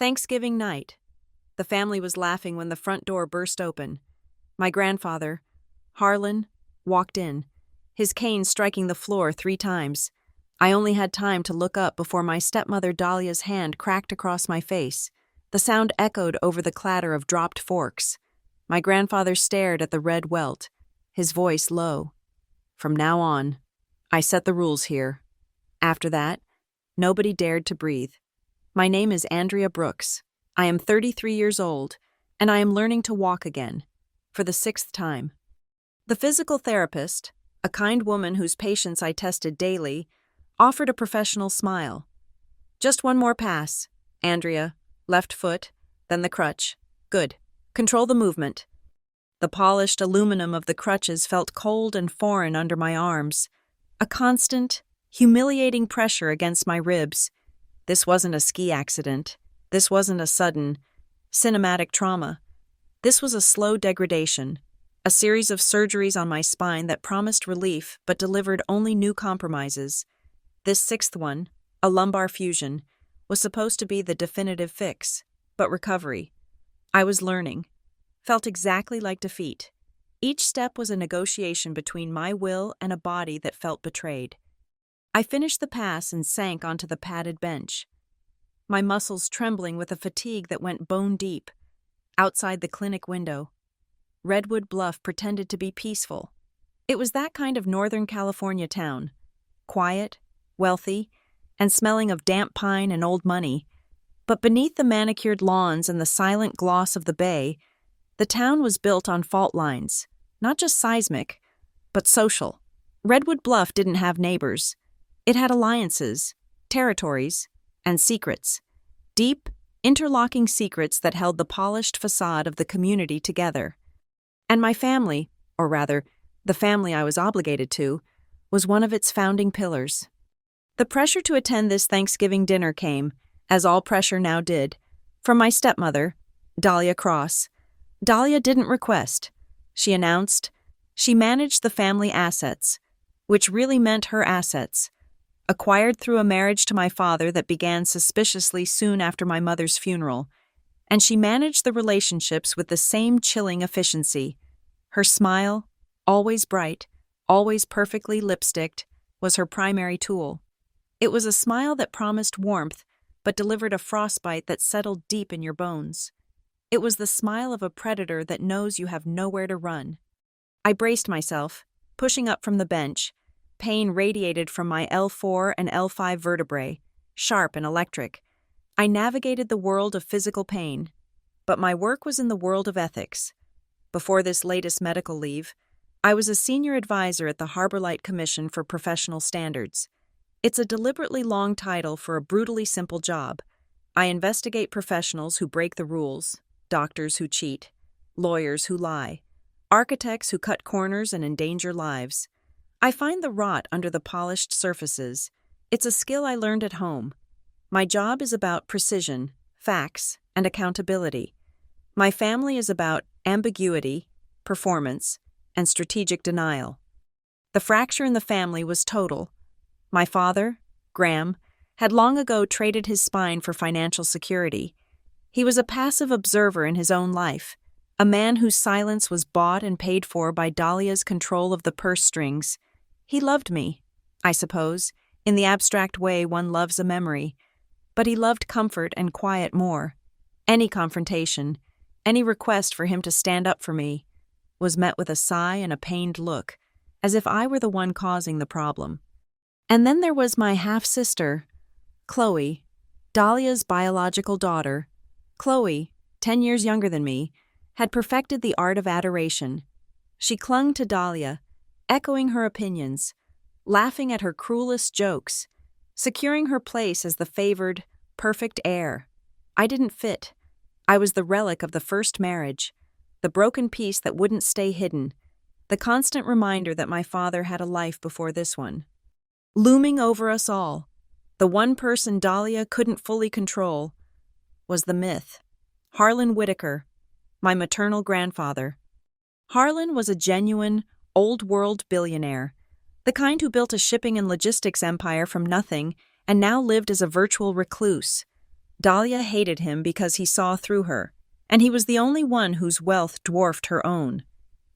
Thanksgiving night. The family was laughing when the front door burst open. My grandfather, Harlan, walked in, his cane striking the floor 3 times. I only had time to look up before my stepmother Dahlia's hand cracked across my face. The sound echoed over the clatter of dropped forks. My grandfather stared at the red welt, his voice low. From now on, I set the rules here. After that, nobody dared to breathe. My name is Andrea Brooks. I am 33 years old, and I am learning to walk again, for the 6th time. The physical therapist, a kind woman whose patience I tested daily, offered a professional smile. Just one more pass, Andrea. Left foot, then the crutch. Good. Control the movement. The polished aluminum of the crutches felt cold and foreign under my arms, a constant, humiliating pressure against my ribs. This wasn't a ski accident. This wasn't a sudden, cinematic trauma. This was a slow degradation, a series of surgeries on my spine that promised relief but delivered only new compromises. This 6th one, a lumbar fusion, was supposed to be the definitive fix, but recovery. I was learning. Felt exactly like defeat. Each step was a negotiation between my will and a body that felt betrayed. I finished the pass and sank onto the padded bench, my muscles trembling with a fatigue that went bone deep. Outside the clinic window, Redwood Bluff pretended to be peaceful. It was that kind of Northern California town, quiet, wealthy, and smelling of damp pine and old money. But beneath the manicured lawns and the silent gloss of the bay, the town was built on fault lines, not just seismic, but social. Redwood Bluff didn't have neighbors. It had alliances, territories, and secrets. Deep, interlocking secrets that held the polished facade of the community together. And my family, or rather, the family I was obligated to, was one of its founding pillars. The pressure to attend this Thanksgiving dinner came, as all pressure now did, from my stepmother, Dahlia Cross. Dahlia didn't request. She announced. She managed the family assets, which really meant her assets, acquired through a marriage to my father that began suspiciously soon after my mother's funeral, and she managed the relationships with the same chilling efficiency. Her smile, always bright, always perfectly lipsticked, was her primary tool. It was a smile that promised warmth, but delivered a frostbite that settled deep in your bones. It was the smile of a predator that knows you have nowhere to run. I braced myself, pushing up from the bench. Pain radiated from my L4 and L5 vertebrae, sharp and electric. I navigated the world of physical pain, but my work was in the world of ethics. Before this latest medical leave, I was a senior advisor at the Harbor Light Commission for Professional Standards. It's a deliberately long title for a brutally simple job. I investigate professionals who break the rules, doctors who cheat, lawyers who lie, architects who cut corners and endanger lives. I find the rot under the polished surfaces. It's a skill I learned at home. My job is about precision, facts, and accountability. My family is about ambiguity, performance, and strategic denial. The fracture in the family was total. My father, Graham, had long ago traded his spine for financial security. He was a passive observer in his own life, a man whose silence was bought and paid for by Dahlia's control of the purse strings. He loved me, I suppose, in the abstract way one loves a memory, but he loved comfort and quiet more. Any confrontation, any request for him to stand up for me, was met with a sigh and a pained look, as if I were the one causing the problem. And then there was my half-sister, Chloe, Dahlia's biological daughter. Chloe, 10 years younger than me, had perfected the art of adoration. She clung to Dahlia, echoing her opinions, laughing at her cruelest jokes, securing her place as the favored, perfect heir. I didn't fit. I was the relic of the first marriage, the broken piece that wouldn't stay hidden, the constant reminder that my father had a life before this one. Looming over us all, the one person Dahlia couldn't fully control, was the myth. Harlan Whitaker, my maternal grandfather. Harlan was a genuine, old-world billionaire, the kind who built a shipping and logistics empire from nothing and now lived as a virtual recluse. Dahlia hated him because he saw through her, and he was the only one whose wealth dwarfed her own.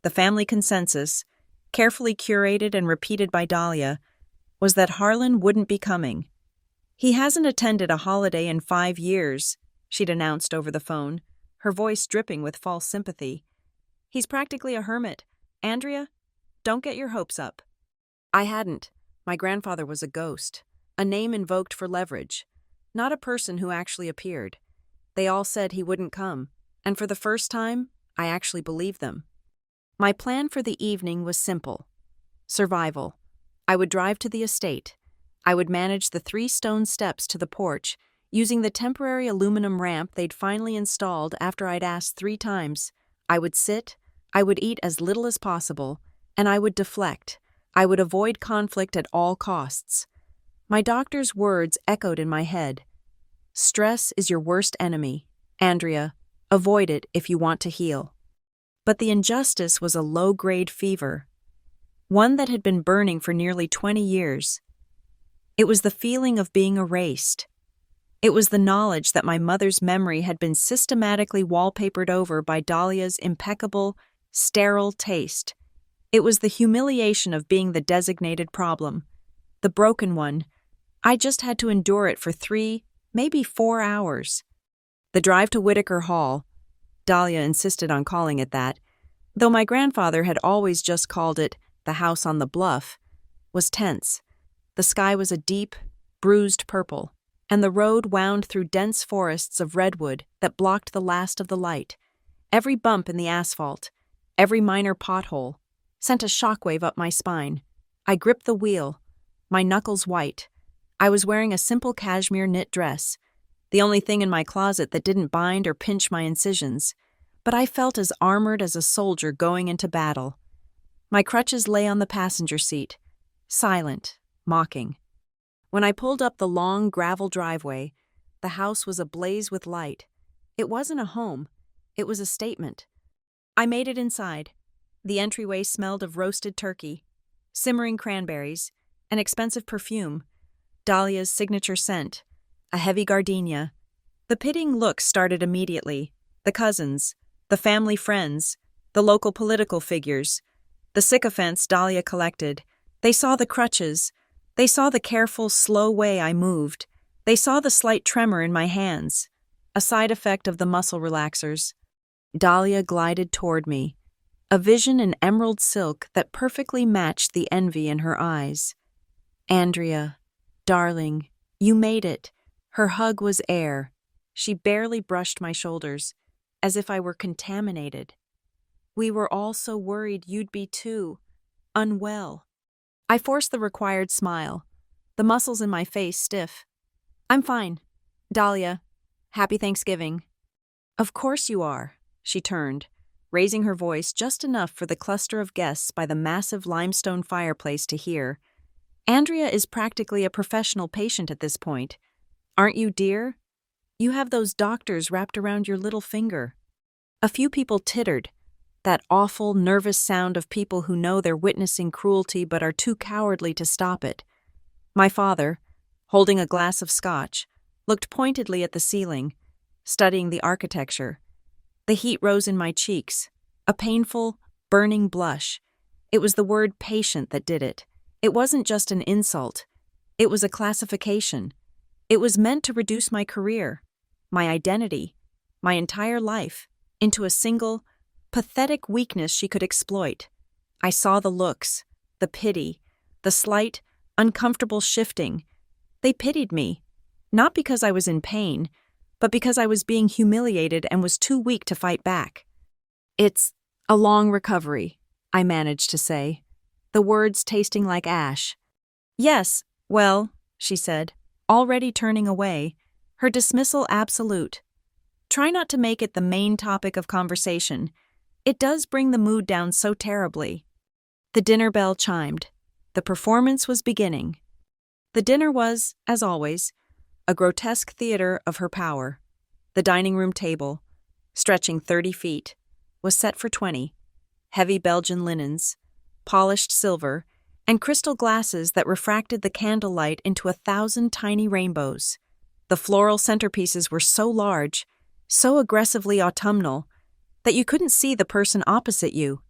The family consensus, carefully curated and repeated by Dahlia, was that Harlan wouldn't be coming. "He hasn't attended a holiday in 5 years," she'd announced over the phone, her voice dripping with false sympathy. "He's practically a hermit. Andrea, don't get your hopes up." I hadn't. My grandfather was a ghost, a name invoked for leverage, not a person who actually appeared. They all said he wouldn't come, and for the first time, I actually believed them. My plan for the evening was simple. Survival. I would drive to the estate. I would manage the 3 stone steps to the porch, using the temporary aluminum ramp they'd finally installed after I'd asked 3 times. I would sit, I would eat as little as possible, and I would deflect. I would avoid conflict at all costs. My doctor's words echoed in my head. "Stress is your worst enemy. Andrea, avoid it if you want to heal." But the injustice was a low-grade fever, one that had been burning for nearly 20 years. It was the feeling of being erased. It was the knowledge that my mother's memory had been systematically wallpapered over by Dahlia's impeccable, sterile taste. It was the humiliation of being the designated problem, the broken one. I just had to endure it for 3, maybe 4 hours. The drive to Whitaker Hall, Dahlia insisted on calling it that, though my grandfather had always just called it the house on the bluff, was tense. The sky was a deep, bruised purple, and the road wound through dense forests of redwood that blocked the last of the light. Every bump in the asphalt, every minor pothole, sent a shockwave up my spine. I gripped the wheel, my knuckles white. I was wearing a simple cashmere knit dress, the only thing in my closet that didn't bind or pinch my incisions, but I felt as armored as a soldier going into battle. My crutches lay on the passenger seat, silent, mocking. When I pulled up the long gravel driveway, the house was ablaze with light. It wasn't a home, it was a statement. I made it inside. The entryway smelled of roasted turkey, simmering cranberries, an expensive perfume, Dahlia's signature scent, a heavy gardenia. The pitying looks started immediately. The cousins, the family friends, the local political figures, the sycophants Dahlia collected. They saw the crutches. They saw the careful, slow way I moved. They saw the slight tremor in my hands, a side effect of the muscle relaxers. Dahlia glided toward me, a vision in emerald silk that perfectly matched the envy in her eyes. "Andrea, darling, you made it." Her hug was air. She barely brushed my shoulders, as if I were contaminated. "We were all so worried you'd be too. Unwell." I forced the required smile, the muscles in my face stiff. "I'm fine. Dahlia, happy Thanksgiving." "Of course you are," she turned, raising her voice just enough for the cluster of guests by the massive limestone fireplace to hear. "Andrea is practically a professional patient at this point. Aren't you, dear? You have those doctors wrapped around your little finger." A few people tittered, that awful, nervous sound of people who know they're witnessing cruelty but are too cowardly to stop it. My father, holding a glass of scotch, looked pointedly at the ceiling, studying the architecture. The heat rose in my cheeks, a painful, burning blush. It was the word patient that did it. It wasn't just an insult. It was a classification. It was meant to reduce my career, my identity, my entire life, into a single, pathetic weakness she could exploit. I saw the looks, the pity, the slight, uncomfortable shifting. They pitied me, not because I was in pain, but because I was being humiliated and was too weak to fight back. "It's a long recovery," I managed to say, the words tasting like ash. "Yes, well," she said, already turning away, her dismissal absolute. "Try not to make it the main topic of conversation. It does bring the mood down so terribly." The dinner bell chimed. The performance was beginning. The dinner was, as always, a grotesque theater of her power. The dining room table, stretching 30 feet, was set for 20. Heavy Belgian linens, polished silver, and crystal glasses that refracted the candlelight into 1,000 tiny rainbows. The floral centerpieces were so large, so aggressively autumnal, that you couldn't see the person opposite you.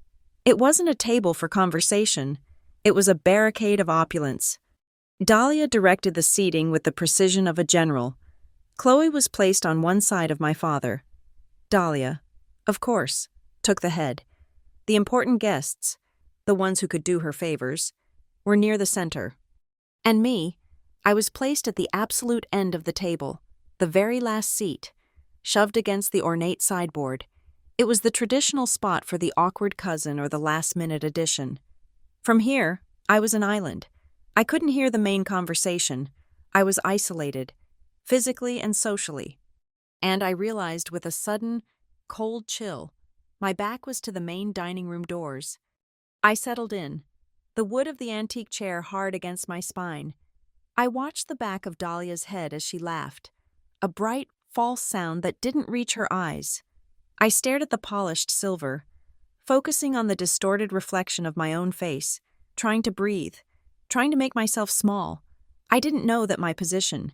It wasn't a table for conversation. It was a barricade of opulence. Dahlia directed the seating with the precision of a general. Chloe was placed on one side of my father. Dahlia, of course, took the head. The important guests, the ones who could do her favors, were near the center. And me, I was placed at the absolute end of the table, the very last seat, shoved against the ornate sideboard. It was the traditional spot for the awkward cousin or the last-minute addition. From here, I was an island. I couldn't hear the main conversation. I was isolated, physically and socially. And I realized with a sudden, cold chill, my back was to the main dining room doors. I settled in, the wood of the antique chair hard against my spine. I watched the back of Dahlia's head as she laughed, a bright, false sound that didn't reach her eyes. I stared at the polished silver, focusing on the distorted reflection of my own face, trying to breathe, trying to make myself small. I didn't know that my position,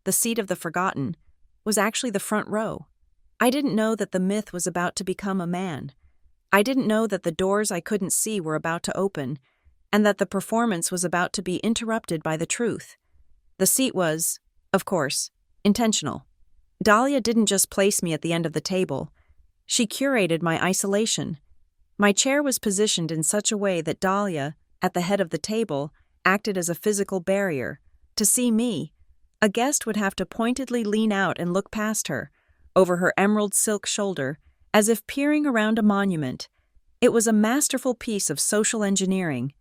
the seat of the forgotten, was actually the front row. I didn't know that the myth was about to become a man. I didn't know that the doors I couldn't see were about to open, and that the performance was about to be interrupted by the truth. The seat was, of course, intentional. Dahlia didn't just place me at the end of the table. She curated my isolation. My chair was positioned in such a way that Dahlia, at the head of the table, acted as a physical barrier. To see me, a guest would have to pointedly lean out and look past her, over her emerald silk shoulder, as if peering around a monument. It was a masterful piece of social engineering.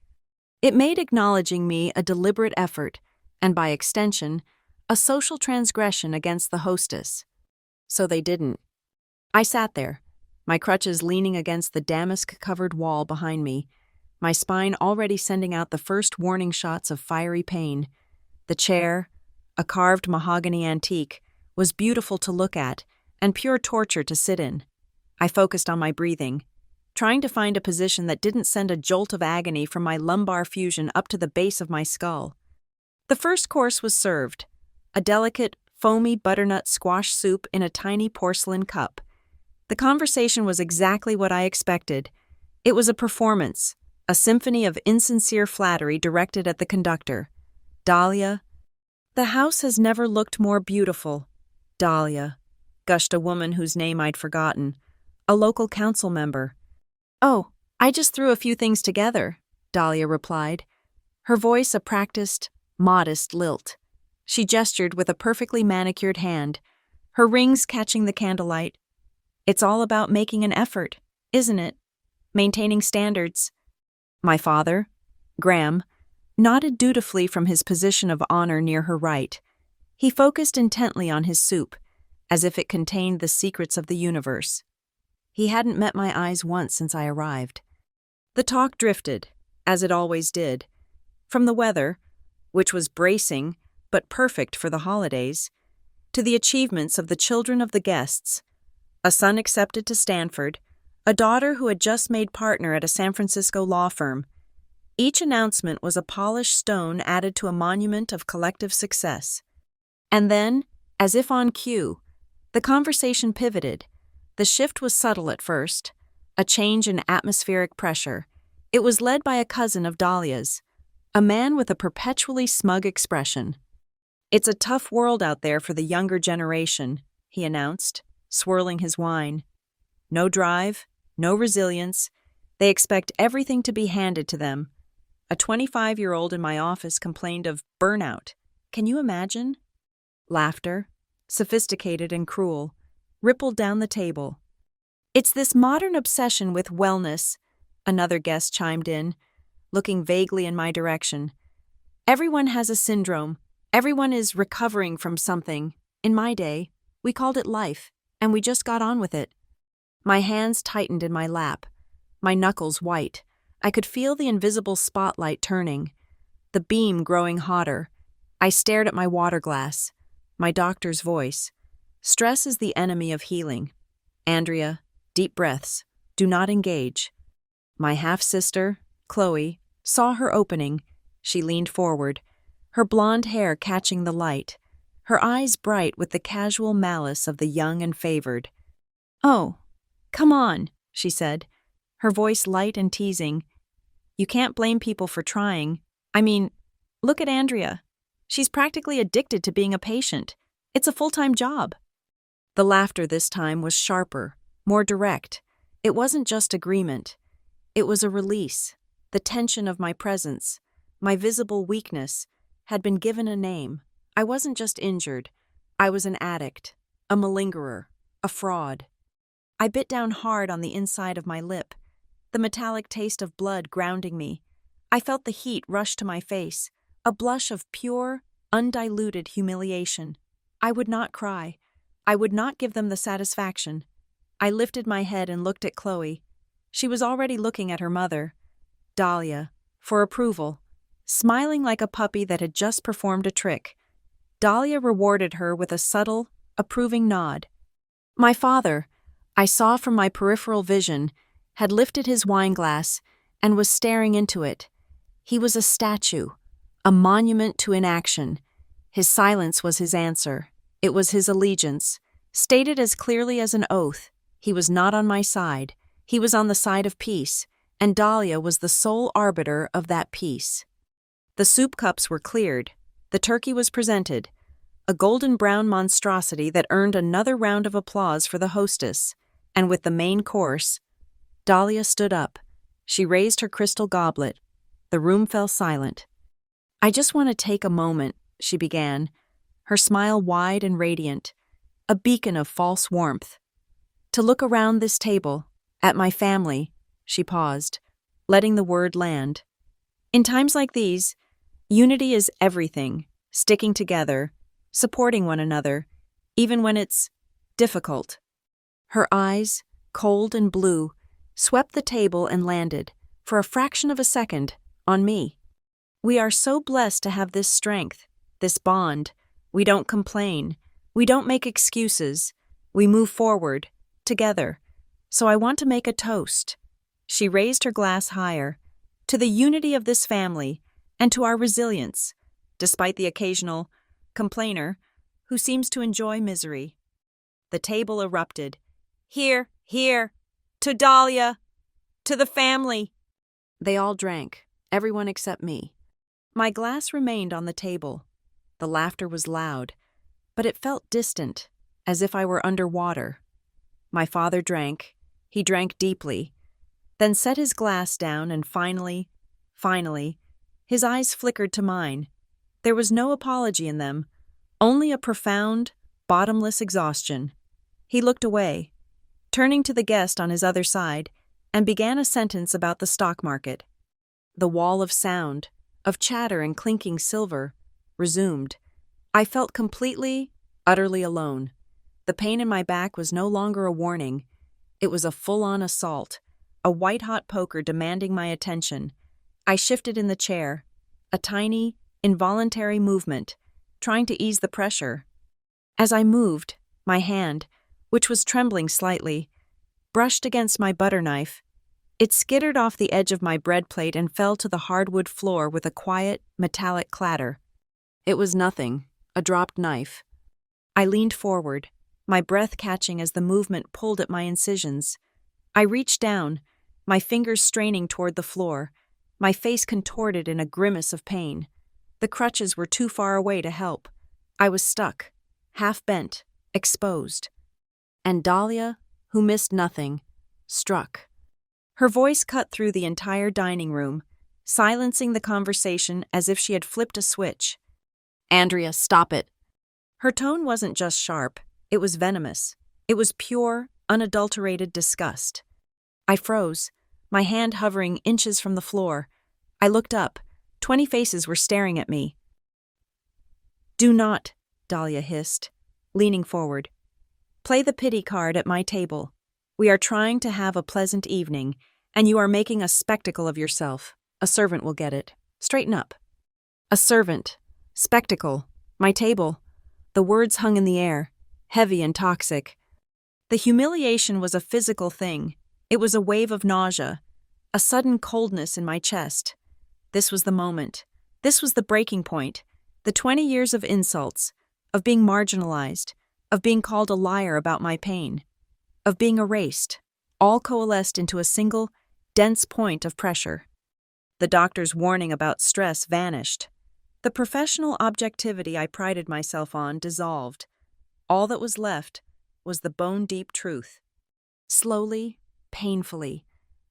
It made acknowledging me a deliberate effort, and by extension, a social transgression against the hostess. So they didn't. I sat there, my crutches leaning against the damask-covered wall behind me, my spine already sending out the first warning shots of fiery pain. The chair, a carved mahogany antique, was beautiful to look at and pure torture to sit in. I focused on my breathing, trying to find a position that didn't send a jolt of agony from my lumbar fusion up to the base of my skull. The first course was served, a delicate, foamy butternut squash soup in a tiny porcelain cup. The conversation was exactly what I expected. It was a performance, a symphony of insincere flattery directed at the conductor. Dahlia. The house has never looked more beautiful. Dahlia, gushed a woman whose name I'd forgotten, a local council member. Oh, I just threw a few things together, Dahlia replied, her voice a practiced, modest lilt. She gestured with a perfectly manicured hand, her rings catching the candlelight. It's all about making an effort, isn't it? Maintaining standards. My father, Graham, nodded dutifully from his position of honor near her right. He focused intently on his soup, as if it contained the secrets of the universe. He hadn't met my eyes once since I arrived. The talk drifted, as it always did, from the weather, which was bracing but perfect for the holidays, to the achievements of the children of the guests, a son accepted to Stanford, a daughter who had just made partner at a San Francisco law firm. Each announcement was a polished stone added to a monument of collective success. And then, as if on cue, the conversation pivoted. The shift was subtle at first, a change in atmospheric pressure. It was led by a cousin of Dahlia's, a man with a perpetually smug expression. It's a tough world out there for the younger generation, he announced, swirling his wine. No drive, no resilience. They expect everything to be handed to them. A 25-year-old in my office complained of burnout. Can you imagine? Laughter, sophisticated and cruel, rippled down the table. It's this modern obsession with wellness, another guest chimed in, looking vaguely in my direction. Everyone has a syndrome. Everyone is recovering from something. In my day, we called it life, and we just got on with it. My hands tightened in my lap, my knuckles white. I could feel the invisible spotlight turning, the beam growing hotter. I stared at my water glass, my doctor's voice. Stress is the enemy of healing. Andrea, deep breaths. Do not engage. My half-sister, Chloe, saw her opening. She leaned forward, her blonde hair catching the light. her eyes bright with the casual malice of the young and favored. "Oh, come on," she said, her voice light and teasing. "You can't blame people for trying. I mean, look at Andrea. She's practically addicted to being a patient. It's a full-time job." The laughter this time was sharper, more direct. It wasn't just agreement. It was a release. The tension of my presence, my visible weakness, had been given a name. I wasn't just injured. I was an addict, a malingerer, a fraud. I bit down hard on the inside of my lip, the metallic taste of blood grounding me. I felt the heat rush to my face, a blush of pure, undiluted humiliation. I would not cry. I would not give them the satisfaction. I lifted my head and looked at Chloe. She was already looking at her mother, Dahlia, for approval, smiling like a puppy that had just performed a trick. Dahlia rewarded her with a subtle, approving nod. My father, I saw from my peripheral vision, had lifted his wineglass and was staring into it. He was a statue, a monument to inaction. His silence was his answer. It was his allegiance, stated as clearly as an oath. He was not on my side. He was on the side of peace, and Dahlia was the sole arbiter of that peace. The soup cups were cleared. The turkey was presented, a golden brown monstrosity that earned another round of applause for the hostess, and with the main course, Dahlia stood up. She raised her crystal goblet. The room fell silent. "I just want to take a moment," she began, her smile wide and radiant, a beacon of false warmth. "To look around this table, at my family," she paused, letting the word land. "In times like these, unity is everything, sticking together, supporting one another, even when it's difficult." Her eyes, cold and blue, swept the table and landed, for a fraction of a second, on me. "We are so blessed to have this strength, this bond. We don't complain. We don't make excuses. We move forward, together. So I want to make a toast." She raised her glass higher, "to the unity of this family and to our resilience, despite the occasional complainer who seems to enjoy misery." The table erupted. "Here, here, to Dahlia, to the family." They all drank, everyone except me. My glass remained on the table. The laughter was loud, but it felt distant, as if I were underwater. My father drank. He drank deeply, then set his glass down and finally, his eyes flickered to mine. There was no apology in them, only a profound, bottomless exhaustion. He looked away, turning to the guest on his other side, and began a sentence about the stock market. The wall of sound, of chatter and clinking silver, resumed. I felt completely, utterly alone. The pain in my back was no longer a warning. It was a full-on assault, a white-hot poker demanding my attention. I shifted in the chair, a tiny, involuntary movement, trying to ease the pressure. As I moved, my hand, which was trembling slightly, brushed against my butter knife. It skittered off the edge of my bread plate and fell to the hardwood floor with a quiet, metallic clatter. It was nothing, a dropped knife. I leaned forward, my breath catching as the movement pulled at my incisions. I reached down, my fingers straining toward the floor, my face contorted in a grimace of pain. The crutches were too far away to help. I was stuck, half bent, exposed. And Dahlia, who missed nothing, struck. Her voice cut through the entire dining room, silencing the conversation as if she had flipped a switch. "Andrea, stop it." Her tone wasn't just sharp, it was venomous. It was pure, unadulterated disgust. I froze, my hand hovering inches from the floor. I looked up. 20 faces were staring at me. "Do not," Dahlia hissed, leaning forward. "Play the pity card at my table. We are trying to have a pleasant evening, and you are making a spectacle of yourself. A servant will get it. Straighten up." A servant. Spectacle. My table. The words hung in the air, heavy and toxic. The humiliation was a physical thing. It was a wave of nausea, a sudden coldness in my chest. This was the moment. This was the breaking point. The 20 years of insults, of being marginalized, of being called a liar about my pain, of being erased, all coalesced into a single, dense point of pressure. The doctor's warning about stress vanished. The professional objectivity I prided myself on dissolved. All that was left was the bone-deep truth. Slowly, painfully,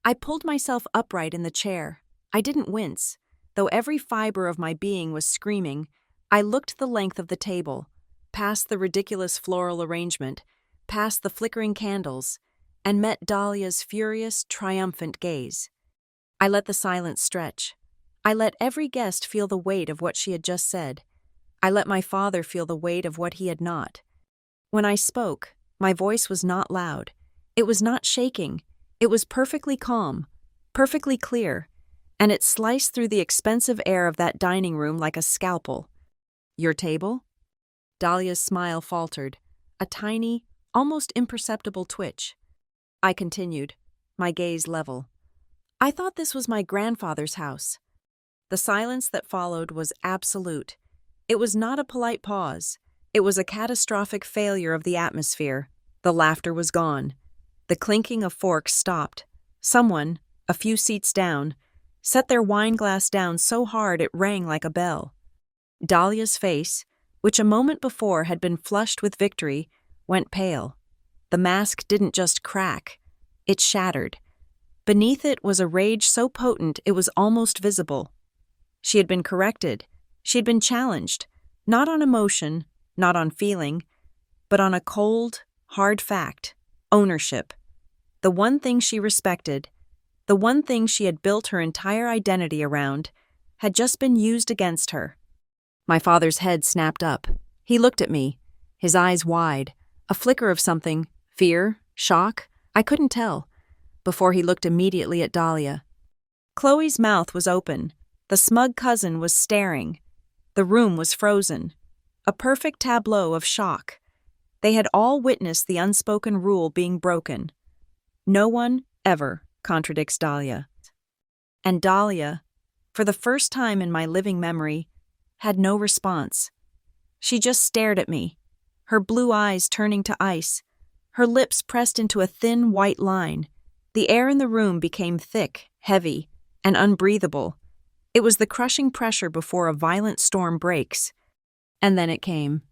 I pulled myself upright in the chair. I didn't wince. Though every fiber of my being was screaming, I looked the length of the table, past the ridiculous floral arrangement, past the flickering candles, and met Dahlia's furious, triumphant gaze. I let the silence stretch. I let every guest feel the weight of what she had just said. I let my father feel the weight of what he had not. When I spoke, my voice was not loud. It was not shaking. It was perfectly calm, perfectly clear, and it sliced through the expensive air of that dining room like a scalpel. Your table? Dahlia's smile faltered, a tiny, almost imperceptible twitch. I continued, my gaze level. I thought this was my grandfather's house. The silence that followed was absolute. It was not a polite pause. It was a catastrophic failure of the atmosphere. The laughter was gone. The clinking of forks stopped. Someone, a few seats down, set their wine glass down so hard it rang like a bell. Dahlia's face, which a moment before had been flushed with victory, went pale. The mask didn't just crack. It shattered. Beneath it was a rage so potent it was almost visible. She had been corrected. She had been challenged, not on emotion, not on feeling, but on a cold, hard fact: ownership. The one thing she respected, the one thing she had built her entire identity around, had just been used against her. My father's head snapped up. He looked at me, his eyes wide, a flicker of something, fear, shock, I couldn't tell, before he looked immediately at Dahlia. Chloe's mouth was open. The smug cousin was staring. The room was frozen. A perfect tableau of shock. They had all witnessed the unspoken rule being broken. No one, ever, contradicts Dahlia. And Dahlia, for the first time in my living memory, had no response. She just stared at me, her blue eyes turning to ice, her lips pressed into a thin white line. The air in the room became thick, heavy, and unbreathable. It was the crushing pressure before a violent storm breaks. And then it came.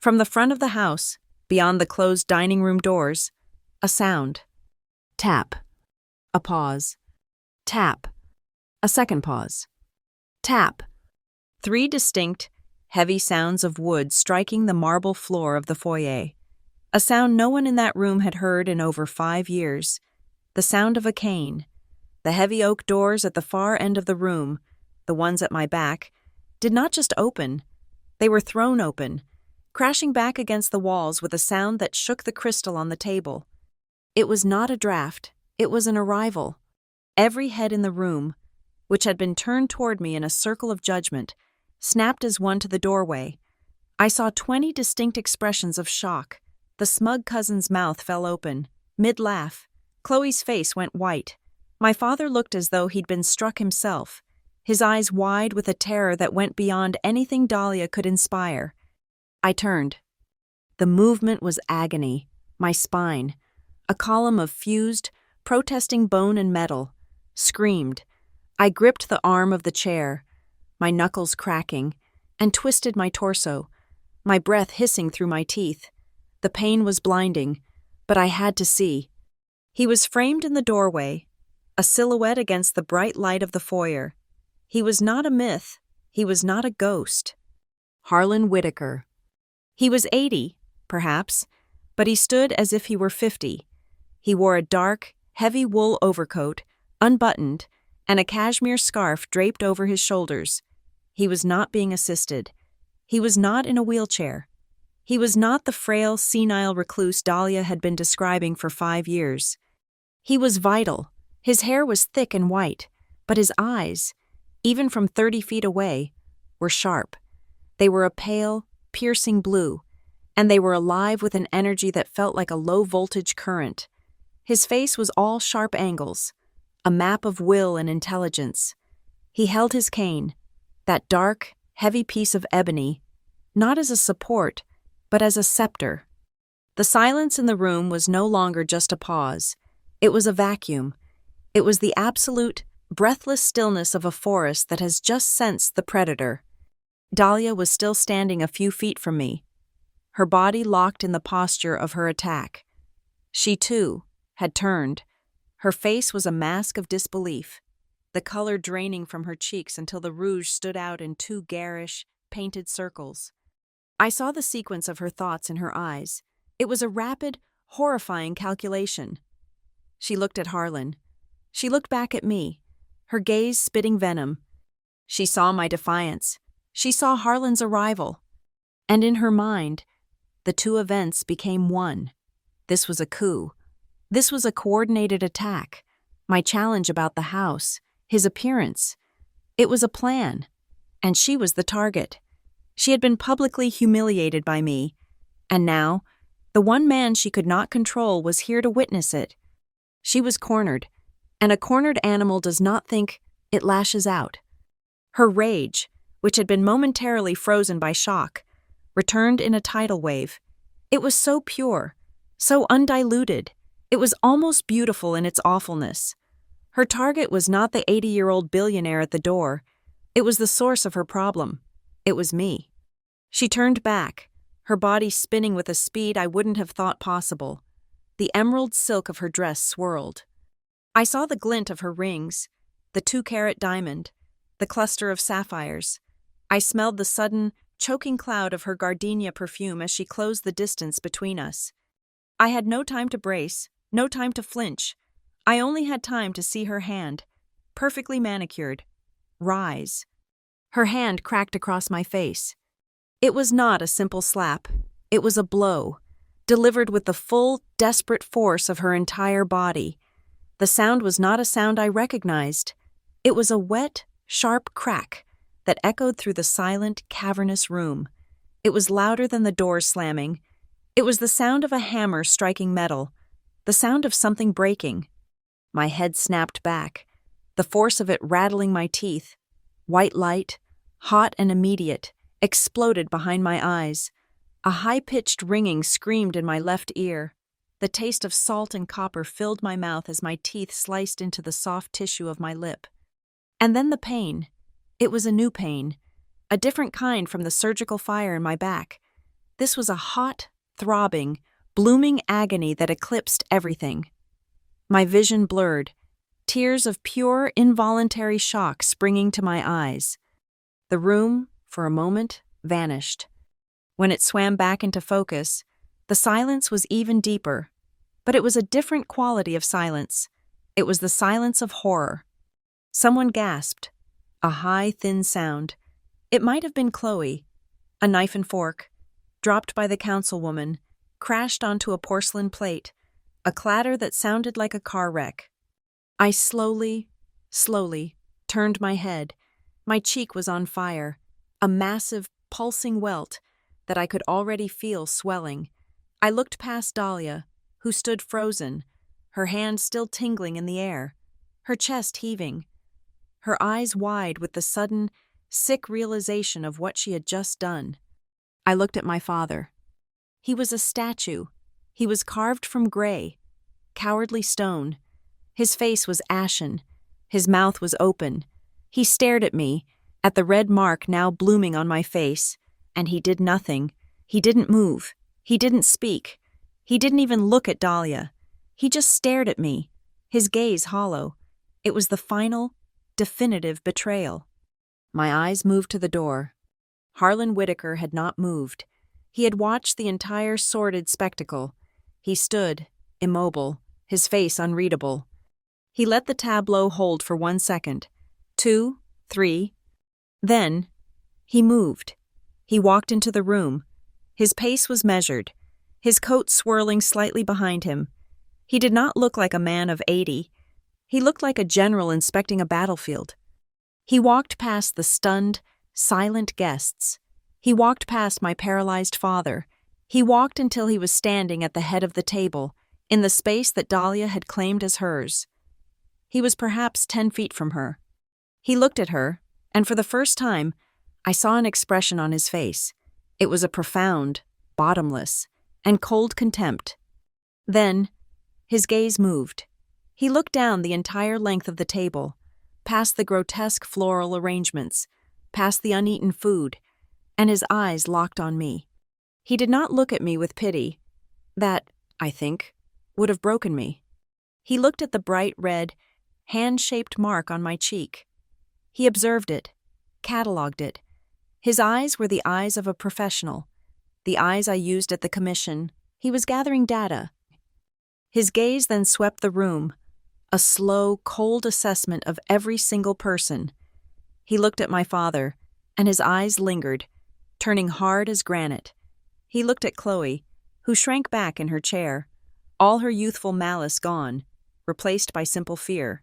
From the front of the house, beyond the closed dining room doors, a sound. Tap. A pause. Tap. A second pause. Tap. 3 distinct, heavy sounds of wood striking the marble floor of the foyer. A sound no one in that room had heard in over 5 years. The sound of a cane. The heavy oak doors at the far end of the room, the ones at my back, did not just open. They were thrown open, crashing back against the walls with a sound that shook the crystal on the table. It was not a draft. It was an arrival. Every head in the room, which had been turned toward me in a circle of judgment, snapped as one to the doorway. I saw 20 distinct expressions of shock. The smug cousin's mouth fell open, mid-laugh. Chloe's face went white. My father looked as though he'd been struck himself, his eyes wide with a terror that went beyond anything Dahlia could inspire. I turned. The movement was agony, my spine, a column of fused, protesting bone and metal, screamed. I gripped the arm of the chair, my knuckles cracking, and twisted my torso, my breath hissing through my teeth. The pain was blinding, but I had to see. He was framed in the doorway, a silhouette against the bright light of the foyer. He was not a myth. He was not a ghost. Harlan Whitaker. He was 80, perhaps, but he stood as if he were 50. He wore a dark, heavy wool overcoat, unbuttoned, and a cashmere scarf draped over his shoulders. He was not being assisted. He was not in a wheelchair. He was not the frail, senile recluse Dahlia had been describing for 5 years. He was vital. His hair was thick and white, but his eyes, even from 30 feet away, were sharp. They were a pale, piercing blue, and they were alive with an energy that felt like a low-voltage current. His face was all sharp angles, a map of will and intelligence. He held his cane, that dark, heavy piece of ebony, not as a support, but as a scepter. The silence in the room was no longer just a pause. It was a vacuum. It was the absolute, breathless stillness of a forest that has just sensed the predator. Dahlia was still standing a few feet from me, her body locked in the posture of her attack. She, too, had turned. Her face was a mask of disbelief, the color draining from her cheeks until the rouge stood out in two garish, painted circles. I saw the sequence of her thoughts in her eyes. It was a rapid, horrifying calculation. She looked at Harlan. She looked back at me, her gaze spitting venom. She saw my defiance. She saw Harlan's arrival. And in her mind, the two events became one. This was a coup. This was a coordinated attack. My challenge about the house, his appearance. It was a plan. And she was the target. She had been publicly humiliated by me. And now, the one man she could not control was here to witness it. She was cornered, and a cornered animal does not think, it lashes out. Her rage, which had been momentarily frozen by shock, returned in a tidal wave. It was so pure, so undiluted. It was almost beautiful in its awfulness. Her target was not the 80-year-old billionaire at the door. It was the source of her problem. It was me. She turned back, her body spinning with a speed I wouldn't have thought possible. The emerald silk of her dress swirled. I saw the glint of her rings, the 2-carat diamond, the cluster of sapphires. I smelled the sudden, choking cloud of her gardenia perfume as she closed the distance between us. I had no time to brace, no time to flinch. I only had time to see her hand, perfectly manicured, rise. Her hand cracked across my face. It was not a simple slap. It was a blow, delivered with the full, desperate force of her entire body. The sound was not a sound I recognized. It was a wet, sharp crack that echoed through the silent, cavernous room. It was louder than the doors slamming. It was the sound of a hammer striking metal, the sound of something breaking. My head snapped back, the force of it rattling my teeth. White light, hot and immediate, exploded behind my eyes. A high-pitched ringing screamed in my left ear. The taste of salt and copper filled my mouth as my teeth sliced into the soft tissue of my lip. And then the pain. It was a new pain, a different kind from the surgical fire in my back. This was a hot, throbbing, blooming agony that eclipsed everything. My vision blurred, tears of pure, involuntary shock springing to my eyes. The room, for a moment, vanished. When it swam back into focus, the silence was even deeper, but it was a different quality of silence. It was the silence of horror. Someone gasped, a high, thin sound. It might have been Chloe. A knife and fork, dropped by the councilwoman, crashed onto a porcelain plate, a clatter that sounded like a car wreck. I slowly turned my head. My cheek was on fire, a massive, pulsing welt that I could already feel swelling. I looked past Dahlia, who stood frozen, her hand still tingling in the air, her chest heaving, her eyes wide with the sudden, sick realization of what she had just done. I looked at my father. He was a statue. He was carved from gray, cowardly stone. His face was ashen. His mouth was open. He stared at me, at the red mark now blooming on my face, and he did nothing. He didn't move. He didn't speak. He didn't even look at Dahlia. He just stared at me, his gaze hollow. It was the final, definitive betrayal. My eyes moved to the door. Harlan Whitaker had not moved. He had watched the entire sordid spectacle. He stood, immobile, his face unreadable. He let the tableau hold for 1 second, 2, 3. Then, he moved. He walked into the room. His pace was measured, his coat swirling slightly behind him. He did not look like a man of 80. He looked like a general inspecting a battlefield. He walked past the stunned, silent guests. He walked past my paralyzed father. He walked until he was standing at the head of the table, in the space that Dahlia had claimed as hers. He was perhaps 10 feet from her. He looked at her, and for the first time, I saw an expression on his face. It was a profound, bottomless, and cold contempt. Then, his gaze moved. He looked down the entire length of the table, past the grotesque floral arrangements, past the uneaten food, and his eyes locked on me. He did not look at me with pity. That, I think, would have broken me. He looked at the bright red, hand-shaped mark on my cheek. He observed it, catalogued it. His eyes were the eyes of a professional, the eyes I used at the commission. He was gathering data. His gaze then swept the room, a slow, cold assessment of every single person. He looked at my father, and his eyes lingered, turning hard as granite. He looked at Chloe, who shrank back in her chair, all her youthful malice gone, replaced by simple fear.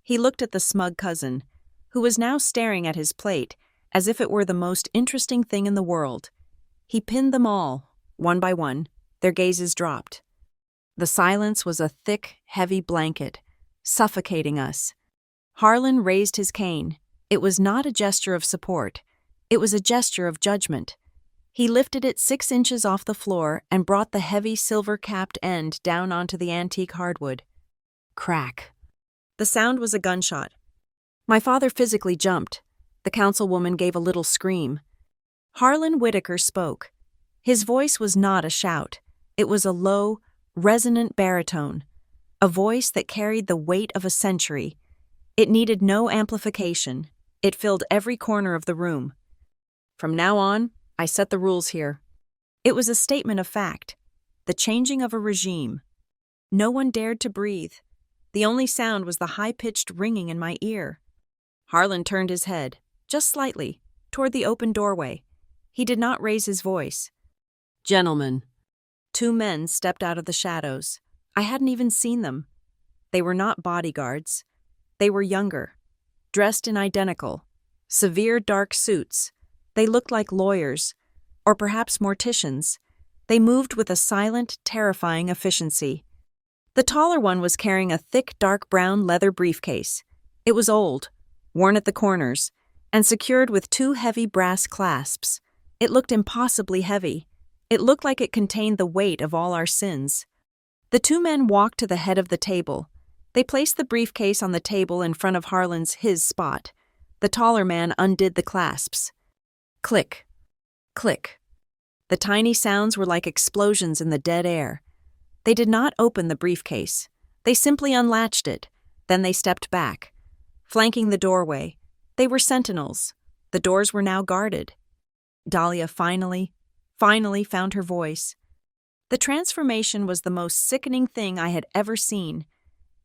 He looked at the smug cousin, who was now staring at his plate as if it were the most interesting thing in the world. He pinned them all, one by one. Their gazes dropped. The silence was a thick, heavy blanket, suffocating us. Harlan raised his cane. It was not a gesture of support. It was a gesture of judgment. He lifted it 6 inches off the floor and brought the heavy silver-capped end down onto the antique hardwood. Crack. The sound was a gunshot. My father physically jumped. The councilwoman gave a little scream. Harlan Whitaker spoke. His voice was not a shout. It was a low, resonant baritone, a voice that carried the weight of a century. It needed no amplification. It filled every corner of the room. From now on, I set the rules here. It was a statement of fact, the changing of a regime. No one dared to breathe. The only sound was the high-pitched ringing in my ear. Harlan turned his head, just slightly, toward the open doorway. He did not raise his voice. "Gentlemen." 2 men stepped out of the shadows. I hadn't even seen them. They were not bodyguards. They were younger, dressed in identical, severe dark suits. They looked like lawyers, or perhaps morticians. They moved with a silent, terrifying efficiency. The taller one was carrying a thick, dark brown leather briefcase. It was old, worn at the corners, and secured with 2 heavy brass clasps. It looked impossibly heavy. It looked like it contained the weight of all our sins. The 2 men walked to the head of the table. They placed the briefcase on the table in front of his spot. The taller man undid the clasps. Click. Click. The tiny sounds were like explosions in the dead air. They did not open the briefcase. They simply unlatched it. Then they stepped back. Flanking the doorway, they were sentinels. The doors were now guarded. Dahlia finally found her voice. The transformation was the most sickening thing I had ever seen.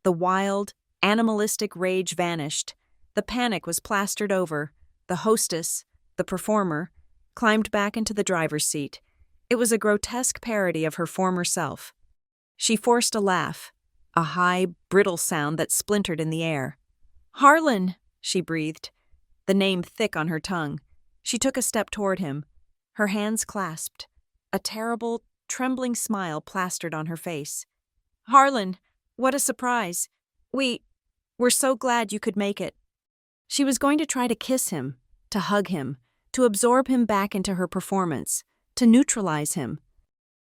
The wild, animalistic rage vanished. The panic was plastered over. The hostess, the performer, climbed back into the driver's seat. It was a grotesque parody of her former self. She forced a laugh, a high, brittle sound that splintered in the air. "Harlan," she breathed, the name thick on her tongue. She took a step toward him, her hands clasped. A terrible, trembling smile plastered on her face. "Harlan, what a surprise. We're so glad you could make it." She was going to try to kiss him, to hug him, to absorb him back into her performance, to neutralize him.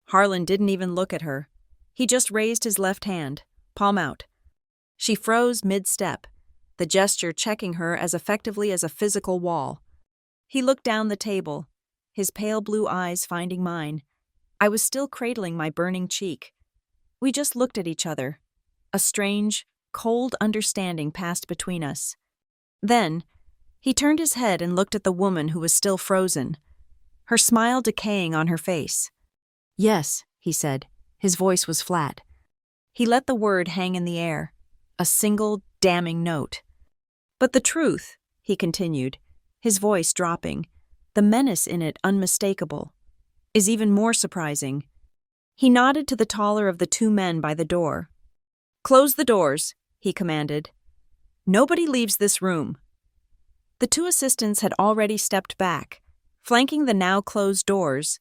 Harlan didn't even look at her. He just raised his left hand, palm out. She froze mid-step, the gesture checking her as effectively as a physical wall. He looked down the table, his pale blue eyes finding mine. I was still cradling my burning cheek. We just looked at each other. A strange, cold understanding passed between us. Then, he turned his head and looked at the woman who was still frozen, her smile decaying on her face. "Yes," he said. His voice was flat. He let the word hang in the air, a single, damning note. "But the truth," he continued, his voice dropping, the menace in it unmistakable, "is even more surprising." He nodded to the taller of the 2 men by the door. "Close the doors," he commanded. "Nobody leaves this room." The 2 assistants had already stepped back, flanking the now closed doors.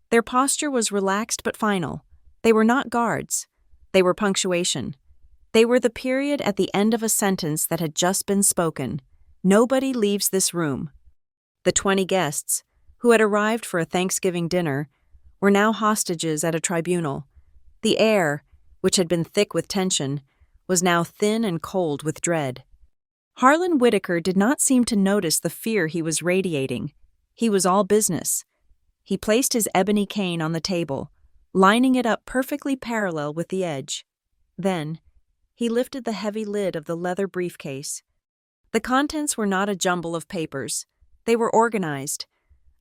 Their posture was relaxed but final. They were not guards. They were punctuation. They were the period at the end of a sentence that had just been spoken. Nobody leaves this room. The 20 guests, who had arrived for a Thanksgiving dinner, were now hostages at a tribunal. The air, which had been thick with tension, was now thin and cold with dread. Harlan Whitaker did not seem to notice the fear he was radiating. He was all business. He placed his ebony cane on the table, lining it up perfectly parallel with the edge. Then, he lifted the heavy lid of the leather briefcase. The contents were not a jumble of papers. They were organized.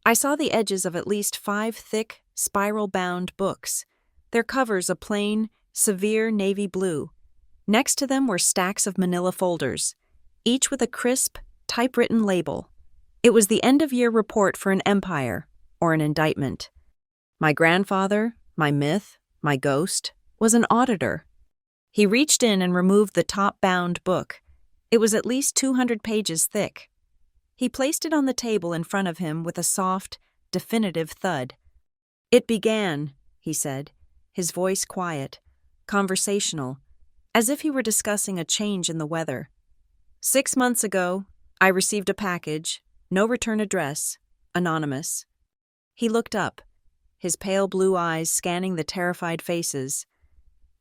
I saw the edges of at least 5 thick, spiral-bound books, their covers a plain, severe navy blue. Next to them were stacks of manila folders, each with a crisp, typewritten label. It was the end-of-year report for an empire, or an indictment. My grandfather, my myth, my ghost, was an auditor. He reached in and removed the top-bound book. It was at least 200 pages thick. He placed it on the table in front of him with a soft, definitive thud. "It began," he said, his voice quiet, conversational, as if he were discussing a change in the weather. "6 months ago, I received a package, no return address, anonymous." He looked up, his pale blue eyes scanning the terrified faces.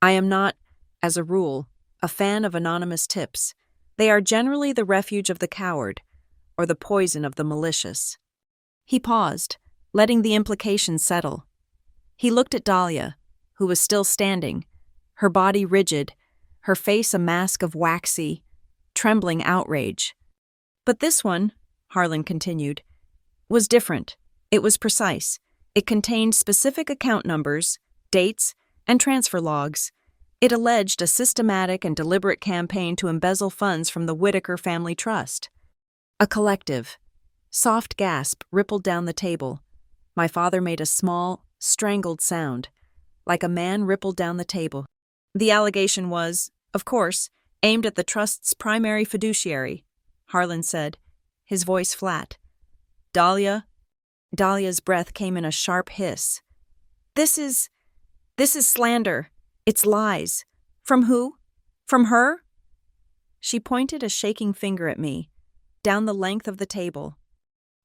"I am not, as a rule, a fan of anonymous tips. They are generally the refuge of the coward, or the poison of the malicious." He paused, letting the implication settle. He looked at Dahlia, who was still standing, her body rigid, her face a mask of waxy, trembling outrage. "But this one," Harlan continued, "was different. It was precise. It contained specific account numbers, dates, and transfer logs. It alleged a systematic and deliberate campaign to embezzle funds from the Whitaker Family Trust." A collective, soft gasp rippled down the table. My father made a small, strangled sound, like a man rippled down the table. "The allegation was, of course, aimed at the trust's primary fiduciary," Harlan said, his voice flat. Dahlia's breath came in a sharp hiss. This is slander. It's lies. From who? From her?" She pointed a shaking finger at me, down the length of the table.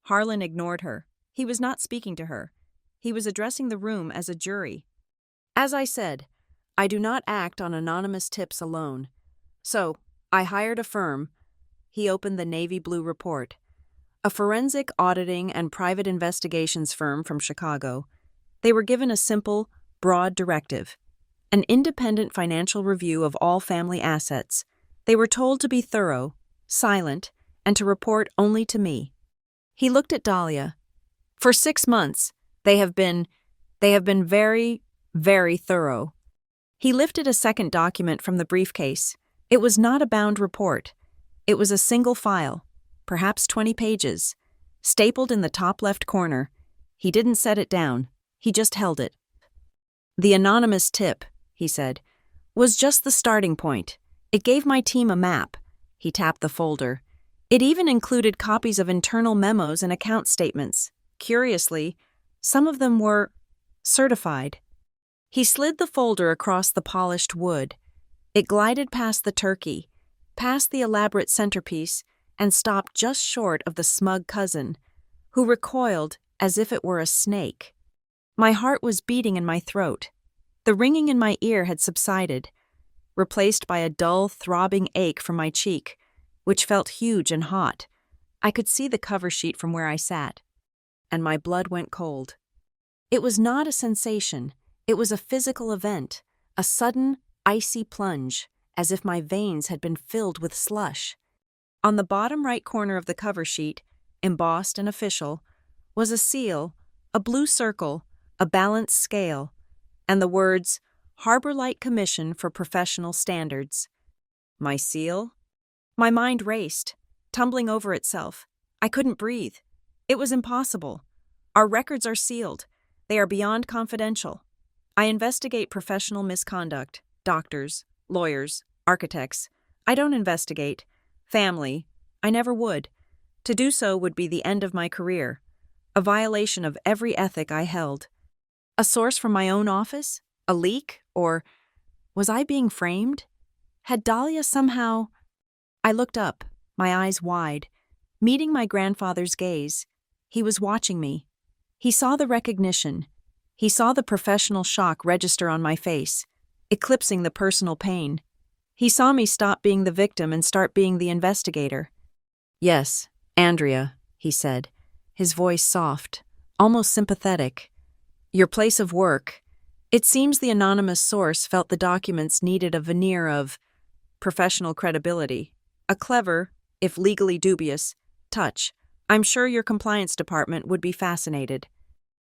Harlan ignored her. He was not speaking to her. He was addressing the room as a jury. "As I said, I do not act on anonymous tips alone. So, I hired a firm." He opened the navy blue report. "A forensic auditing and private investigations firm from Chicago. They were given a simple, broad directive. An independent financial review of all family assets. They were told to be thorough, silent, and to report only to me." He looked at Dahlia. "For 6 months, they have been very, very thorough." He lifted a second document from the briefcase. It was not a bound report. It was a single file, perhaps 20 pages, stapled in the top left corner. He didn't set it down. He just held it. "The anonymous tip," he said, "was just the starting point. It gave my team a map." He tapped the folder. "It even included copies of internal memos and account statements. Curiously, some of them were certified." He slid the folder across the polished wood. It glided past the turkey, past the elaborate centerpiece, and stopped just short of the smug cousin, who recoiled as if it were a snake. My heart was beating in my throat. The ringing in my ear had subsided, replaced by a dull, throbbing ache from my cheek, which felt huge and hot. I could see the cover sheet from where I sat, and my blood went cold. It was not a sensation. It was a physical event, a sudden, icy plunge, as if my veins had been filled with slush. On the bottom right corner of the cover sheet, embossed and official, was a seal, a blue circle, a balanced scale, and the words, "Harbor Light Commission for Professional Standards." My seal? My mind raced, tumbling over itself. I couldn't breathe. It was impossible. Our records are sealed. They are beyond confidential. I investigate professional misconduct, doctors, lawyers, architects. I don't investigate family. I never would. To do so would be the end of my career, a violation of every ethic I held. A source from my own office? A leak? Or was I being framed? Had Dahlia somehow... I looked up, my eyes wide, meeting my grandfather's gaze. He was watching me, He saw the recognition. He saw the professional shock register on my face, eclipsing the personal pain. He saw me stop being the victim and start being the investigator. "Yes, Andrea," he said, his voice soft, almost sympathetic. "Your place of work." It seems the anonymous source felt the documents needed a veneer of professional credibility, a clever, if legally dubious, touch. "I'm sure your compliance department would be fascinated."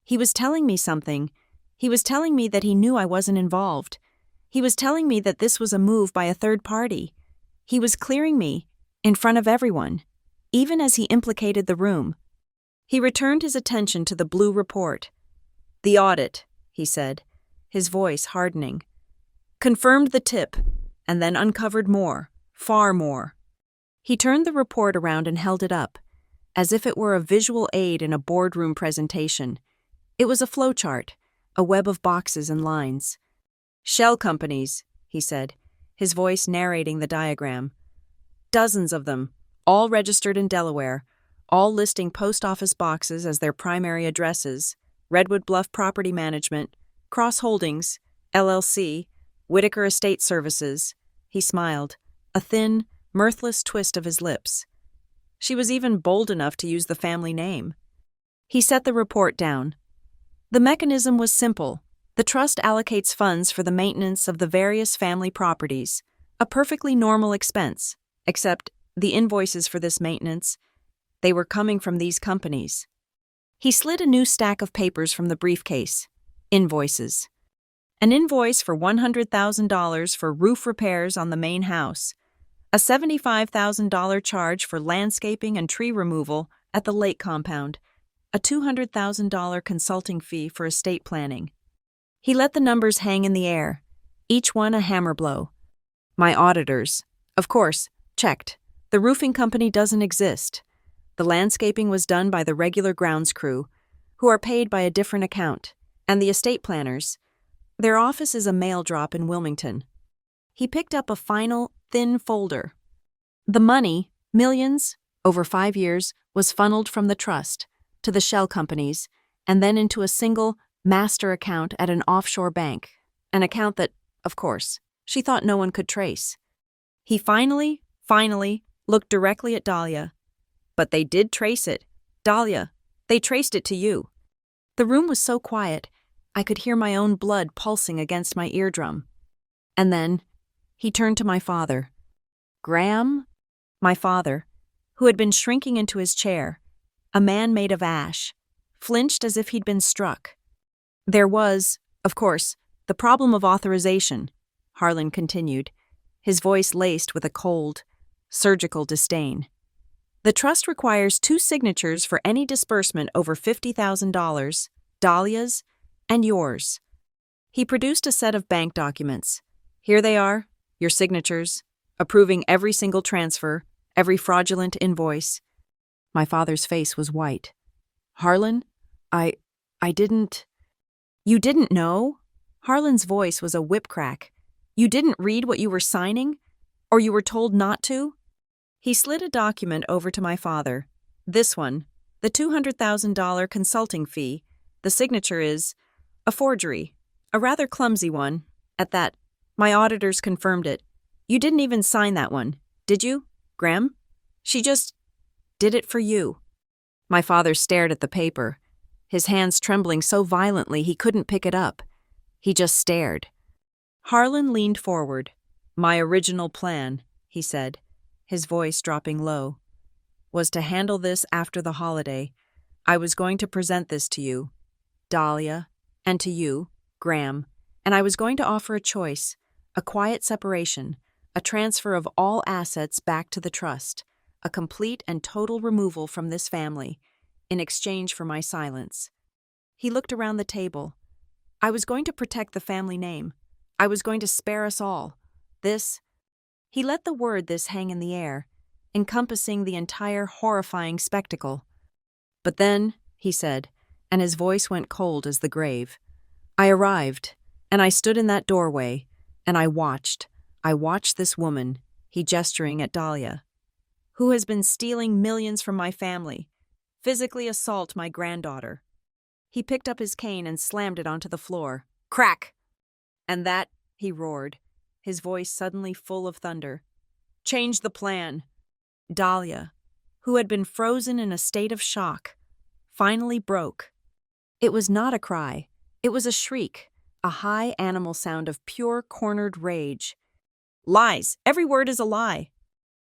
He was telling me something. He was telling me that he knew I wasn't involved. He was telling me that this was a move by a third party. He was clearing me, in front of everyone, even as he implicated the room. He returned his attention to the blue report. "The audit," he said, his voice hardening, "confirmed the tip, and then uncovered more, far more." He turned the report around and held it up, as if it were a visual aid in a boardroom presentation. It was a flowchart, a web of boxes and lines. "Shell companies," he said, his voice narrating the diagram. "Dozens of them, all registered in Delaware, all listing post office boxes as their primary addresses: Redwood Bluff Property Management, Cross Holdings, LLC, Whitaker Estate Services." He smiled, a thin, mirthless twist of his lips. She was even bold enough to use the family name. He set the report down. The mechanism was simple. The trust allocates funds for the maintenance of the various family properties, a perfectly normal expense, except the invoices for this maintenance, they were coming from these companies. He slid a new stack of papers from the briefcase. Invoices. An invoice for $100,000 for roof repairs on the main house, a $75,000 charge for landscaping and tree removal at the lake compound, a $200,000 consulting fee for estate planning. He let the numbers hang in the air, each one a hammer blow. "My auditors, of course, checked. The roofing company doesn't exist. The landscaping was done by the regular grounds crew, who are paid by a different account, and the estate planners. Their office is a mail drop in Wilmington." He picked up a final, thin folder. The money, millions, over 5 years, was funneled from the trust to the shell companies, and then into a single master account at an offshore bank, an account that, of course, she thought no one could trace. He finally looked directly at Dahlia. "But they did trace it. Dahlia, they traced it to you." The room was so quiet, I could hear my own blood pulsing against my eardrum. And then he turned to my father. "Graham?" My father, who had been shrinking into his chair, a man made of ash, flinched as if he'd been struck. "There was, of course, the problem of authorization," Harlan continued, his voice laced with a cold, surgical disdain. "The trust requires 2 signatures for any disbursement over $50,000, Dahlia's and yours." He produced a set of bank documents. "Here they are, your signatures, approving every single transfer, every fraudulent invoice." My father's face was white. "Harlan, I didn't—" "You didn't know?" Harlan's voice was a whip crack. "You didn't read what you were signing? Or you were told not to?" He slid a document over to my father. "This one, the $200,000 consulting fee, the signature is a forgery, a rather clumsy one. At that, my auditors confirmed it. You didn't even sign that one, did you, Graham? She just did it for you." My father stared at the paper, his hands trembling so violently he couldn't pick it up. He just stared. Harlan leaned forward. "My original plan," he said, his voice dropping low, "was to handle this after the holiday. I was going to present this to you, Dahlia, and to you, Graham, and I was going to offer a choice, a quiet separation, a transfer of all assets back to the trust, a complete and total removal from this family, in exchange for my silence." He looked around the table. "I was going to protect the family name. I was going to spare us all. This—" He let the word "this" hang in the air, encompassing the entire horrifying spectacle. "But then," he said, and his voice went cold as the grave, "I arrived, and I stood in that doorway, and I watched this woman," he gesturing at Dahlia, "who has been stealing millions from my family, physically assault my granddaughter. He picked up his cane and slammed it onto the floor. Crack! And that, he roared, his voice suddenly full of thunder. Change the plan. Dahlia, who had been frozen in a state of shock, finally broke. It was not a cry. It was a shriek, a high animal sound of pure cornered rage. Lies! Every word is a lie!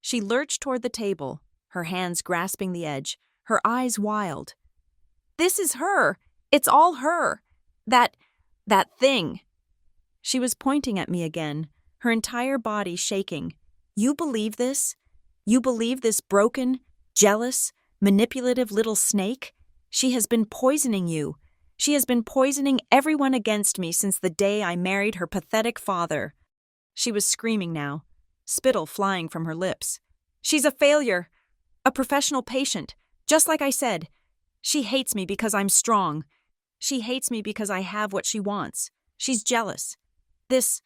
She lurched toward the table, her hands grasping the edge, her eyes wild. This is her! It's all her! That thing! She was pointing at me again, her entire body shaking. You believe this? You believe this broken, jealous, manipulative little snake? She has been poisoning you. She has been poisoning everyone against me since the day I married her pathetic father. She was screaming now, spittle flying from her lips. She's a failure, a professional patient, just like I said. She hates me because I'm strong. She hates me because I have what she wants. She's jealous. This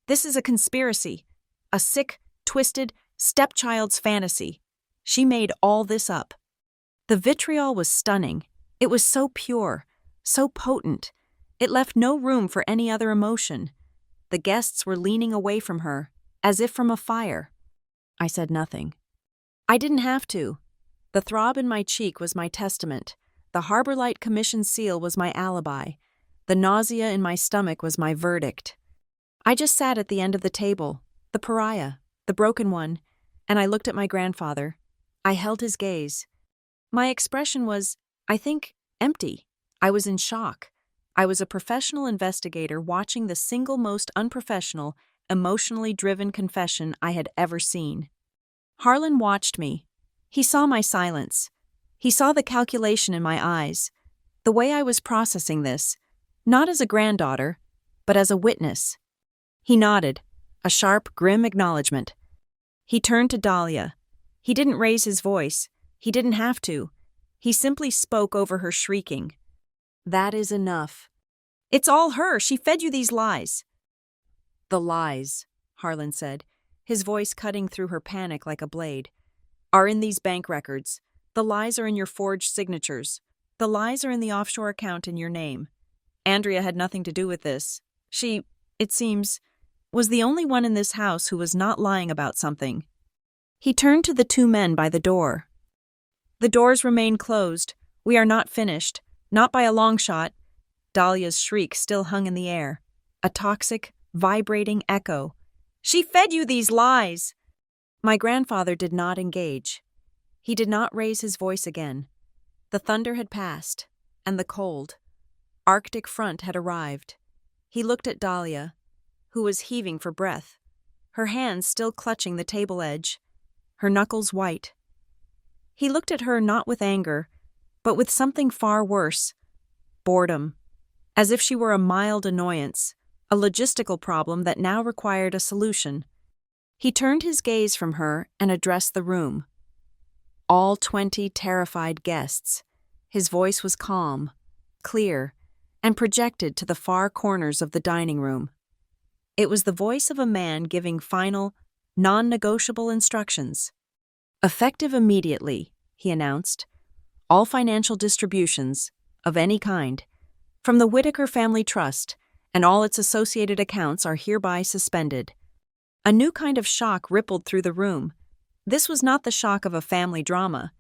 is a conspiracy, a sick, twisted, stepchild's fantasy. She made all this up. The vitriol was stunning. It was so pure, so potent. It left no room for any other emotion. The guests were leaning away from her, as if from a fire. I said nothing. I didn't have to. The throb in my cheek was my testament. The Harbor Light Commission seal was my alibi. The nausea in my stomach was my verdict. I just sat at the end of the table, the pariah, the broken one, and I looked at my grandfather. I held his gaze. My expression was, I think, empty. I was in shock. I was a professional investigator watching the single most unprofessional, emotionally driven confession I had ever seen. Harlan watched me. He saw my silence. He saw the calculation in my eyes, the way I was processing this, not as a granddaughter, but as a witness. He nodded, a sharp, grim acknowledgement. He turned to Dahlia. He didn't raise his voice. He didn't have to. He simply spoke over her shrieking. That is enough. It's all her. She fed you these lies. The lies, Harlan said, his voice cutting through her panic like a blade, are in these bank records. The lies are in your forged signatures. The lies are in the offshore account in your name. Andrea had nothing to do with this. She, it seems, was the only one in this house who was not lying about something. He turned to the two men by the door. The doors remain closed. We are not finished. Not by a long shot. Dahlia's shriek still hung in the air. A toxic, vibrating echo. She fed you these lies! My grandfather did not engage. He did not raise his voice again. The thunder had passed, and the cold, Arctic front had arrived. He looked at Dahlia, who was heaving for breath, her hands still clutching the table edge, her knuckles white. He looked at her not with anger, but with something far worse, boredom, as if she were a mild annoyance, a logistical problem that now required a solution. He turned his gaze from her and addressed the room. All 20 terrified guests. His voice was calm, clear, and projected to the far corners of the dining room. It was the voice of a man giving final, non-negotiable instructions. Effective immediately, he announced. All financial distributions, of any kind, from the Whitaker Family Trust and all its associated accounts are hereby suspended. A new kind of shock rippled through the room. This was not the shock of a family drama.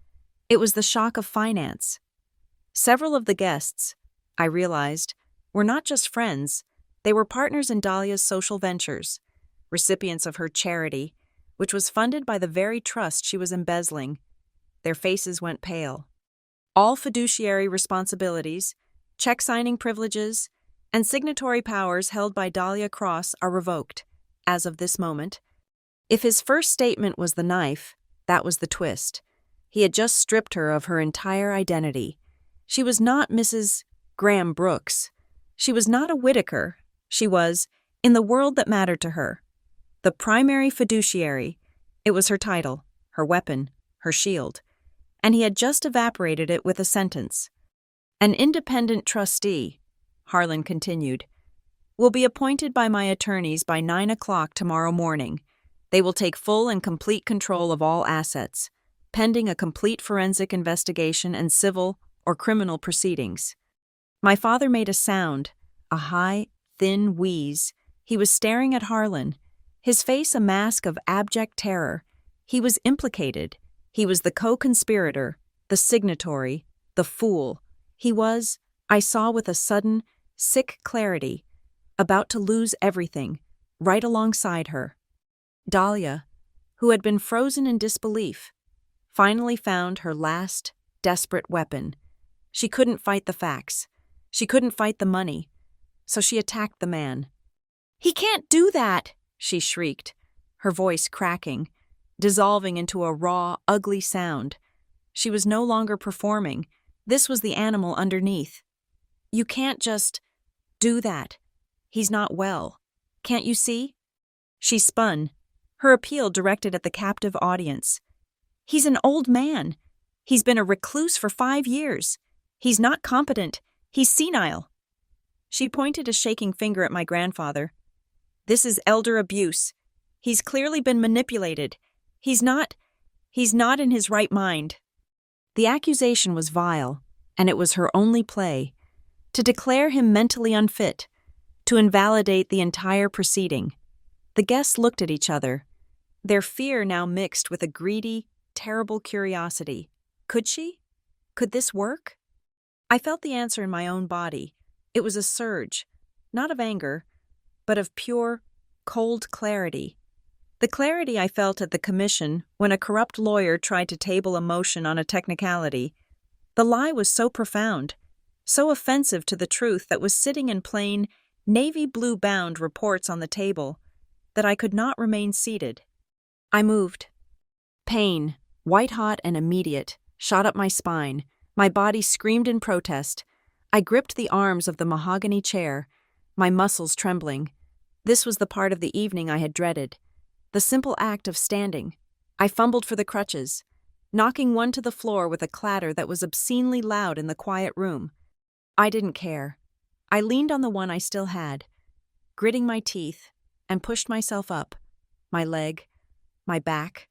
It was the shock of finance. Several of the guests, I realized, were not just friends. They were partners in Dahlia's social ventures, recipients of her charity, which was funded by the very trust she was embezzling. Their faces went pale. All fiduciary responsibilities, check-signing privileges, and signatory powers held by Dahlia Cross are revoked, as of this moment. If his first statement was the knife, that was the twist. He had just stripped her of her entire identity. She was not Mrs. Graham Brooks. She was not a Whitaker. She was, in the world that mattered to her, the primary fiduciary. It was her title, her weapon, her shield. And he had just evaporated it with a sentence. An independent trustee, Harlan continued, will be appointed by my attorneys by 9 o'clock tomorrow morning. They will take full and complete control of all assets, pending a complete forensic investigation and civil or criminal proceedings. My father made a sound, a high, thin wheeze. He was staring at Harlan, his face a mask of abject terror. He was implicated. He was the co-conspirator, the signatory, the fool. He was, I saw with a sudden, sick clarity, about to lose everything, right alongside her. Dahlia, who had been frozen in disbelief, finally found her last, desperate weapon. She couldn't fight the facts. She couldn't fight the money. So she attacked the man. "He can't do that!" she shrieked, her voice cracking, dissolving into a raw, ugly sound. She was no longer performing. This was the animal underneath. "You can't just do that. He's not well. Can't you see?" She spun, her appeal directed at the captive audience. "He's an old man. He's been a recluse for 5 years. He's not competent. He's senile." She pointed a shaking finger at my grandfather. "This is elder abuse. He's clearly been manipulated. He's not in his right mind." The accusation was vile, and it was her only play. To declare him mentally unfit, to invalidate the entire proceeding. The guests looked at each other, their fear now mixed with a greedy, terrible curiosity. Could she? Could this work? I felt the answer in my own body. It was a surge, not of anger, but of pure, cold clarity. The clarity I felt at the commission when a corrupt lawyer tried to table a motion on a technicality. The lie was so profound, so offensive to the truth that was sitting in plain, navy blue-bound reports on the table, that I could not remain seated. I moved. Pain, white-hot and immediate, shot up my spine. My body screamed in protest. I gripped the arms of the mahogany chair, my muscles trembling. This was the part of the evening I had dreaded. The simple act of standing. I fumbled for the crutches, knocking one to the floor with a clatter that was obscenely loud in the quiet room. I didn't care. I leaned on the one I still had, gritting my teeth, and pushed myself up, my leg, my back,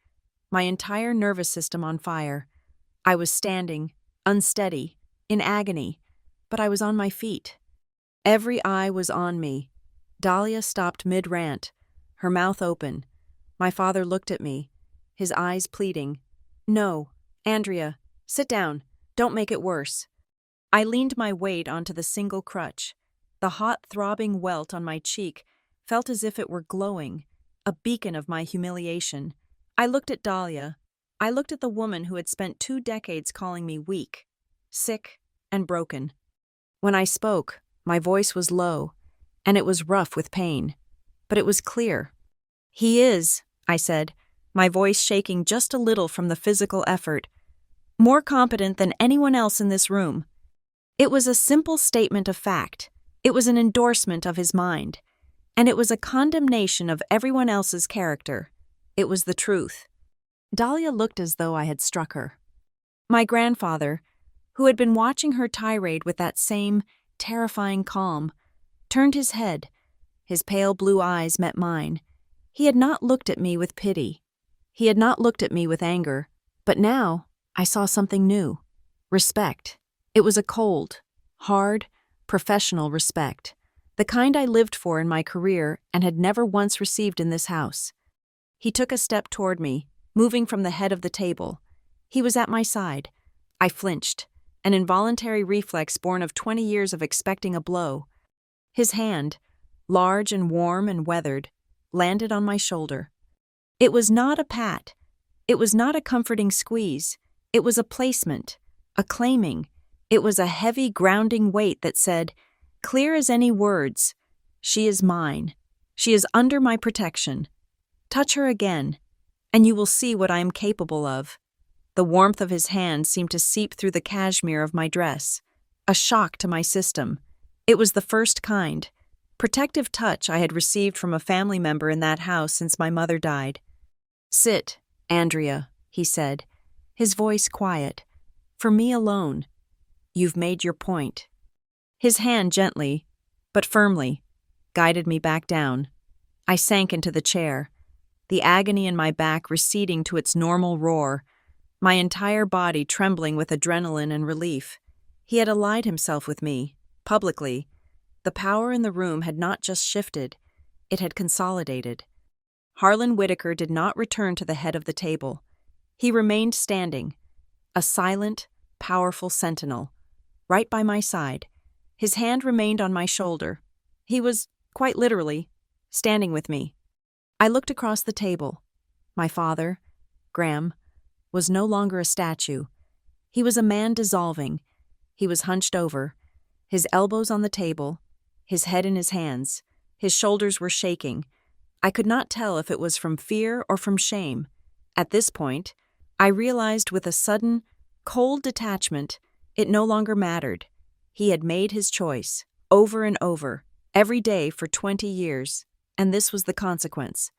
my entire nervous system on fire. I was standing, unsteady, in agony, but I was on my feet. Every eye was on me. Dahlia stopped mid-rant, her mouth open. My father looked at me, his eyes pleading. "No, Andrea, sit down. Don't make it worse." I leaned my weight onto the single crutch. The hot, throbbing welt on my cheek felt as if it were glowing, a beacon of my humiliation. I looked at Dahlia. I looked at the woman who had spent 2 decades calling me weak, sick, and broken. When I spoke, my voice was low, and it was rough with pain, but it was clear. "He is," I said, my voice shaking just a little from the physical effort, "more competent than anyone else in this room." It was a simple statement of fact. It was an endorsement of his mind. And it was a condemnation of everyone else's character. It was the truth. Dahlia looked as though I had struck her. My grandfather, who had been watching her tirade with that same terrifying calm, turned his head. His pale blue eyes met mine. He had not looked at me with pity. He had not looked at me with anger. But now I saw something new. Respect. It was a cold, hard, professional respect. The kind I lived for in my career and had never once received in this house. He took a step toward me, moving from the head of the table. He was at my side. I flinched, an involuntary reflex born of 20 years of expecting a blow. His hand, large and warm and weathered, landed on my shoulder. It was not a pat. It was not a comforting squeeze. It was a placement, a claiming. It was a heavy, grounding weight that said, clear as any words, "She is mine. She is under my protection. Touch her again, and you will see what I am capable of." The warmth of his hand seemed to seep through the cashmere of my dress, a shock to my system. It was the first kind, protective touch I had received from a family member in that house since my mother died. "Sit, Andrea," he said, his voice quiet. "For me alone. You've made your point." His hand gently, but firmly, guided me back down. I sank into the chair, the agony in my back receding to its normal roar, my entire body trembling with adrenaline and relief. He had allied himself with me, Publicly, the power in the room had not just shifted, it had consolidated. Harlan Whitaker did not return to the head of the table. He remained standing, a silent, powerful sentinel, right by my side. His hand remained on my shoulder. He was, quite literally, standing with me. I looked across the table. My father, Graham, was no longer a statue. He was a man dissolving. He was hunched over, his elbows on the table, his head in his hands. His shoulders were shaking. I could not tell if it was from fear or from shame. At this point, I realized with a sudden, cold detachment, it no longer mattered. He had made his choice, over and over, every day for 20 years, and this was the consequence.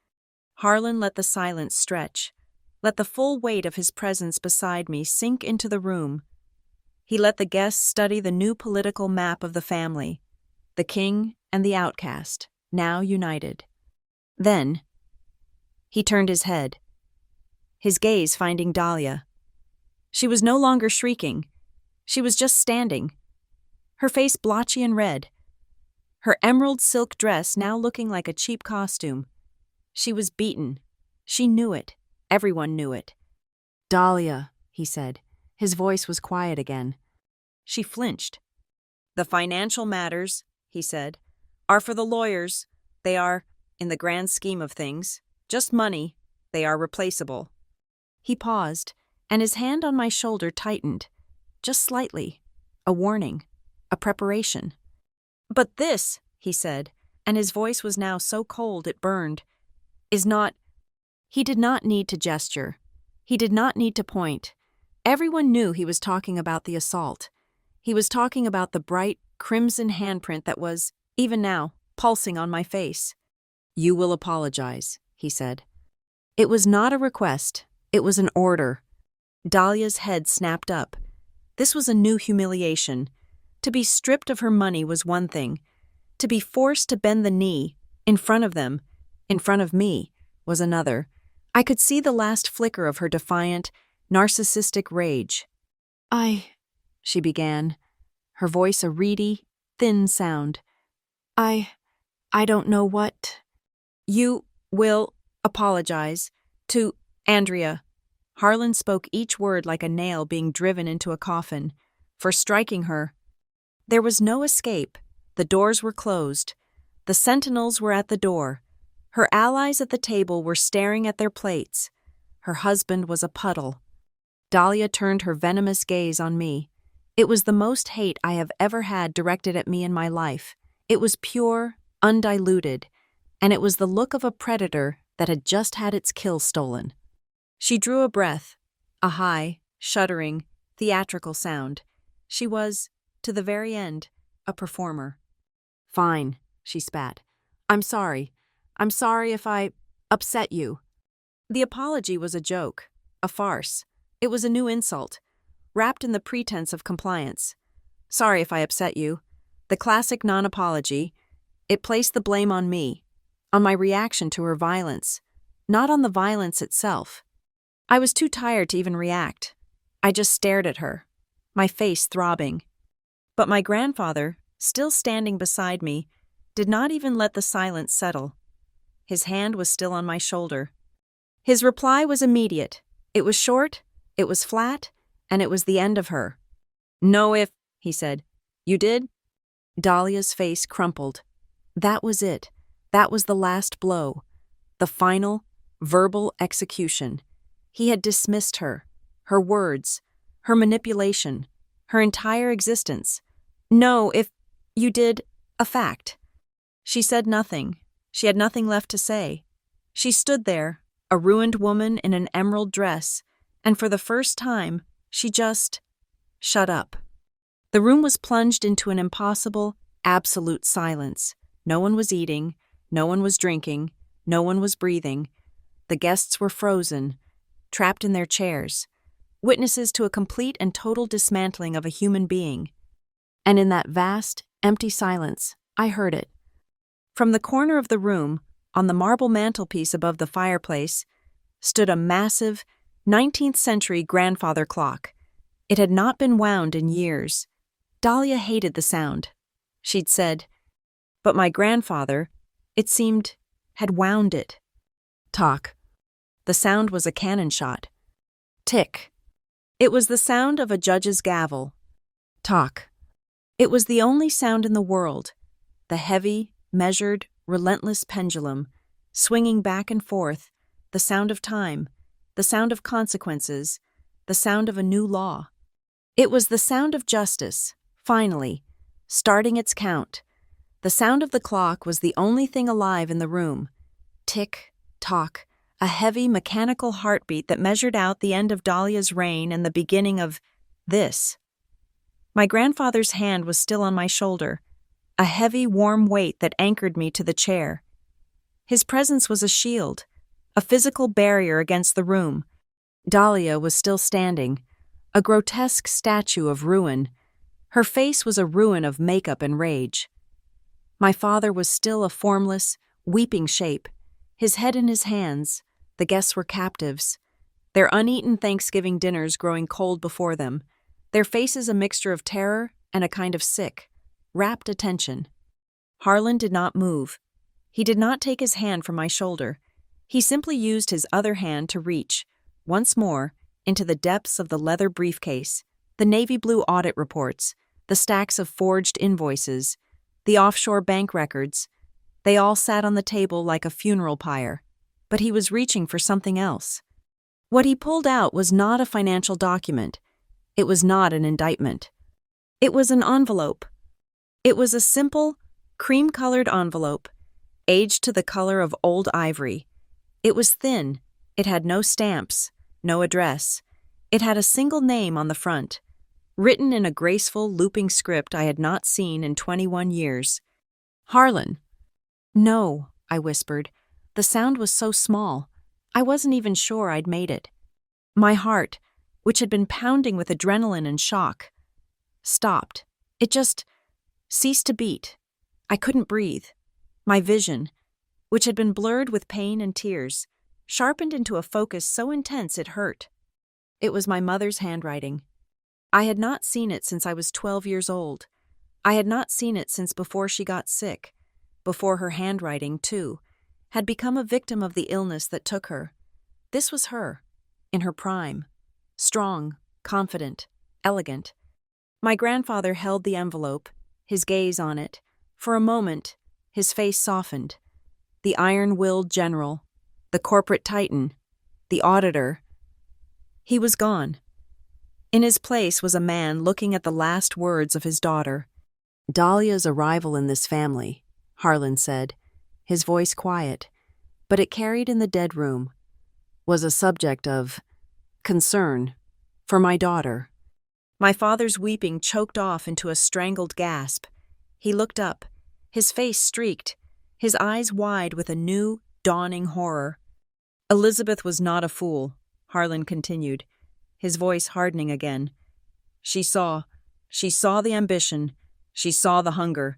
Harlan let the silence stretch, let the full weight of his presence beside me sink into the room. He let the guests study the new political map of the family, the king and the outcast, now united. Then, he turned his head, his gaze finding Dahlia. She was no longer shrieking. She was just standing, her face blotchy and red, her emerald silk dress now looking like a cheap costume. She was beaten. She knew it. Everyone knew it. "Dahlia," he said. His voice was quiet again. She flinched. "The financial matters," he said, "are for the lawyers. They are, in the grand scheme of things, just money. They are replaceable." He paused, and his hand on my shoulder tightened, just slightly, a warning, a preparation. "But this," he said, and his voice was now so cold it burned, "is not—" He did not need to gesture. He did not need to point. Everyone knew he was talking about the assault. He was talking about the bright, crimson handprint that was, even now, pulsing on my face. "You will apologize," he said. It was not a request. It was an order. Dahlia's head snapped up. This was a new humiliation. To be stripped of her money was one thing. To be forced to bend the knee, in front of them, in front of me, was another. I could see the last flicker of her defiant, narcissistic rage. She began, her voice a reedy, thin sound. I don't know what. "You will apologize to Andrea." Harlan spoke each word like a nail being driven into a coffin. "For striking her." There was no escape. The doors were closed. The sentinels were at the door. Her allies at the table were staring at their plates. Her husband was a puddle. Dahlia turned her venomous gaze on me. It was the most hate I have ever had directed at me in my life. It was pure, undiluted, and it was the look of a predator that had just had its kill stolen. She drew a breath, a high, shuddering, theatrical sound. She was, to the very end, a performer. "Fine," she spat. "I'm sorry. I'm sorry if I upset you." The apology was a joke, a farce. It was a new insult, wrapped in the pretense of compliance. "Sorry if I upset you." The classic non-apology. It placed the blame on me, on my reaction to her violence, not on the violence itself. I was too tired to even react. I just stared at her, my face throbbing. But my grandfather, still standing beside me, did not even let the silence settle. His hand was still on my shoulder. His reply was immediate. It was short, it was flat, and it was the end of her. "No if," he said. "You did?" Dahlia's face crumpled. That was it. That was the last blow. The final, verbal execution. He had dismissed her, her words, her manipulation, her entire existence. "No, if you did, a fact." She said nothing. She had nothing left to say. She stood there, a ruined woman in an emerald dress, and for the first time, she just shut up. The room was plunged into an impossible, absolute silence. No one was eating, no one was drinking, no one was breathing. The guests were frozen, trapped in their chairs, witnesses to a complete and total dismantling of a human being. And in that vast, empty silence, I heard it. From the corner of the room, on the marble mantelpiece above the fireplace, stood a massive, 19th century grandfather clock. It had not been wound in years. Dahlia hated the sound. she'd said. But my grandfather, it seemed, had wound it. Talk. The sound was a cannon shot. Tick. It was the sound of a judge's gavel. Talk. It was the only sound in the world, the heavy, measured, relentless pendulum, swinging back and forth, the sound of time, the sound of consequences, the sound of a new law. It was the sound of justice, finally, starting its count. The sound of the clock was the only thing alive in the room. Tick, tock, a heavy, mechanical heartbeat that measured out the end of Dahlia's reign and the beginning of this. My grandfather's hand was still on my shoulder, a heavy, warm weight that anchored me to the chair. His presence was a shield, a physical barrier against the room. Dahlia was still standing, a grotesque statue of ruin. Her face was a ruin of makeup and rage. My father was still a formless, weeping shape, his head in his hands. The guests were captives, their uneaten Thanksgiving dinners growing cold before them, their faces a mixture of terror and a kind of sick, rapt attention. Harlan did not move. He did not take his hand from my shoulder. He simply used his other hand to reach, once more, into the depths of the leather briefcase, the navy blue audit reports, the stacks of forged invoices, the offshore bank records. They all sat on the table like a funeral pyre, but he was reaching for something else. What he pulled out was not a financial document. It was not an indictment. It was an envelope. It was a simple, cream-colored envelope, aged to the color of old ivory. It was thin. It had no stamps, no address. It had a single name on the front, written in a graceful, looping script I had not seen in 21 years. Harlan. No, I whispered. The sound was so small. I wasn't even sure I'd made it. My heart, which had been pounding with adrenaline and shock, stopped. It just ceased to beat. I couldn't breathe. My vision, which had been blurred with pain and tears, sharpened into a focus so intense it hurt. It was my mother's handwriting. I had not seen it since I was 12 years old. I had not seen it since before she got sick, before her handwriting, too, had become a victim of the illness that took her. This was her, in her prime, strong, confident, elegant. My grandfather held the envelope, his gaze on it. For a moment, his face softened. The iron-willed general, the corporate titan, the auditor. He was gone. In his place was a man looking at the last words of his daughter. Dahlia's arrival in this family, Harlan said, his voice quiet, but it carried in the dead room, was a subject of concern for my daughter. My father's weeping choked off into a strangled gasp. He looked up, his face streaked, his eyes wide with a new, dawning horror. Elizabeth was not a fool, Harlan continued, his voice hardening again. She saw the ambition, she saw the hunger,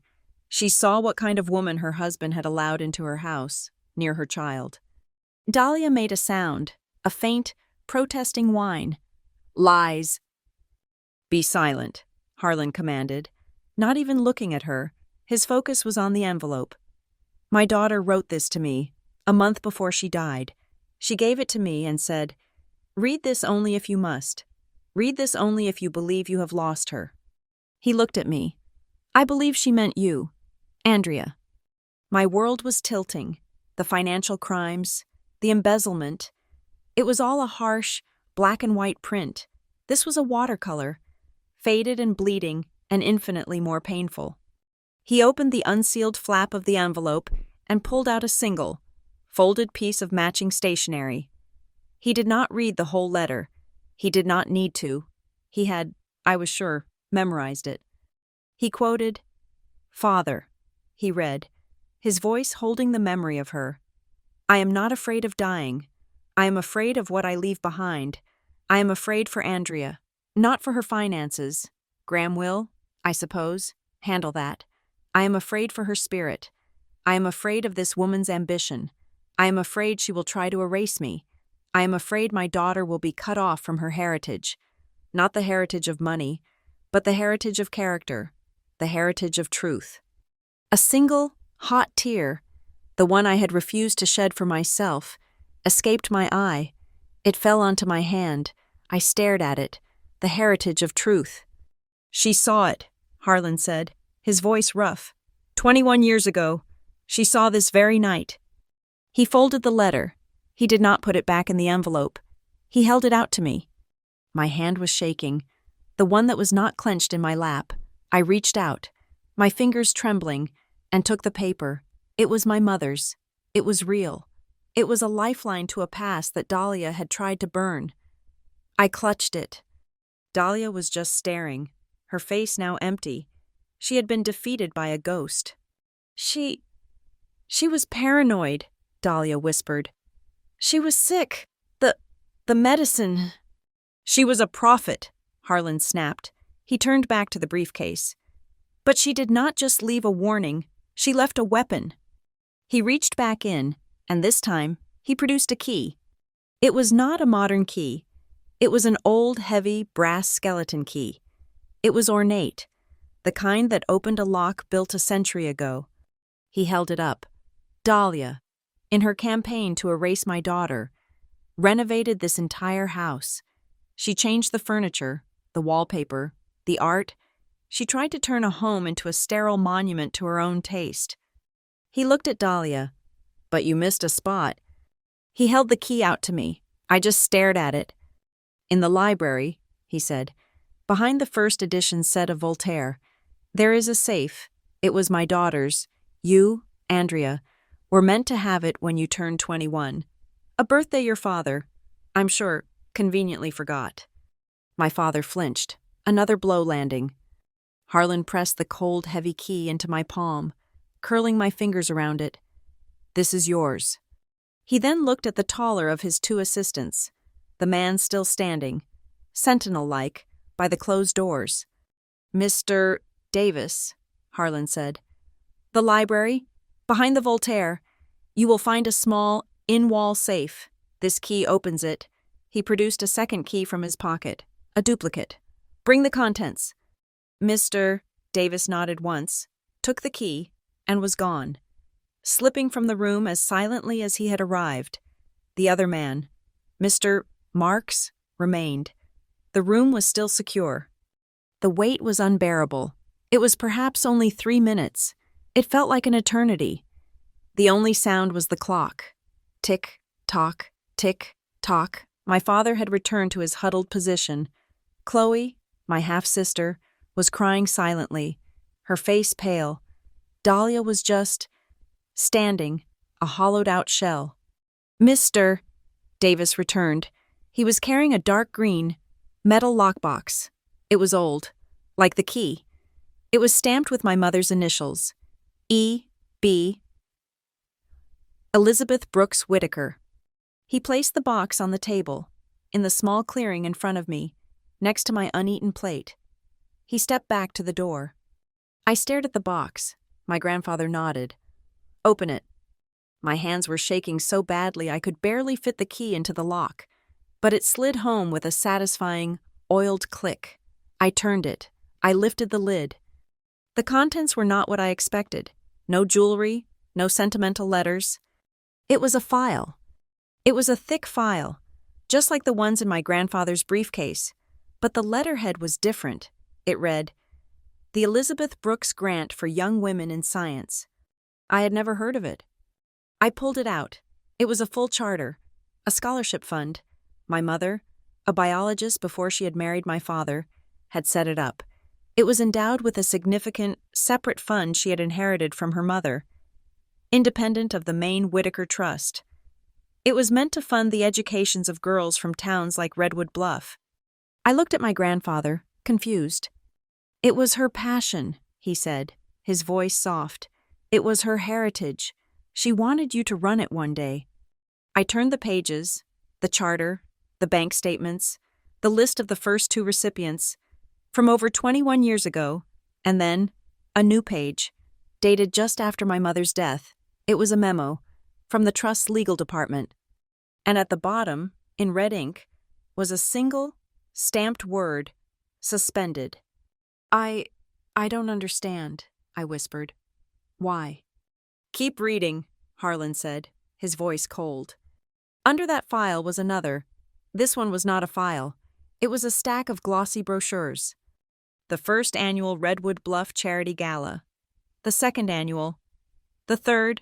she saw what kind of woman her husband had allowed into her house, near her child. Dahlia made a sound, a faint, protesting whine. Lies. Be silent, Harlan commanded, not even looking at her. His focus was on the envelope. My daughter wrote this to me, a month before she died. She gave it to me and said, "Read this only if you must. Read this only if you believe you have lost her." He looked at me. I believe she meant you, Andrea. My world was tilting, the financial crimes, the embezzlement. It was all a harsh, black and white print. This was a watercolor, faded and bleeding and infinitely more painful. He opened the unsealed flap of the envelope and pulled out a single, folded piece of matching stationery. He did not read the whole letter. He did not need to. He had, I was sure, memorized it. He quoted, "Father," he read, his voice holding the memory of her. "I am not afraid of dying. I am afraid of what I leave behind. I am afraid for Andrea, not for her finances. Graham will, I suppose, handle that. I am afraid for her spirit. I am afraid of this woman's ambition. I am afraid she will try to erase me. I am afraid my daughter will be cut off from her heritage. Not the heritage of money, but the heritage of character. the heritage of truth. A single, hot tear, the one I had refused to shed for myself, escaped my eye. It fell onto my hand. I stared at it. The heritage of truth. "She saw it," Harlan said, his voice rough. 21 years ago. She saw this very night." He folded the letter. He did not put it back in the envelope. He held it out to me. My hand was shaking, the one that was not clenched in my lap. I reached out, my fingers trembling, and took the paper. It was my mother's. It was real. It was a lifeline to a past that Dahlia had tried to burn. I clutched it. Dahlia was just staring, her face now empty. She had been defeated by a ghost. She was paranoid," Dahlia whispered. "She was sick. The medicine." "She was a prophet," Harlan snapped. He turned back to the briefcase. "But she did not just leave a warning, she left a weapon." He reached back in, and this time, he produced a key. It was not a modern key. It was an old, heavy, brass skeleton key. It was ornate, the kind that opened a lock built a century ago. He held it up. Dahlia, in her campaign to erase my daughter, renovated this entire house. She changed the furniture, the wallpaper, the art. She tried to turn a home into a sterile monument to her own taste. He looked at Dahlia. "But you missed a spot." He held the key out to me. I just stared at it. "In the library," he said, "behind the first edition set of Voltaire, there is a safe. It was my daughter's. You, Andrea, were meant to have it when you turned 21. A birthday your father, I'm sure, conveniently forgot." My father flinched. Another blow landing. Harlan pressed the cold, heavy key into my palm, curling my fingers around it. "This is yours." He then looked at the taller of his two assistants, the man still standing, sentinel-like, by the closed doors. "Mr. Davis," Harlan said. "The library, behind the Voltaire. You will find a small, in-wall safe. This key opens it." He produced a second key from his pocket, a duplicate. "Bring the contents." Mr. Davis nodded once, took the key, and was gone, slipping from the room as silently as he had arrived. The other man, Mr. Marks, remained. The room was still secure. The wait was unbearable. It was perhaps only 3 minutes. It felt like an eternity. The only sound was the clock. Tick, tock, tick, tock. My father had returned to his huddled position. Chloe, my half-sister, was crying silently, her face pale. Dahlia was just standing, a hollowed-out shell. "Mr. Davis returned. He was carrying a dark green, metal lockbox. It was old, like the key. It was stamped with my mother's initials, E.B. Elizabeth Brooks Whitaker. He placed the box on the table, in the small clearing in front of me, next to my uneaten plate. He stepped back to the door. I stared at the box. My grandfather nodded. "Open it." My hands were shaking so badly I could barely fit the key into the lock, but it slid home with a satisfying, oiled click. I turned it. I lifted the lid. The contents were not what I expected. No jewelry, no sentimental letters. It was a file. It was a thick file, just like the ones in my grandfather's briefcase, but the letterhead was different. It read, "The Elizabeth Brooks Grant for Young Women in Science." I had never heard of it. I pulled it out. It was a full charter, a scholarship fund. My mother, a biologist before she had married my father, had set it up. It was endowed with a significant, separate fund she had inherited from her mother, independent of the main Whitaker Trust. It was meant to fund the educations of girls from towns like Redwood Bluff. I looked at my grandfather, confused. "It was her passion," he said, his voice soft. "It was her heritage. She wanted you to run it one day." I turned the pages, the charter, the bank statements, the list of the first 2 recipients, from over 21 years ago, and then a new page, dated just after my mother's death. It was a memo from the Trust's legal department. And at the bottom, in red ink, was a single, stamped word, suspended. I I don't understand, I whispered. Why? Keep reading, Harlan said, his voice cold. Under that file was another. This one was not a file. It was a stack of glossy brochures. The first annual Redwood Bluff Charity Gala. The second annual. The third.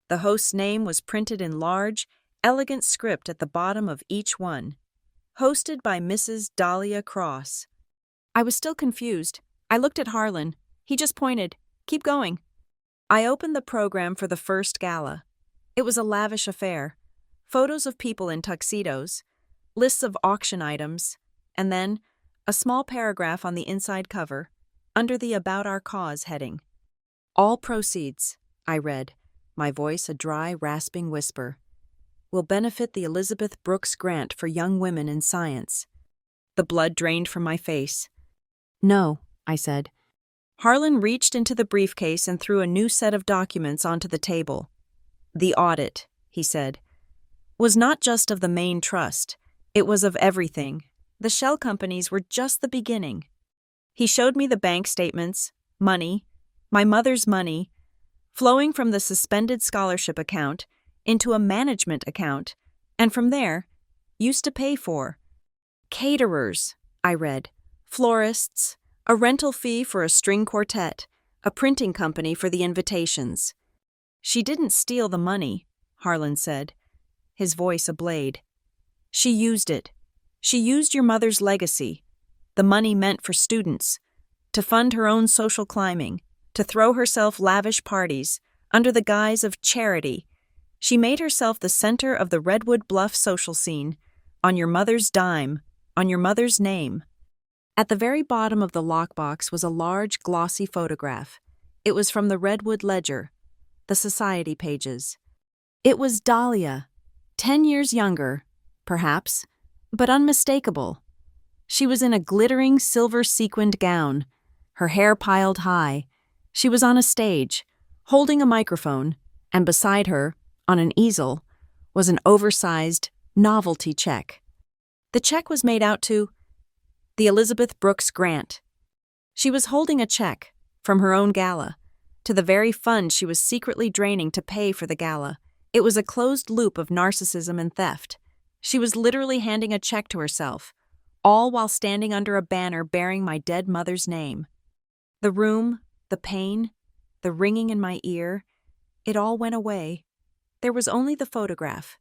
The host's name was printed in large, elegant script at the bottom of each one. Hosted by Mrs. Dahlia Cross. I was still confused. I looked at Harlan. He just pointed. Keep going. I opened the program for the first gala. It was a lavish affair. Photos of people in tuxedos, lists of auction items, and then a small paragraph on the inside cover, under the About Our Cause heading. All proceeds, I read, my voice a dry, rasping whisper, will benefit the Elizabeth Brooks Grant for Young Women in Science. The blood drained from my face. No, I said. Harlan reached into the briefcase and threw a new set of documents onto the table. The audit, he said, was not just of the main trust. It was of everything. The shell companies were just the beginning. He showed me the bank statements, money, my mother's money, flowing from the suspended scholarship account into a management account, and from there, used to pay for. Caterers, I read, florists, a rental fee for a string quartet, a printing company for the invitations. She didn't steal the money, Harlan said, his voice a blade. She used it. She used your mother's legacy, the money meant for students, to fund her own social climbing, to throw herself lavish parties, under the guise of charity. She made herself the center of the Redwood Bluff social scene, on your mother's dime, on your mother's name. At the very bottom of the lockbox was a large, glossy photograph. It was from the Redwood Ledger, the society pages. It was Dahlia, 10 years younger, perhaps, but unmistakable. She was in a glittering silver-sequined gown, her hair piled high. She was on a stage, holding a microphone, and beside her, on an easel, was an oversized novelty check. The check was made out to the Elizabeth Brooks Grant. She was holding a check, from her own gala, to the very fund she was secretly draining to pay for the gala. It was a closed loop of narcissism and theft. She was literally handing a check to herself, all while standing under a banner bearing my dead mother's name. The room, the pain, the ringing in my ear, it all went away. There was only the photograph.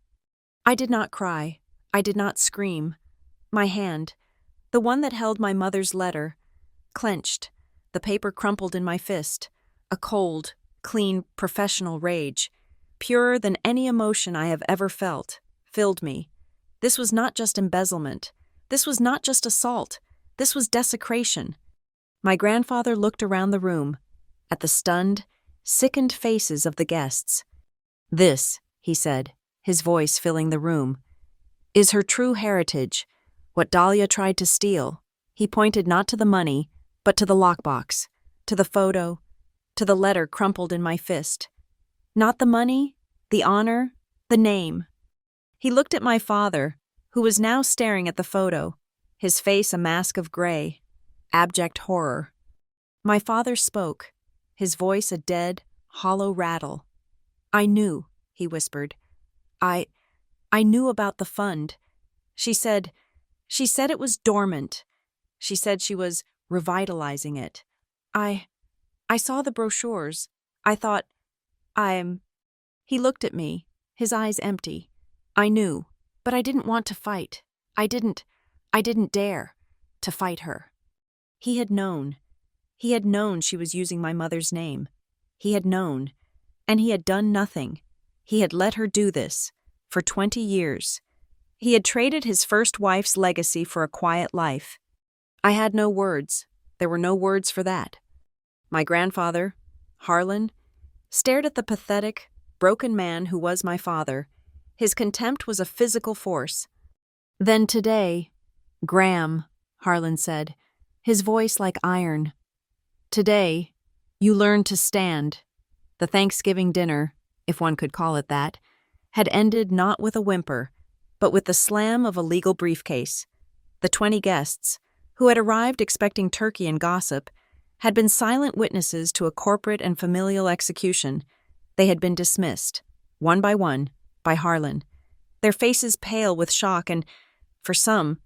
I did not cry. I did not scream. My hand, the one that held my mother's letter, clenched, the paper crumpled in my fist, a cold, clean, professional rage, purer than any emotion I have ever felt, filled me. This was not just embezzlement. This was not just assault. This was desecration. My grandfather looked around the room, at the stunned, sickened faces of the guests. This, he said, his voice filling the room, is her true heritage, what Dahlia tried to steal. He pointed not to the money, but to the lockbox, to the photo, to the letter crumpled in my fist. Not the money, the honor, the name. He looked at my father, who was now staring at the photo, his face a mask of gray, abject horror. My father spoke, his voice a dead, hollow rattle. I knew, he whispered. I knew about the fund. She said it was dormant. She said she was revitalizing it. I saw the brochures. I thought, He looked at me, his eyes empty. I knew, but I didn't want to fight. I didn't dare to fight her. He had known. He had known she was using my mother's name. He had known, and he had done nothing. He had let her do this, for 20 years. He had traded his first wife's legacy for a quiet life. I had no words. There were no words for that. My grandfather, Harlan, stared at the pathetic, broken man who was my father. His contempt was a physical force. Then today, Graham, Harlan said, his voice like iron. Today, you learned to stand. The Thanksgiving dinner, if one could call it that, had ended not with a whimper, but with the slam of a legal briefcase. The 20 guests, who had arrived expecting turkey and gossip, had been silent witnesses to a corporate and familial execution. They had been dismissed, one, by Harlan, their faces pale with shock and, for some,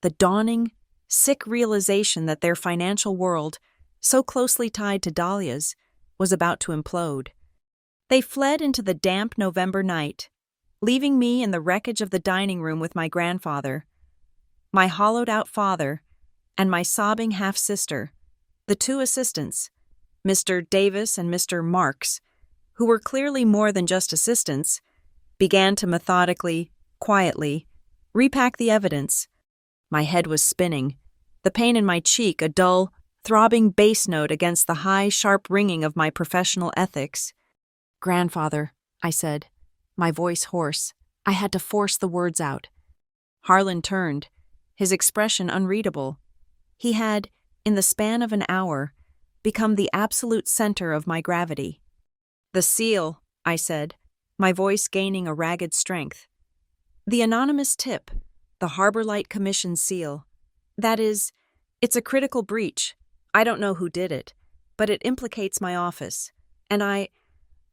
the dawning, sick realization that their financial world, so closely tied to Dahlia's, was about to implode. They fled into the damp November night, leaving me in the wreckage of the dining room with my grandfather, my hollowed-out father, and my sobbing half-sister, the two assistants, Mr. Davis and Mr. Marks, who were clearly more than just assistants, began to methodically, quietly, repack the evidence. My head was spinning, the pain in my cheek a dull, throbbing bass note against the high, sharp ringing of my professional ethics. "Grandfather," I said, my voice hoarse. I had to force the words out. Harlan turned, his expression unreadable. He had, in the span of an hour, become the absolute center of my gravity. "The seal," I said, my voice gaining a ragged strength. "The anonymous tip, the Harbor Light Commission seal. That is, it's a critical breach. I don't know who did it, but it implicates my office, and I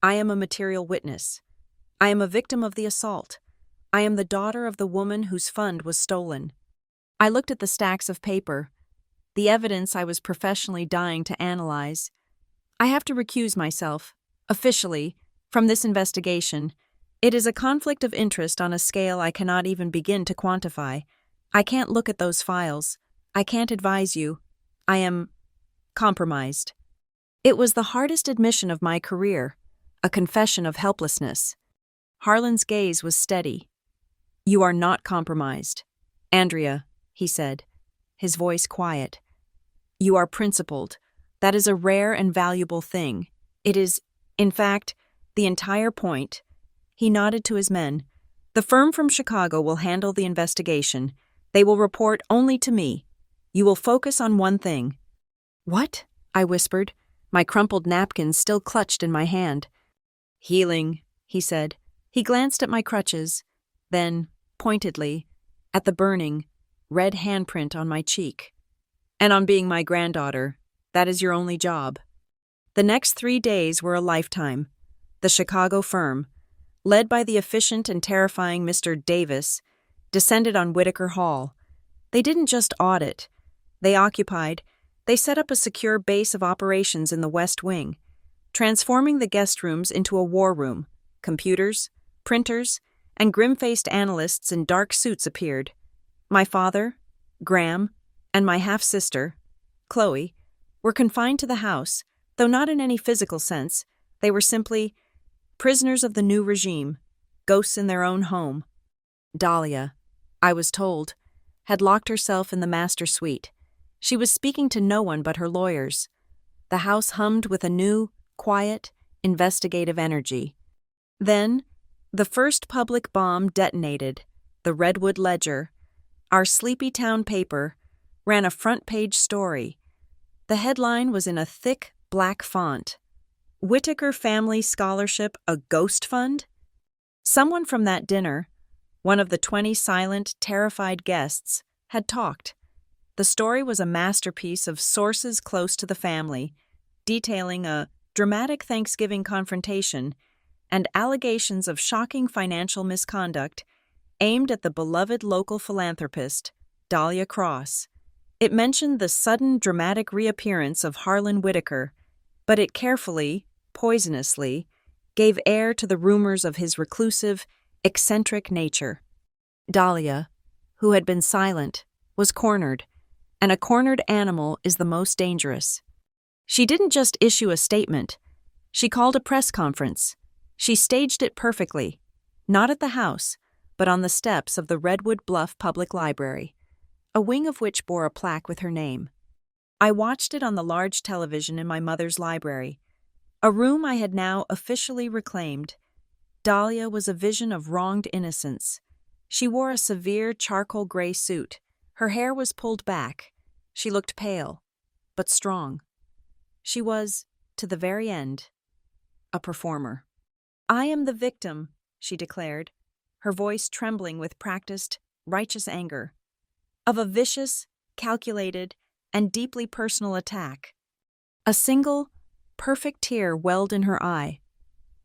am a material witness. I am a victim of the assault. I am the daughter of the woman whose fund was stolen." I looked at the stacks of paper, the evidence I was professionally dying to analyze. "I have to recuse myself, officially, from this investigation. It is a conflict of interest on a scale I cannot even begin to quantify. I can't look at those files. I can't advise you. I am compromised." It was the hardest admission of my career, a confession of helplessness. Harlan's gaze was steady. "You are not compromised, Andrea," he said, his voice quiet. "You are principled. That is a rare and valuable thing. It is, in fact, the entire point." He nodded to his men. "The firm from Chicago will handle the investigation. They will report only to me. You will focus on one thing." "What?" I whispered, my crumpled napkin still clutched in my hand. "Healing," he said. He glanced at my crutches, then, pointedly, at the burning, red handprint on my cheek. "And on being my granddaughter. That is your only job." The next 3 days were a lifetime. The Chicago firm, led by the efficient and terrifying Mr. Davis, descended on Whitaker Hall. They didn't just audit. They set up a secure base of operations in the West Wing, transforming the guest rooms into a war room. Computers, printers, and grim-faced analysts in dark suits appeared. My father, Graham, and my half-sister, Chloe, were confined to the house, though not in any physical sense. They were simply prisoners of the new regime, ghosts in their own home. Dahlia, I was told, had locked herself in the master suite. She was speaking to no one but her lawyers. The house hummed with a new, quiet, investigative energy. Then, the first public bomb detonated. The Redwood Ledger, our sleepy town paper, ran a front-page story. The headline was in a thick, black font. "Whitaker Family Scholarship a Ghost Fund?" Someone from that dinner, one of the 20 silent, terrified guests, had talked. The story was a masterpiece of sources close to the family, detailing a dramatic Thanksgiving confrontation and allegations of shocking financial misconduct aimed at the beloved local philanthropist, Dahlia Cross. It mentioned the sudden dramatic reappearance of Harlan Whitaker, but it carefully, poisonously, gave air to the rumors of his reclusive, eccentric nature. Dahlia, who had been silent, was cornered, and a cornered animal is the most dangerous. She didn't just issue a statement. She called a press conference. She staged it perfectly, not at the house, but on the steps of the Redwood Bluff Public Library, a wing of which bore a plaque with her name. I watched it on the large television in my mother's library, a room I had now officially reclaimed. Dahlia was a vision of wronged innocence. She wore a severe charcoal gray suit. Her hair was pulled back. She looked pale, but strong. She was, to the very end, a performer. "I am the victim," she declared, her voice trembling with practiced, righteous anger, "of a vicious, calculated, and deeply personal attack. A single, perfect tear welled in her eye.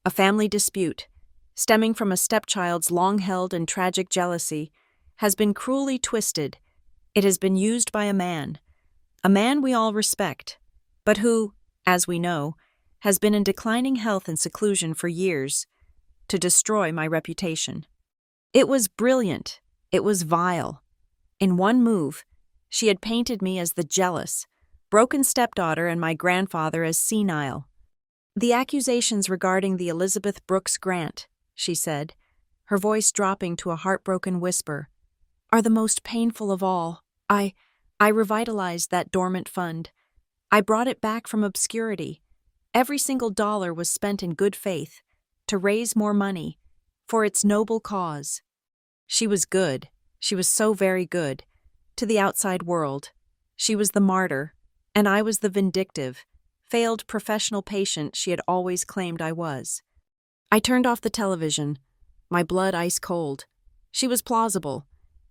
A family dispute, stemming from a stepchild's long-held and tragic jealousy, has been cruelly twisted. It has been used by a man we all respect, but who, as we know, has been in declining health and seclusion for years, to destroy my reputation. It was brilliant. It was vile. In one move, she had painted me as the jealous, broken stepdaughter and my grandfather as senile. The accusations regarding the Elizabeth Brooks grant, she said, her voice dropping to a heartbroken whisper, are the most painful of all. I revitalized that dormant fund. I brought it back from obscurity. Every single dollar was spent in good faith, to raise more money, for its noble cause. She was good. She was so very good. To the outside world, she was the martyr, and I was the vindictive, failed professional patient she had always claimed I was. I turned off the television, my blood ice cold. She was plausible,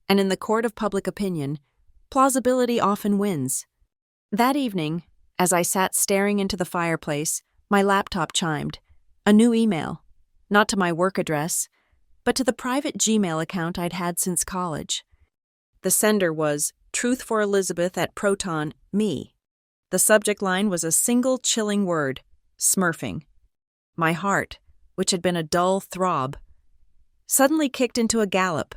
and in the court of public opinion, plausibility often wins. That evening, as I sat staring into the fireplace, my laptop chimed. A new email, not to my work address, but to the private Gmail account I'd had since college. The sender was Truth for Elizabeth at Proton, me. The subject line was a single chilling word, smurfing. My heart, which had been a dull throb, suddenly kicked into a gallop.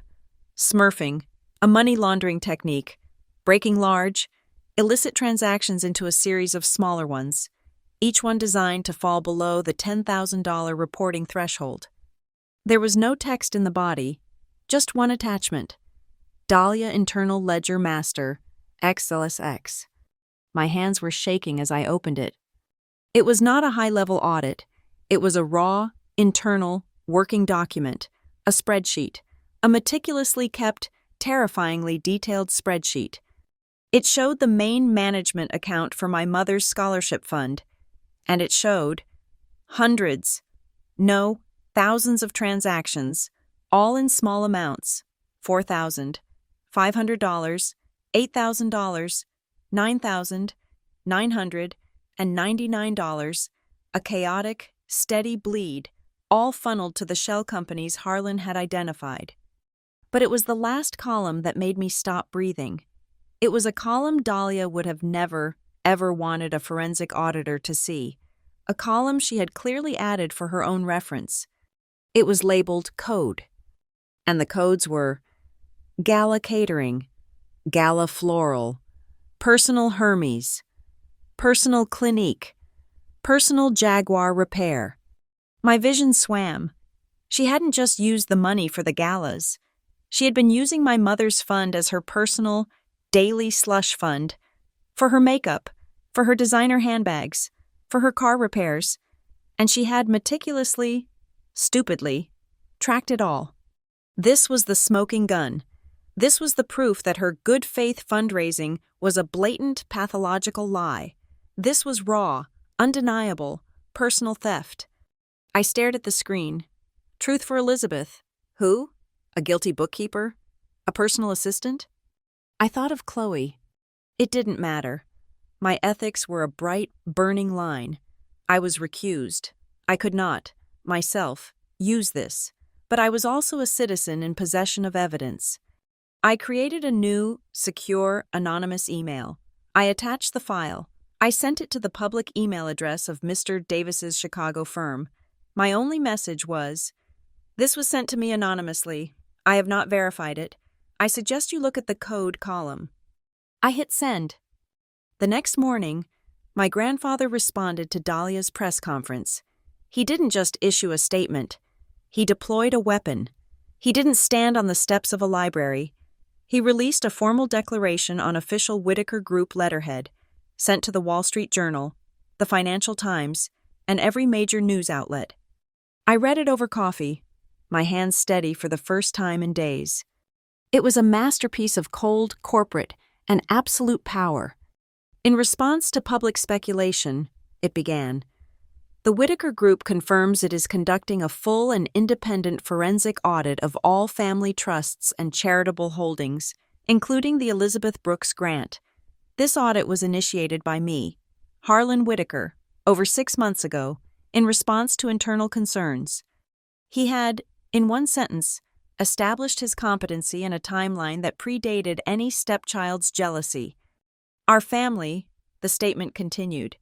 Smurfing, a money laundering technique, breaking large, illicit transactions into a series of smaller ones, each one designed to fall below the $10,000 reporting threshold. There was no text in the body, just one attachment. Dahlia Internal Ledger Master, XLSX. My hands were shaking as I opened it. It was not a high-level audit. It was a raw, internal, working document, a spreadsheet, a meticulously kept, terrifyingly detailed spreadsheet. It showed the main management account for my mother's scholarship fund, and it showed hundreds, no, thousands of transactions, all in small amounts, $4,000, $500, $8,000, $9,999, a chaotic, steady bleed, all funneled to the shell companies Harlan had identified. But it was the last column that made me stop breathing. It was a column Dahlia would have never, ever wanted a forensic auditor to see, a column she had clearly added for her own reference. It was labeled Code, and the codes were Gala Catering, Gala Floral, Personal Hermes, Personal Clinique, Personal Jaguar Repair. My vision swam. She hadn't just used the money for the galas. She had been using my mother's fund as her personal, daily slush fund, for her makeup, for her designer handbags, for her car repairs, and she had meticulously, stupidly, tracked it all. This was the smoking gun. This was the proof that her good faith fundraising was a blatant pathological lie. This was raw, undeniable, personal theft. I stared at the screen. Truth for Elizabeth. Who? A guilty bookkeeper? A personal assistant? I thought of Chloe. It didn't matter. My ethics were a bright, burning line. I was recused. I could not, myself, use this. But I was also a citizen in possession of evidence. I created a new, secure, anonymous email. I attached the file. I sent it to the public email address of Mr. Davis's Chicago firm. My only message was, "This was sent to me anonymously. I have not verified it. I suggest you look at the code column." I hit send. The next morning, my grandfather responded to Dahlia's press conference. He didn't just issue a statement. He deployed a weapon. He didn't stand on the steps of a library. He released a formal declaration on official Whitaker Group letterhead, sent to the Wall Street Journal, the Financial Times, and every major news outlet. I read it over coffee, my hands steady for the first time in days. It was a masterpiece of cold, corporate, and absolute power. In response to public speculation, it began, "The Whitaker Group confirms it is conducting a full and independent forensic audit of all family trusts and charitable holdings, including the Elizabeth Brooks grant. This audit was initiated by me. Harlan Whitaker, over 6 months ago, in response to internal concerns. He had, in one sentence, established his competency in a timeline that predated any stepchild's jealousy. Our family, the statement continued,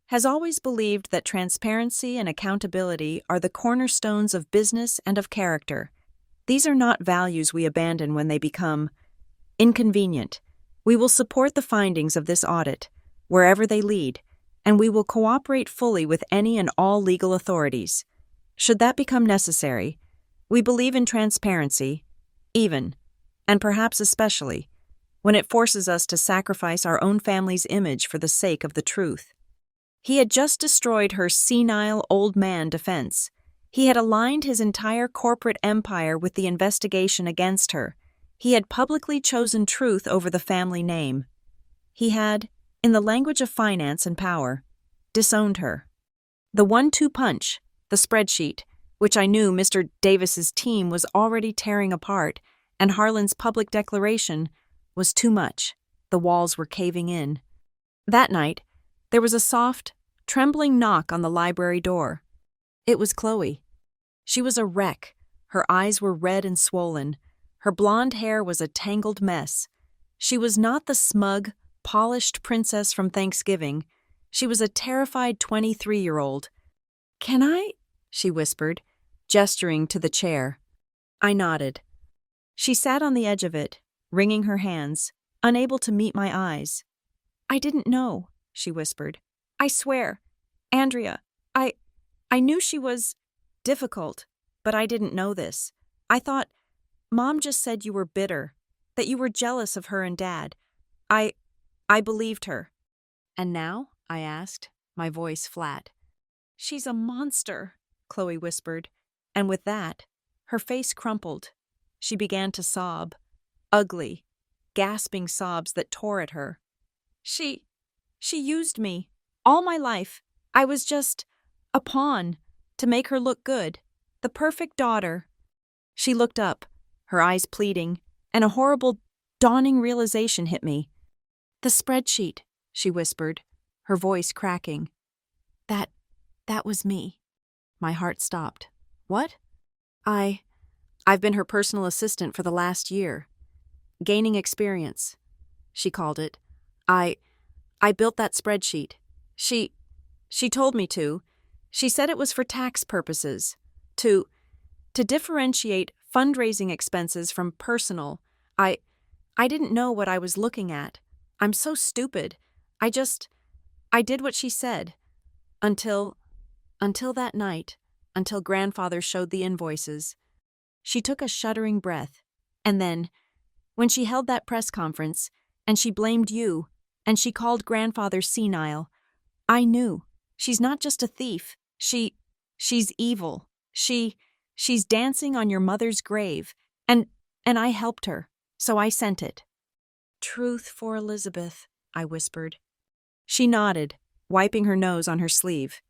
has always believed that transparency and accountability are the cornerstones of business and of character. These are not values we abandon when they become inconvenient. We will support the findings of this audit, wherever they lead, and we will cooperate fully with any and all legal authorities. Should that become necessary, we believe in transparency, even, and perhaps especially, when it forces us to sacrifice our own family's image for the sake of the truth. He had just destroyed her senile old man defense. He had aligned his entire corporate empire with the investigation against her. He had publicly chosen truth over the family name. He had, in the language of finance and power, disowned her. The 1-2 punch, the spreadsheet, which I knew Mr. Davis's team was already tearing apart, and Harlan's public declaration was too much. The walls were caving in. That night, there was a soft, trembling knock on the library door. It was Chloe. She was a wreck. Her eyes were red and swollen. Her blonde hair was a tangled mess. She was not the smug, polished princess from Thanksgiving. She was a terrified 23-year-old. "Can I?" she whispered, gesturing to the chair. I nodded. She sat on the edge of it, wringing her hands, unable to meet my eyes. "I didn't know," she whispered. "I swear. Andrea, I knew she was difficult, but I didn't know this. I thought, Mom just said you were bitter, that you were jealous of her and Dad. I believed her." "And now?" I asked, my voice flat. "She's a monster," Chloe whispered, and with that, her face crumpled. She began to sob, ugly, gasping sobs that tore at her. She used me, all my life. I was just a pawn, to make her look good, the perfect daughter." She looked up, her eyes pleading, and a horrible, dawning realization hit me. "The spreadsheet," she whispered, her voice cracking. That was me." My heart stopped. "What?" I've been her personal assistant for the last year. Gaining experience, she called it. I built that spreadsheet. She told me to. She said it was for tax purposes. To differentiate fundraising expenses from personal. I didn't know what I was looking at. I'm so stupid. I did what she said. Until that night, until Grandfather showed the invoices. She took a shuddering breath. And then, when she held that press conference, and she blamed you, and she called Grandfather senile, I knew. She's not just a thief. She's evil. She's dancing on your mother's grave. And I helped her, so I sent it. "Truth for Elizabeth," I whispered. She nodded, wiping her nose on her sleeve.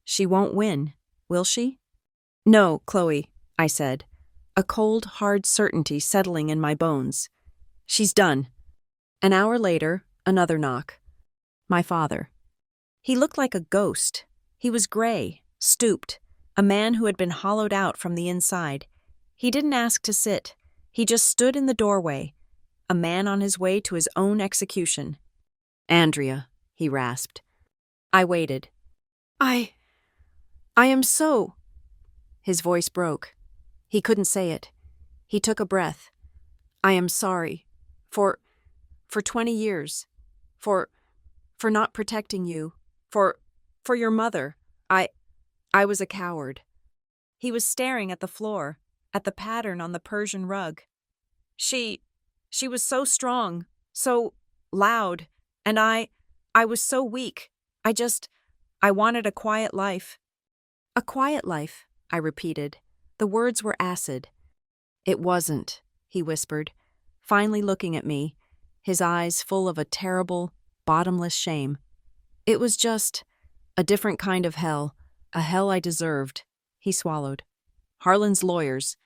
"She won't win, will she?" "No, Chloe," I said, a cold, hard certainty settling in my bones. "She's done." An hour later, another knock. My father. He looked like a ghost. He was gray, stooped, a man who had been hollowed out from the inside. He didn't ask to sit. He just stood in the doorway, a man on his way to his own execution. "Andrea," he rasped. I waited. I am so..." His voice broke. He couldn't say it. He took a breath. "I am sorry. For 20 years. For not protecting you. For your mother. I was a coward." He was staring at the floor, at the pattern on the Persian rug. She was so strong, so loud, and I was so weak. I wanted a quiet life. "A quiet life," I repeated. The words were acid. "It wasn't," he whispered, finally looking at me, his eyes full of a terrible, bottomless shame. "It was just a different kind of hell, a hell I deserved." He swallowed. "Harlan's lawyers.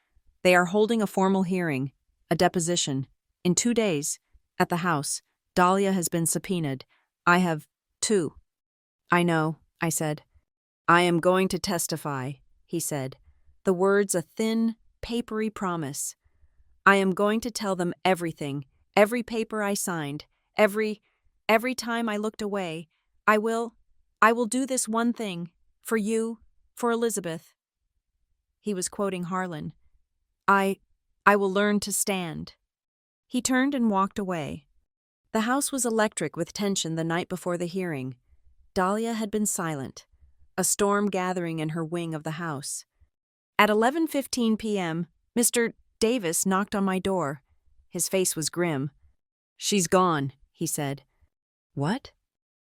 They are holding a formal hearing, a deposition. In 2 days, at the house. Dahlia has been subpoenaed. I have, too." I know, I said. I am going to testify, he said, the words a thin, papery promise. I am going to tell them everything, every paper I signed, every time I looked away. I will do this one thing, for you, for Elizabeth. He was quoting Harlan. I will learn to stand. He turned and walked away. The house was electric with tension the night before the hearing. Dahlia had been silent, a storm gathering in her wing of the house. At 11:15 p.m., Mr. Davis knocked on my door. His face was grim. "She's gone," he said. "What?"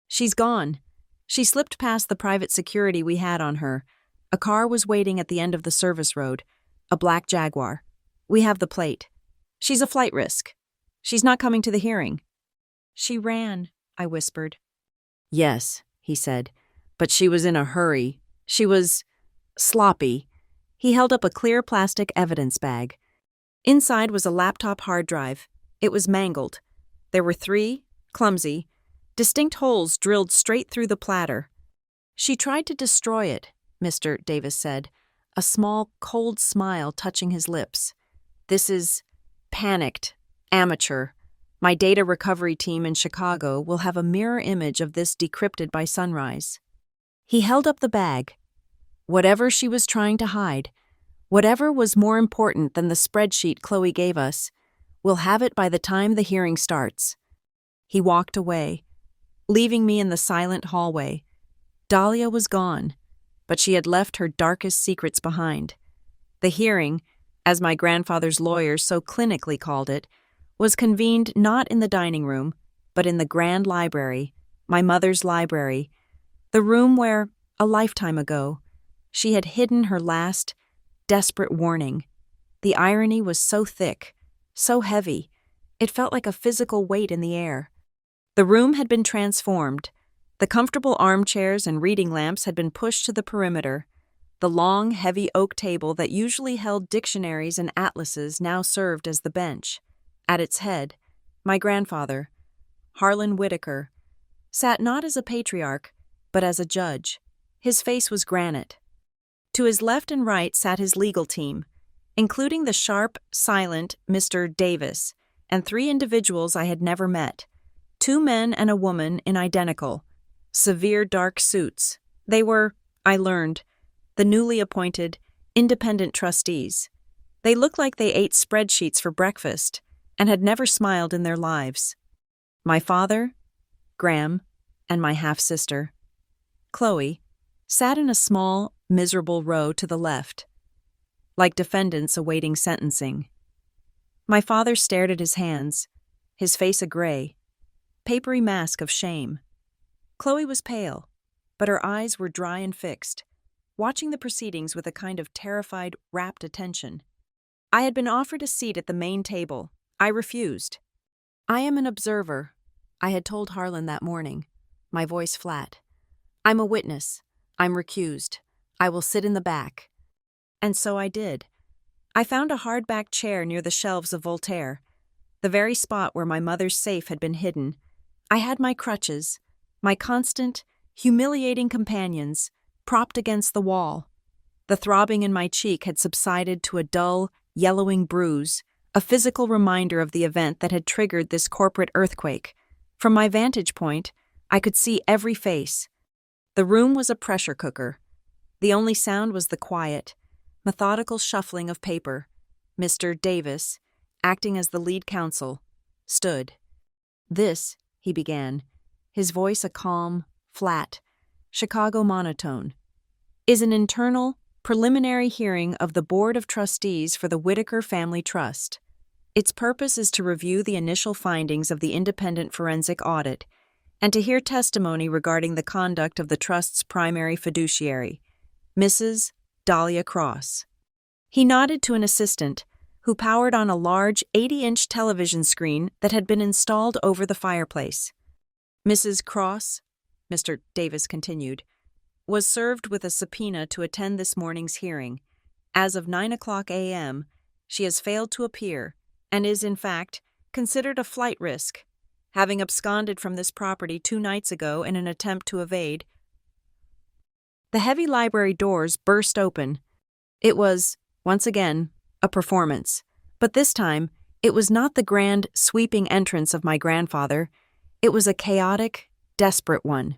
"She's gone. She slipped past the private security we had on her. A car was waiting at the end of the service road, a black Jaguar. We have the plate. She's a flight risk. She's not coming to the hearing." "She ran," I whispered. "Yes," he said, "but she was in a hurry. She was sloppy." He held up a clear plastic evidence bag. Inside was a laptop hard drive. It was mangled. There were 3, clumsy, distinct holes drilled straight through the platter. "She tried to destroy it," Mr. Davis said, a small, cold smile touching his lips. "This is panicked, amateur. My data recovery team in Chicago will have a mirror image of this decrypted by sunrise." He held up the bag. "Whatever she was trying to hide, whatever was more important than the spreadsheet Chloe gave us, we'll have it by the time the hearing starts." He walked away, leaving me in the silent hallway. Dahlia was gone, but she had left her darkest secrets behind. The hearing, as my grandfather's lawyers so clinically called it, was convened not in the dining room, but in the grand library, my mother's library, the room where, a lifetime ago, she had hidden her last, desperate warning. The irony was so thick, so heavy, it felt like a physical weight in the air. The room had been transformed. The comfortable armchairs and reading lamps had been pushed to the perimeter. The long, heavy oak table that usually held dictionaries and atlases now served as the bench. At its head, my grandfather, Harlan Whitaker, sat not as a patriarch, but as a judge. His face was granite. To his left and right sat his legal team, including the sharp, silent Mr. Davis, and 3 individuals I had never met, 2 men and a woman in identical, severe dark suits. They were, I learned, the newly appointed independent trustees. They looked like they ate spreadsheets for breakfast and had never smiled in their lives. My father, Graham, and my half-sister, Chloe, sat in a small, miserable row to the left, like defendants awaiting sentencing. My father stared at his hands, his face a gray, papery mask of shame. Chloe was pale, but her eyes were dry and fixed, watching the proceedings with a kind of terrified, rapt attention. I had been offered a seat at the main table. I refused. "I am an observer," I had told Harlan that morning, my voice flat. "I'm a witness. I'm recused. I will sit in the back." And so I did. I found a hardback chair near the shelves of Voltaire, the very spot where my mother's safe had been hidden. I had my crutches, my constant, humiliating companions, propped against the wall. The throbbing in my cheek had subsided to a dull, yellowing bruise, a physical reminder of the event that had triggered this corporate earthquake. From my vantage point, I could see every face. The room was a pressure cooker. The only sound was the quiet, methodical shuffling of paper. Mr. Davis, acting as the lead counsel, stood. "This," he began, his voice a calm, flat, Chicago monotone, "is an internal, preliminary hearing of the Board of Trustees for the Whitaker Family Trust. Its purpose is to review the initial findings of the independent forensic audit and to hear testimony regarding the conduct of the Trust's primary fiduciary, Mrs. Dahlia Cross." He nodded to an assistant, who powered on a large 80-inch television screen that had been installed over the fireplace. "Mrs. Cross," Mr. Davis continued, "was served with a subpoena to attend this morning's hearing. As of 9:00 a.m., she has failed to appear and is, in fact, considered a flight risk, having absconded from this property 2 nights ago in an attempt to evade The heavy library doors burst open. It was, once again, a performance. But this time, it was not the grand, sweeping entrance of my grandfather. It was a chaotic, desperate one.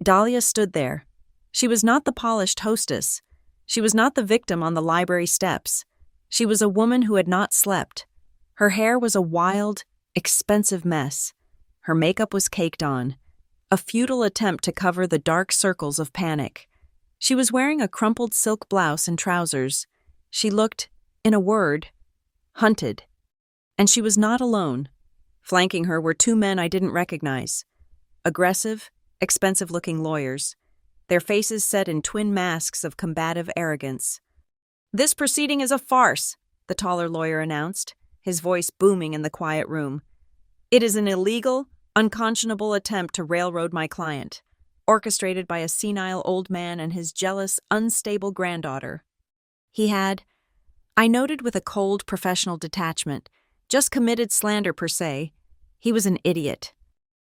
Dahlia stood there. She was not the polished hostess. She was not the victim on the library steps. She was a woman who had not slept. Her hair was a wild, expensive mess. Her makeup was caked on, a futile attempt to cover the dark circles of panic. She was wearing a crumpled silk blouse and trousers. She looked, in a word, hunted. And she was not alone. Flanking her were two men I didn't recognize. Aggressive, expensive-looking lawyers, their faces set in twin masks of combative arrogance. "This proceeding is a farce," the taller lawyer announced, his voice booming in the quiet room. "It is an illegal, unconscionable attempt to railroad my client, orchestrated by a senile old man and his jealous, unstable granddaughter." He had, I noted with a cold professional detachment, just committed slander per se. He was an idiot.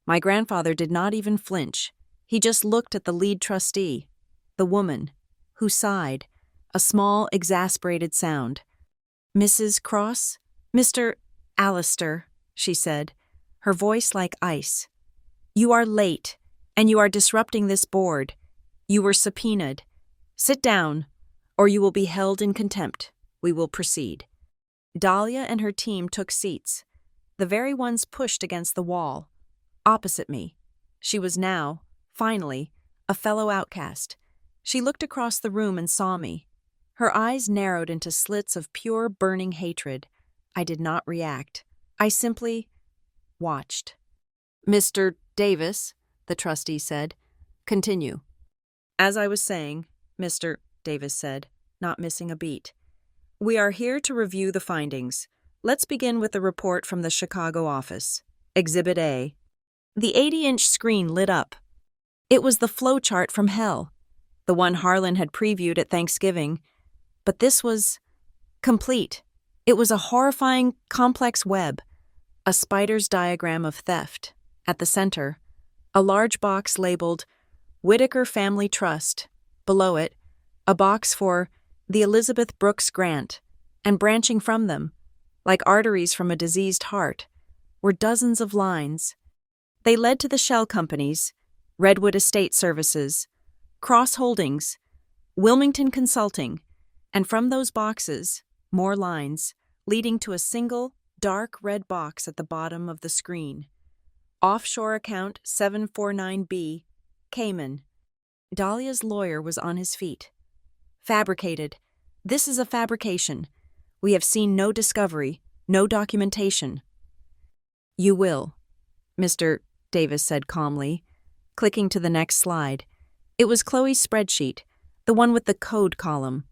My grandfather did not even flinch. He just looked at the lead trustee, the woman, who sighed, a small, exasperated sound. "Mrs. Cross? Mr. Allister," she said, her voice like ice. "You are late, and you are disrupting this board. You were subpoenaed. Sit down, or you will be held in contempt. We will proceed." Dahlia and her team took seats, the very ones pushed against the wall, opposite me. She was now, finally, a fellow outcast. She looked across the room and saw me. Her eyes narrowed into slits of pure, burning hatred. I did not react. I simply watched. "Mr. Davis," the trustee said, "continue." "As I was saying," Mr. Davis said, not missing a beat, "we are here to review the findings. Let's begin with the report from the Chicago office. Exhibit A." The 80-inch screen lit up. It was the flowchart from hell, the one Harlan had previewed at Thanksgiving. But this was complete. It was a horrifying, complex web, a spider's diagram of theft. At the center, a large box labeled Whitaker Family Trust. Below it, a box for the Elizabeth Brooks Grant, and branching from them, like arteries from a diseased heart, were dozens of lines. They led to the shell companies, Redwood Estate Services, Cross Holdings, Wilmington Consulting, and from those boxes, more lines, leading to a single, dark red box at the bottom of the screen. Offshore account 749B, Cayman. Dahlia's lawyer was on his feet. "Fabricated. This is a fabrication. We have seen no discovery, no documentation." "You will," Mr. Davis said calmly, clicking to the next slide. It was Chloe's spreadsheet, the one with the code column.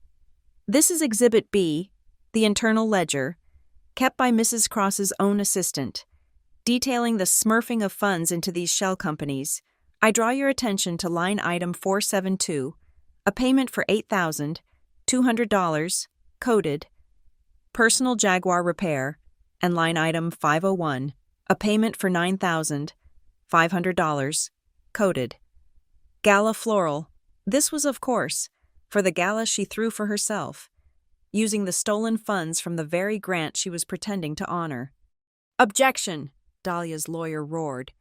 "This is Exhibit B, the internal ledger, kept by Mrs. Cross's own assistant, detailing the smurfing of funds into these shell companies. I draw your attention to line item 472, a payment for $8,200, coded, personal Jaguar repair, and line item 501, a payment for $9,500, coded. Gala floral. This was, of course, for the gala she threw for herself, using the stolen funds from the very grant she was pretending to honor. "Objection," Dahlia's lawyer roared.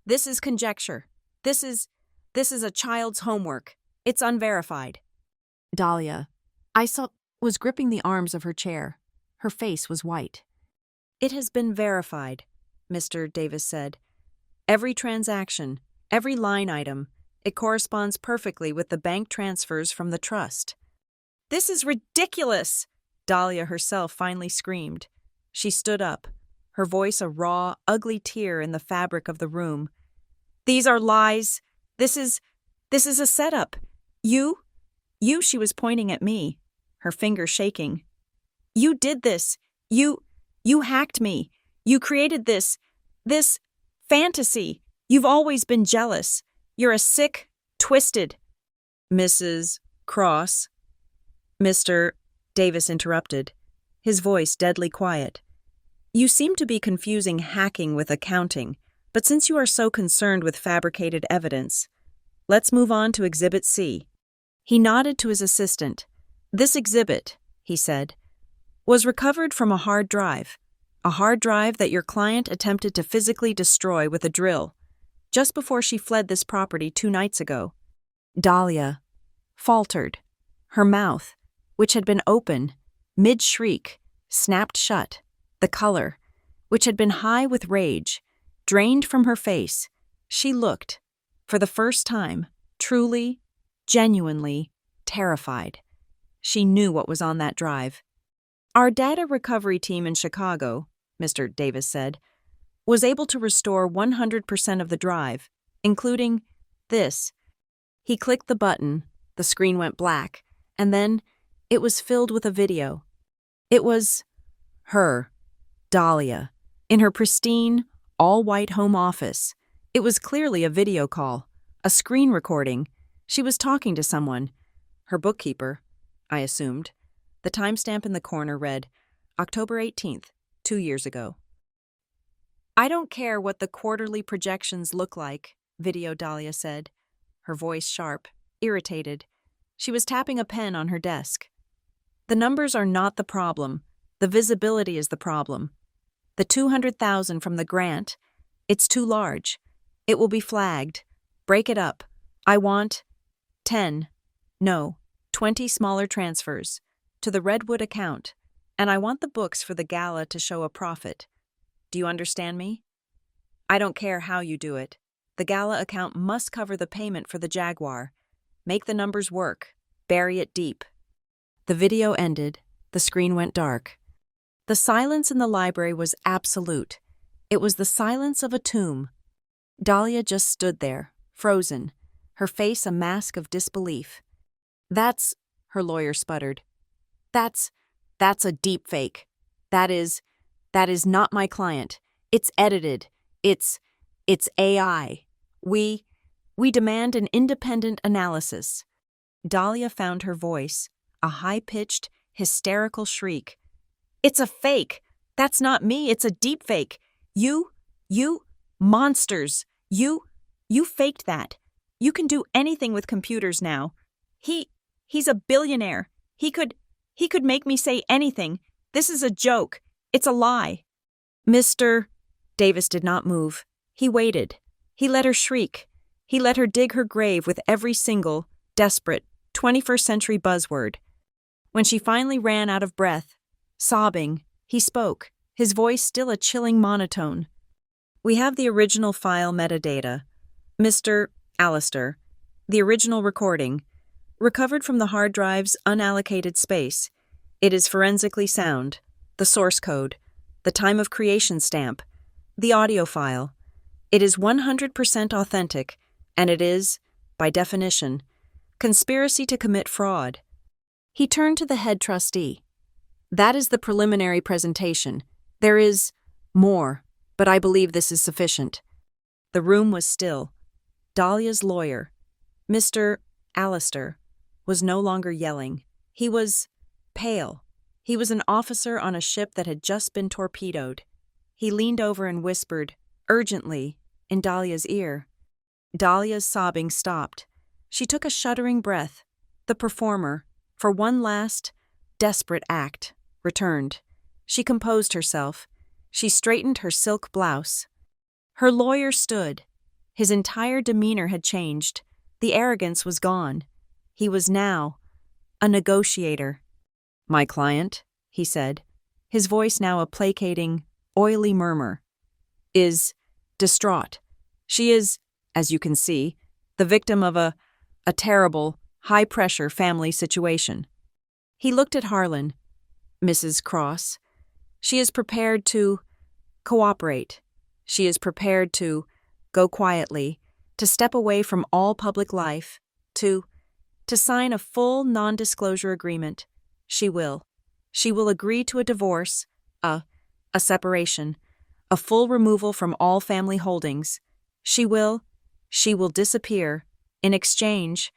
"This is conjecture. This is a child's homework. It's unverified." Dahlia, I saw, was gripping the arms of her chair. Her face was white. "It has been verified," Mr. Davis said. "Every transaction, every line item, it corresponds perfectly with the bank transfers from the trust." "This is ridiculous!" Dahlia herself finally screamed. She stood up, her voice a raw, ugly tear in the fabric of the room. "These are lies. This is a setup. You, she was pointing at me, her finger shaking. "You did this. You hacked me. You created this fantasy. You've always been jealous. You're a sick, twisted—" "Mrs. Cross," Mr. Davis interrupted, his voice deadly quiet. "You seem to be confusing hacking with accounting, but since you are so concerned with fabricated evidence, let's move on to Exhibit C." He nodded to his assistant. "This exhibit," he said, "was recovered from a hard drive that your client attempted to physically destroy with a drill, just before she fled this property 2 nights ago." Dahlia faltered. Her mouth, which had been open, mid-shriek, snapped shut. The color, which had been high with rage, drained from her face. She looked, for the first time, truly, genuinely terrified. She knew what was on that drive. "Our data recovery team in Chicago," Mr. Davis said, "was able to restore 100% of the drive, including this." He clicked the button, the screen went black, and then it was filled with a video. It was her, Dahlia, in her pristine, all-white home office. It was clearly a video call, a screen recording. She was talking to someone. Her bookkeeper, I assumed. The timestamp in the corner read, October 18th, 2 years ago. "I don't care what the quarterly projections look like," Video Dahlia said, her voice sharp, irritated. She was tapping a pen on her desk. "The numbers are not the problem. The visibility is the problem. The 200,000 from the grant, it's too large. It will be flagged. Break it up. I want 10, no, 20 smaller transfers to the Redwood account, and I want the books for the gala to show a profit. Do you understand me? I don't care how you do it. The gala account must cover the payment for the Jaguar. Make the numbers work. Bury it deep." The video ended. The screen went dark. The silence in the library was absolute. It was the silence of a tomb. Dahlia just stood there, frozen, her face a mask of disbelief. "That's," her lawyer sputtered. That's a deep fake. That is not my client. It's edited. It's AI. We demand an independent analysis." Dahlia found her voice, a high-pitched, hysterical shriek. "It's a fake. That's not me. It's a deep fake. You monsters. You faked that. You can do anything with computers now. He's a billionaire. He could make me say anything. This is a joke. It's a lie." Mr. Davis did not move. He waited. He let her shriek. He let her dig her grave with every single, desperate, 21st century buzzword. When she finally ran out of breath, sobbing, he spoke, his voice still a chilling monotone. "We have the original file metadata. Mr. Allister, the original recording, recovered from the hard drive's unallocated space. It is forensically sound. The source code, the time of creation stamp, the audio file. It is 100% authentic, and it is, by definition, conspiracy to commit fraud." He turned to the head trustee. "That is the preliminary presentation. There is more, but I believe this is sufficient." The room was still. Dahlia's lawyer, Mr. Allister, was no longer yelling. He was pale. He was an officer on a ship that had just been torpedoed. He leaned over and whispered, urgently, in Dahlia's ear. Dahlia's sobbing stopped. She took a shuddering breath. The performer, for one last, desperate act, returned. She composed herself. She straightened her silk blouse. Her lawyer stood. His entire demeanor had changed. The arrogance was gone. He was now a negotiator. "My client," he said, his voice now a placating, oily murmur, "is distraught. She is, as you can see, the victim of a terrible, high-pressure family situation." He looked at Harlan. "Mrs. Cross, she is prepared to cooperate. She is prepared to go quietly, to step away from all public life, to sign a full non-disclosure agreement. She will. She will agree to a divorce, a separation, a full removal from all family holdings. She will disappear. In exchange,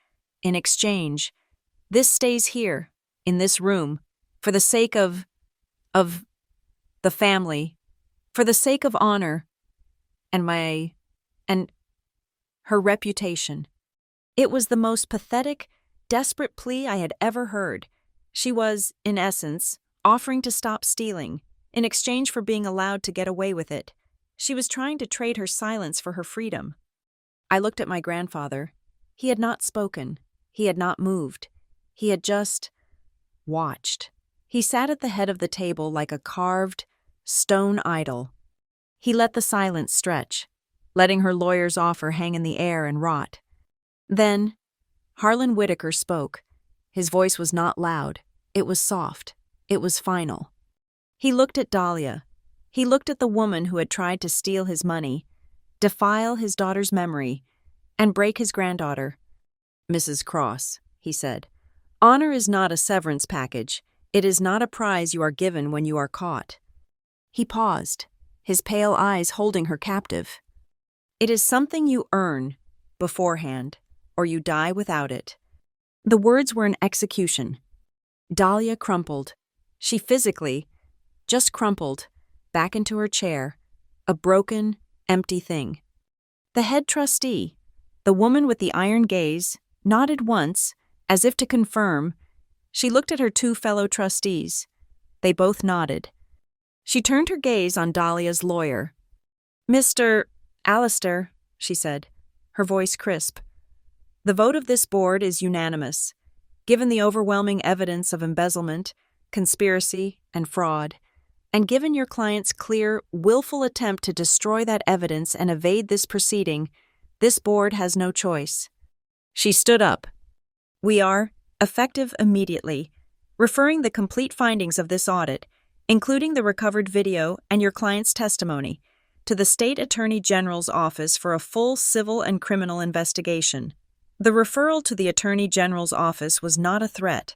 this stays here, in this room, for the sake of the family, for the sake of honor, and her reputation." It was the most pathetic, desperate plea I had ever heard. She was, in essence, offering to stop stealing, in exchange for being allowed to get away with it. She was trying to trade her silence for her freedom. I looked at my grandfather. He had not spoken. He had not moved. He had just watched. He sat at the head of the table like a carved, stone idol. He let the silence stretch, letting her lawyer's offer hang in the air and rot. Then, Harlan Whitaker spoke. His voice was not loud. It was soft. It was final. He looked at Dahlia. He looked at the woman who had tried to steal his money, defile his daughter's memory, and break his granddaughter. "Mrs. Cross," he said, "honor is not a severance package. It is not a prize you are given when you are caught." He paused, his pale eyes holding her captive. "It is something you earn beforehand, or you die without it." The words were an execution. Dahlia crumpled. She physically, just crumpled, back into her chair, a broken, empty thing. The head trustee, the woman with the iron gaze, nodded once, as if to confirm. She looked at her two fellow trustees. They both nodded. She turned her gaze on Dahlia's lawyer. "Mr. Allister," she said, her voice crisp, "the vote of this board is unanimous. Given the overwhelming evidence of embezzlement, conspiracy, and fraud, and given your client's clear, willful attempt to destroy that evidence and evade this proceeding, this board has no choice." She stood up. "We are, effective immediately, referring the complete findings of this audit, including the recovered video and your client's testimony, to the State Attorney General's office for a full civil and criminal investigation." The referral to the Attorney General's office was not a threat.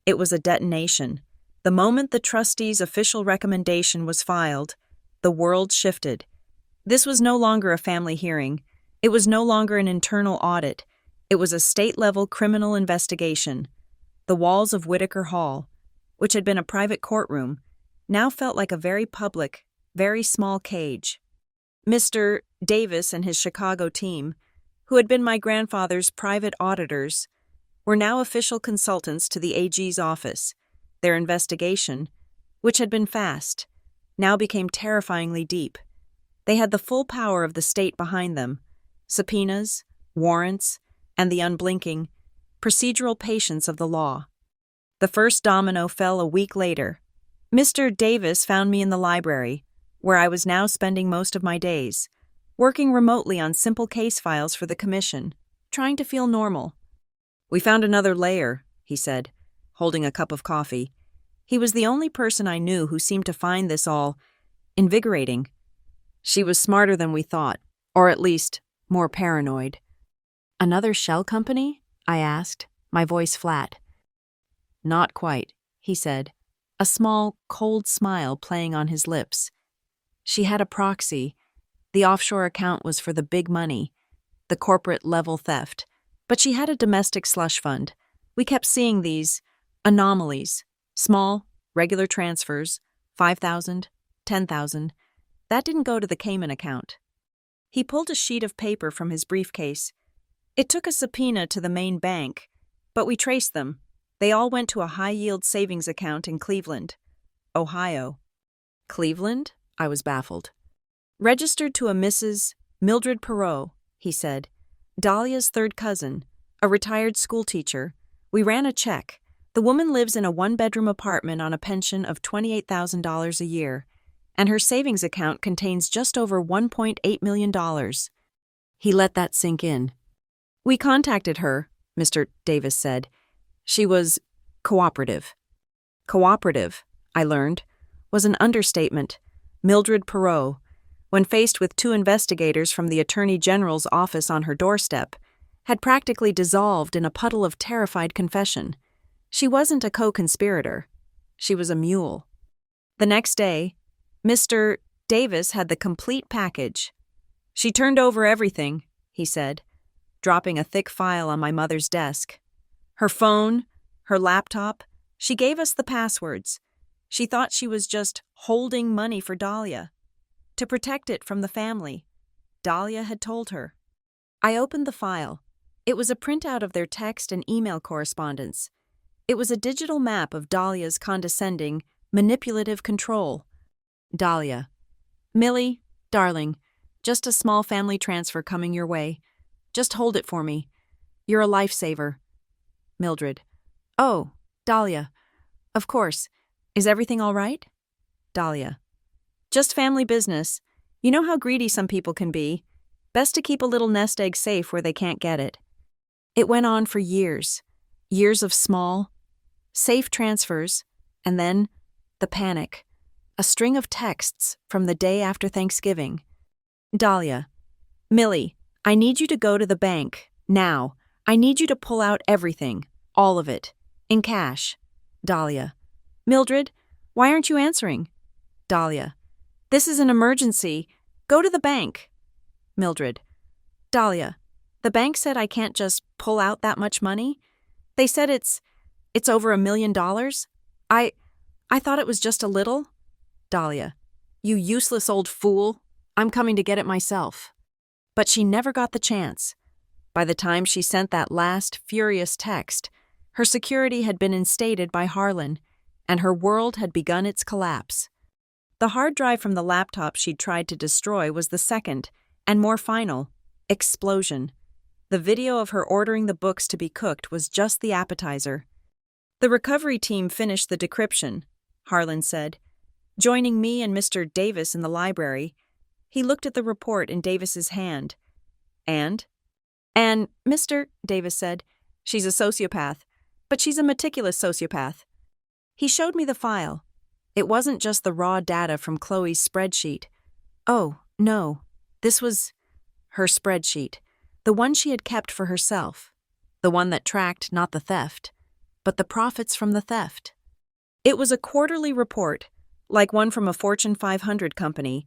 It was a detonation. The moment the trustee's official recommendation was filed, the world shifted. This was no longer a family hearing. It was no longer an internal audit. It was a state-level criminal investigation. The walls of Whitaker Hall, which had been a private courtroom, now felt like a very public, very small cage. Mr. Davis and his Chicago team, who had been my grandfather's private auditors, were now official consultants to the AG's office. Their investigation, which had been fast, now became terrifyingly deep. They had the full power of the state behind them: subpoenas, warrants, and the unblinking, procedural patience of the law. The first domino fell a week later. Mr. Davis found me in the library, where I was now spending most of my days, working remotely on simple case files for the commission, trying to feel normal. "We found another layer," he said, holding a cup of coffee. He was the only person I knew who seemed to find this all invigorating. "She was smarter than we thought, or at least more paranoid." "Another shell company?" I asked, my voice flat. "Not quite," he said, a small, cold smile playing on his lips. "She had a proxy. The offshore account was for the big money, the corporate-level theft, but she had a domestic slush fund. We kept seeing these anomalies, small, regular transfers, 5,000, 10,000. That didn't go to the Cayman account." He pulled a sheet of paper from his briefcase. "It took a subpoena to the main bank, but we traced them. They all went to a high-yield savings account in Cleveland, Ohio." "Cleveland?" I was baffled. "Registered to a Mrs. Mildred Perot," he said. "Dahlia's third cousin, a retired schoolteacher. We ran a check. The woman lives in a one-bedroom apartment on a pension of $28,000 a year, and her savings account contains just over $1.8 million. He let that sink in. "We contacted her," Mr. Davis said. "She was cooperative." Cooperative, I learned, was an understatement. Mildred Perot, when faced with two investigators from the Attorney General's office on her doorstep, had practically dissolved in a puddle of terrified confession. She wasn't a co-conspirator. She was a mule. The next day, Mr. Davis had the complete package. "She turned over everything," he said, dropping a thick file on my mother's desk. "Her phone, her laptop, she gave us the passwords. She thought she was just holding money for Dahlia, to protect it from the family. Dahlia had told her." I opened the file. It was a printout of their text and email correspondence. It was a digital map of Dahlia's condescending, manipulative control. Dahlia. Millie, darling, just a small family transfer coming your way. Just hold it for me. You're a lifesaver. Mildred. Oh, Dahlia. Of course. Is everything all right? Dahlia. Just family business. You know how greedy some people can be. Best to keep a little nest egg safe where they can't get it. It went on for years. Years of small, safe transfers, and then the panic. A string of texts from the day after Thanksgiving. Dahlia. Millie, I need you to go to the bank, now. I need you to pull out everything, all of it, in cash. Dahlia. Mildred, why aren't you answering? Dahlia. This is an emergency. Go to the bank. Mildred. Dahlia. The bank said I can't just pull out that much money. They said it's over $1 million. I thought it was just a little. Dahlia. You useless old fool. I'm coming to get it myself. But she never got the chance. By the time she sent that last furious text, her security had been instated by Harlan, and her world had begun its collapse. The hard drive from the laptop she'd tried to destroy was the second, and more final, explosion. The video of her ordering the books to be cooked was just the appetizer. The recovery team finished the decryption, Harlan said. Joining me and Mr. Davis in the library, he looked at the report in Davis's hand. And Mr. Davis said, she's a sociopath, but she's a meticulous sociopath. He showed me the file. It wasn't just the raw data from Chloe's spreadsheet. Oh, no, this was her spreadsheet, the one she had kept for herself, the one that tracked not the theft, but the profits from the theft. It was a quarterly report, like one from a Fortune 500 company.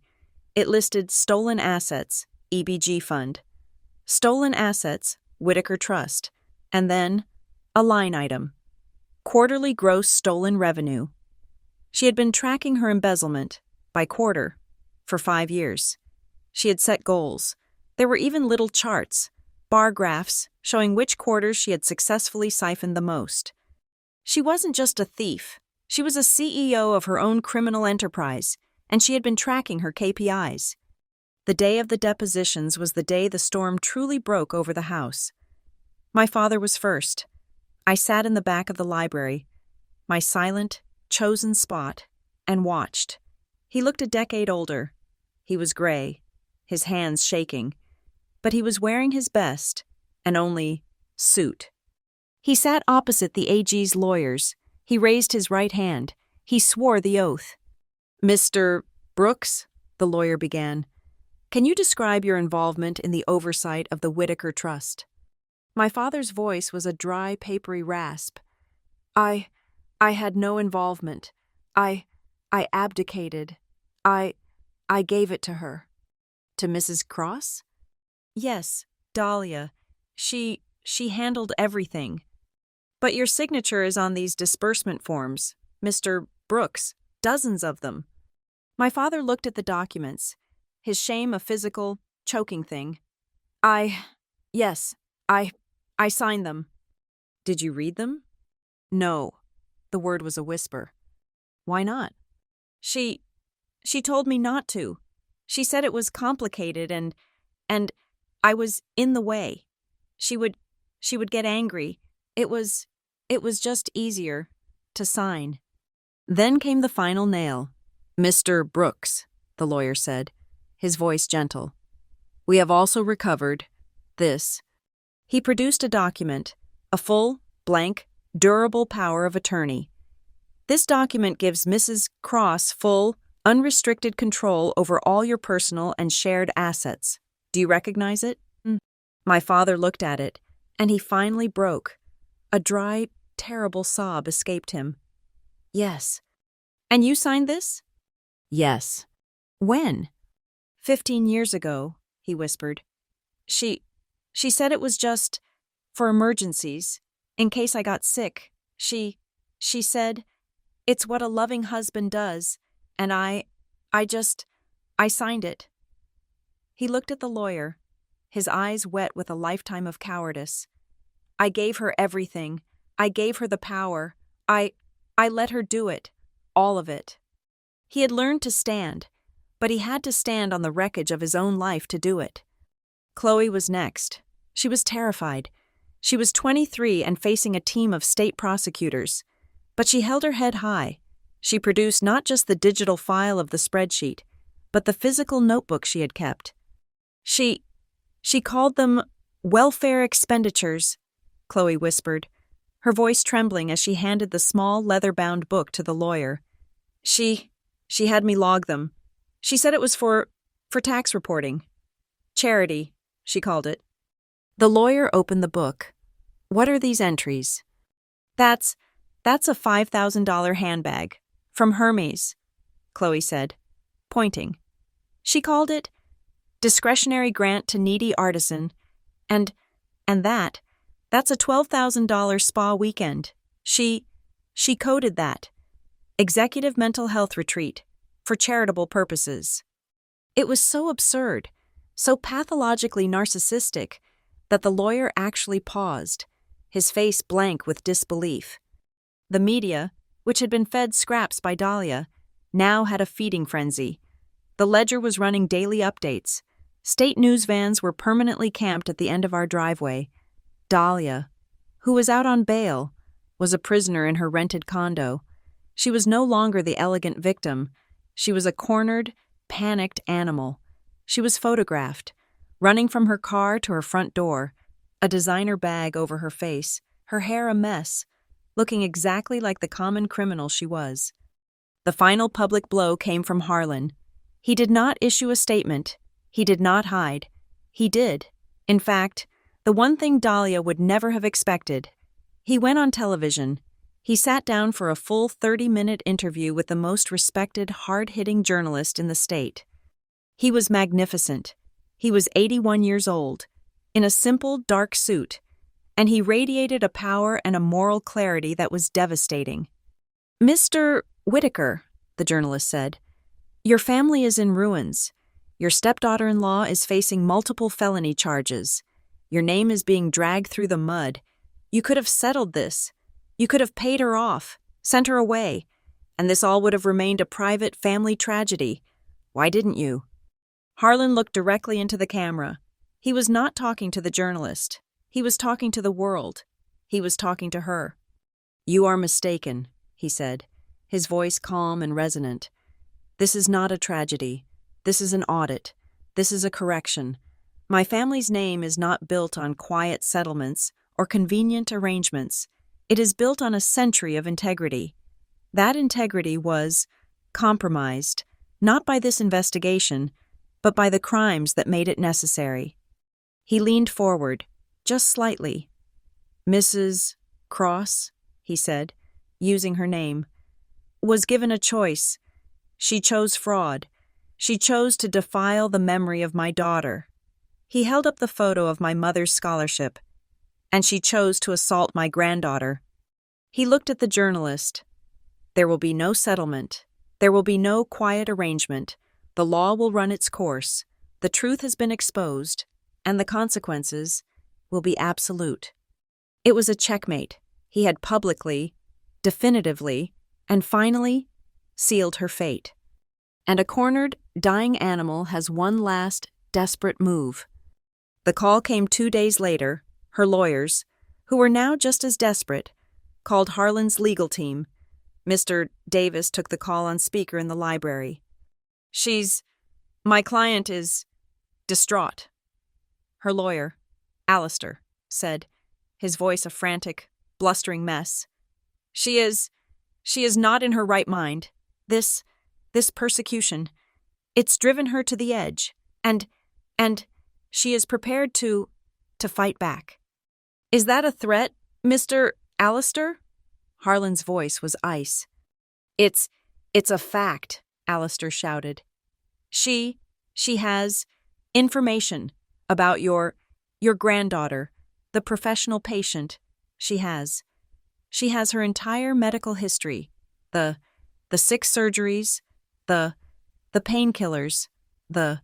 It listed stolen assets, EBG fund, stolen assets, Whitaker Trust, and then a line item, quarterly gross stolen revenue. She had been tracking her embezzlement, by quarter, for 5 years. She had set goals. There were even little charts, bar graphs, showing which quarters she had successfully siphoned the most. She wasn't just a thief. She was a CEO of her own criminal enterprise, and she had been tracking her KPIs. The day of the depositions was the day the storm truly broke over the house. My father was first. I sat in the back of the library, my silent, chosen spot, and watched. He looked a decade older. He was gray, his hands shaking, but he was wearing his best, and only, suit. He sat opposite the AG's lawyers. He raised his right hand. He swore the oath. Mr. Brooks, the lawyer began, can you describe your involvement in the oversight of the Whitaker Trust? My father's voice was a dry, papery rasp. I had no involvement. I abdicated. I gave it to her. To Mrs. Cross? Yes, Dahlia. She handled everything. But your signature is on these disbursement forms, Mr. Brooks, dozens of them. My father looked at the documents, his shame a physical, choking thing. Yes, I signed them. Did you read them? No. The word was a whisper. Why not? She told me not to. She said it was complicated and I was in the way. She would get angry. It was just easier to sign. Then came the final nail. Mr. Brooks, the lawyer said, his voice gentle. We have also recovered this. He produced a document, a full, blank, durable power of attorney. This document gives Mrs. Cross full, unrestricted control over all your personal and shared assets. Do you recognize it? My father looked at it, and he finally broke. A dry, terrible sob escaped him. Yes. And you signed this? Yes. When? 15 years ago, he whispered. She said it was just for emergencies, in case I got sick. She said, it's what a loving husband does, and I signed it. He looked at the lawyer, his eyes wet with a lifetime of cowardice. I gave her everything. I gave her the power. I let her do it. All of it. He had learned to stand, but he had to stand on the wreckage of his own life to do it. Chloe was next. She was terrified. She was 23 and facing a team of state prosecutors. But she held her head high. She produced not just the digital file of the spreadsheet, but the physical notebook she had kept. She called them welfare expenditures, Chloe whispered, her voice trembling as she handed the small leather-bound book to the lawyer. She had me log them. She said it was for tax reporting. Charity, she called it. The lawyer opened the book. What are these entries? That's a $5,000 handbag. From Hermes, Chloe said, pointing. She called it discretionary grant to needy artisan, and that's a $12,000 spa weekend. She coded that. Executive mental health retreat, for charitable purposes. It was so absurd, so pathologically narcissistic, that the lawyer actually paused, his face blank with disbelief. The media, which had been fed scraps by Dahlia, now had a feeding frenzy. The ledger was running daily updates. State news vans were permanently camped at the end of our driveway. Dahlia, who was out on bail, was a prisoner in her rented condo. She was no longer the elegant victim. She was a cornered, panicked animal. She was photographed, running from her car to her front door, a designer bag over her face, her hair a mess, looking exactly like the common criminal she was. The final public blow came from Harlan. He did not issue a statement. He did not hide. He did, in fact, the one thing Dahlia would never have expected. He went on television. He sat down for a full 30-minute interview with the most respected, hard-hitting journalist in the state. He was magnificent. He was 81 years old, in a simple, dark suit, and he radiated a power and a moral clarity that was devastating. "Mr. Whitaker," the journalist said, "your family is in ruins. Your stepdaughter-in-law is facing multiple felony charges. Your name is being dragged through the mud. You could have settled this. You could have paid her off, sent her away, and this all would have remained a private family tragedy. Why didn't you?" Harlan looked directly into the camera. He was not talking to the journalist. He was talking to the world. He was talking to her. "You are mistaken," he said, his voice calm and resonant. "This is not a tragedy. This is an audit. This is a correction. My family's name is not built on quiet settlements or convenient arrangements. It is built on a century of integrity. That integrity was compromised, not by this investigation, but by the crimes that made it necessary." He leaned forward, just slightly. "Mrs. Cross," he said, using her name, "was given a choice. She chose fraud. She chose to defile the memory of my daughter." He held up the photo of my mother's scholarship. "And she chose to assault my granddaughter." He looked at the journalist. "There will be no settlement. There will be no quiet arrangement. The law will run its course. The truth has been exposed, and the consequences will be absolute." It was a checkmate. He had publicly, definitively, and finally sealed her fate. And a cornered, dying animal has one last, desperate move. The call came 2 days later. Her lawyers, who were now just as desperate, called Harlan's legal team. Mr. Davis took the call on speaker in the library. My client is distraught." Her lawyer, Alistair, said, his voice a frantic, blustering mess. She is not in her right mind. This persecution, it's driven her to the edge, and she is prepared to fight back." "Is that a threat, Mr. Alistair?" Harlan's voice was ice. It's a fact," Alistair shouted. She has information about your granddaughter, the professional patient. She has her entire medical history, the 6 surgeries, the painkillers, the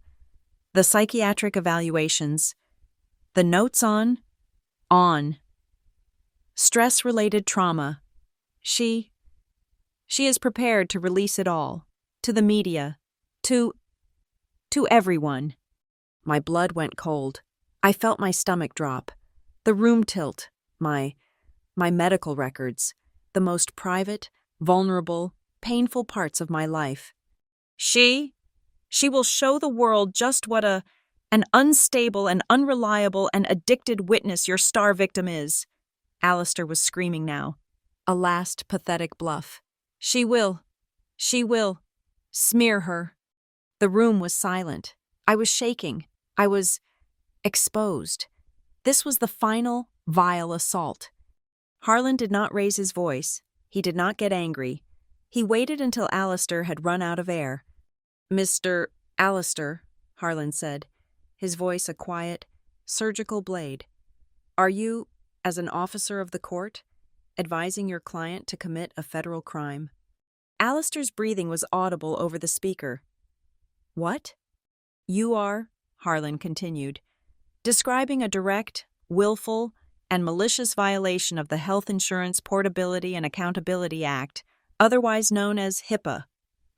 psychiatric evaluations, the notes on Stress-related trauma. She is prepared to release it all. To the media. To everyone. My blood went cold. I felt my stomach drop. The room tilt. My medical records. The most private, vulnerable, painful parts of my life. She will show the world just what an unstable and unreliable and addicted witness your star victim is. Alistair was screaming now. A last pathetic bluff. She will. Smear her. The room was silent. I was shaking. I was exposed. This was the final, vile assault. Harlan did not raise his voice. He did not get angry. He waited until Alistair had run out of air. Mr. Alistair, Harlan said, his voice a quiet, surgical blade. Are you, as an officer of the court, advising your client to commit a federal crime? Alistair's breathing was audible over the speaker. What? You are, Harlan continued, describing a direct, willful, and malicious violation of the Health Insurance Portability and Accountability Act, otherwise known as HIPAA,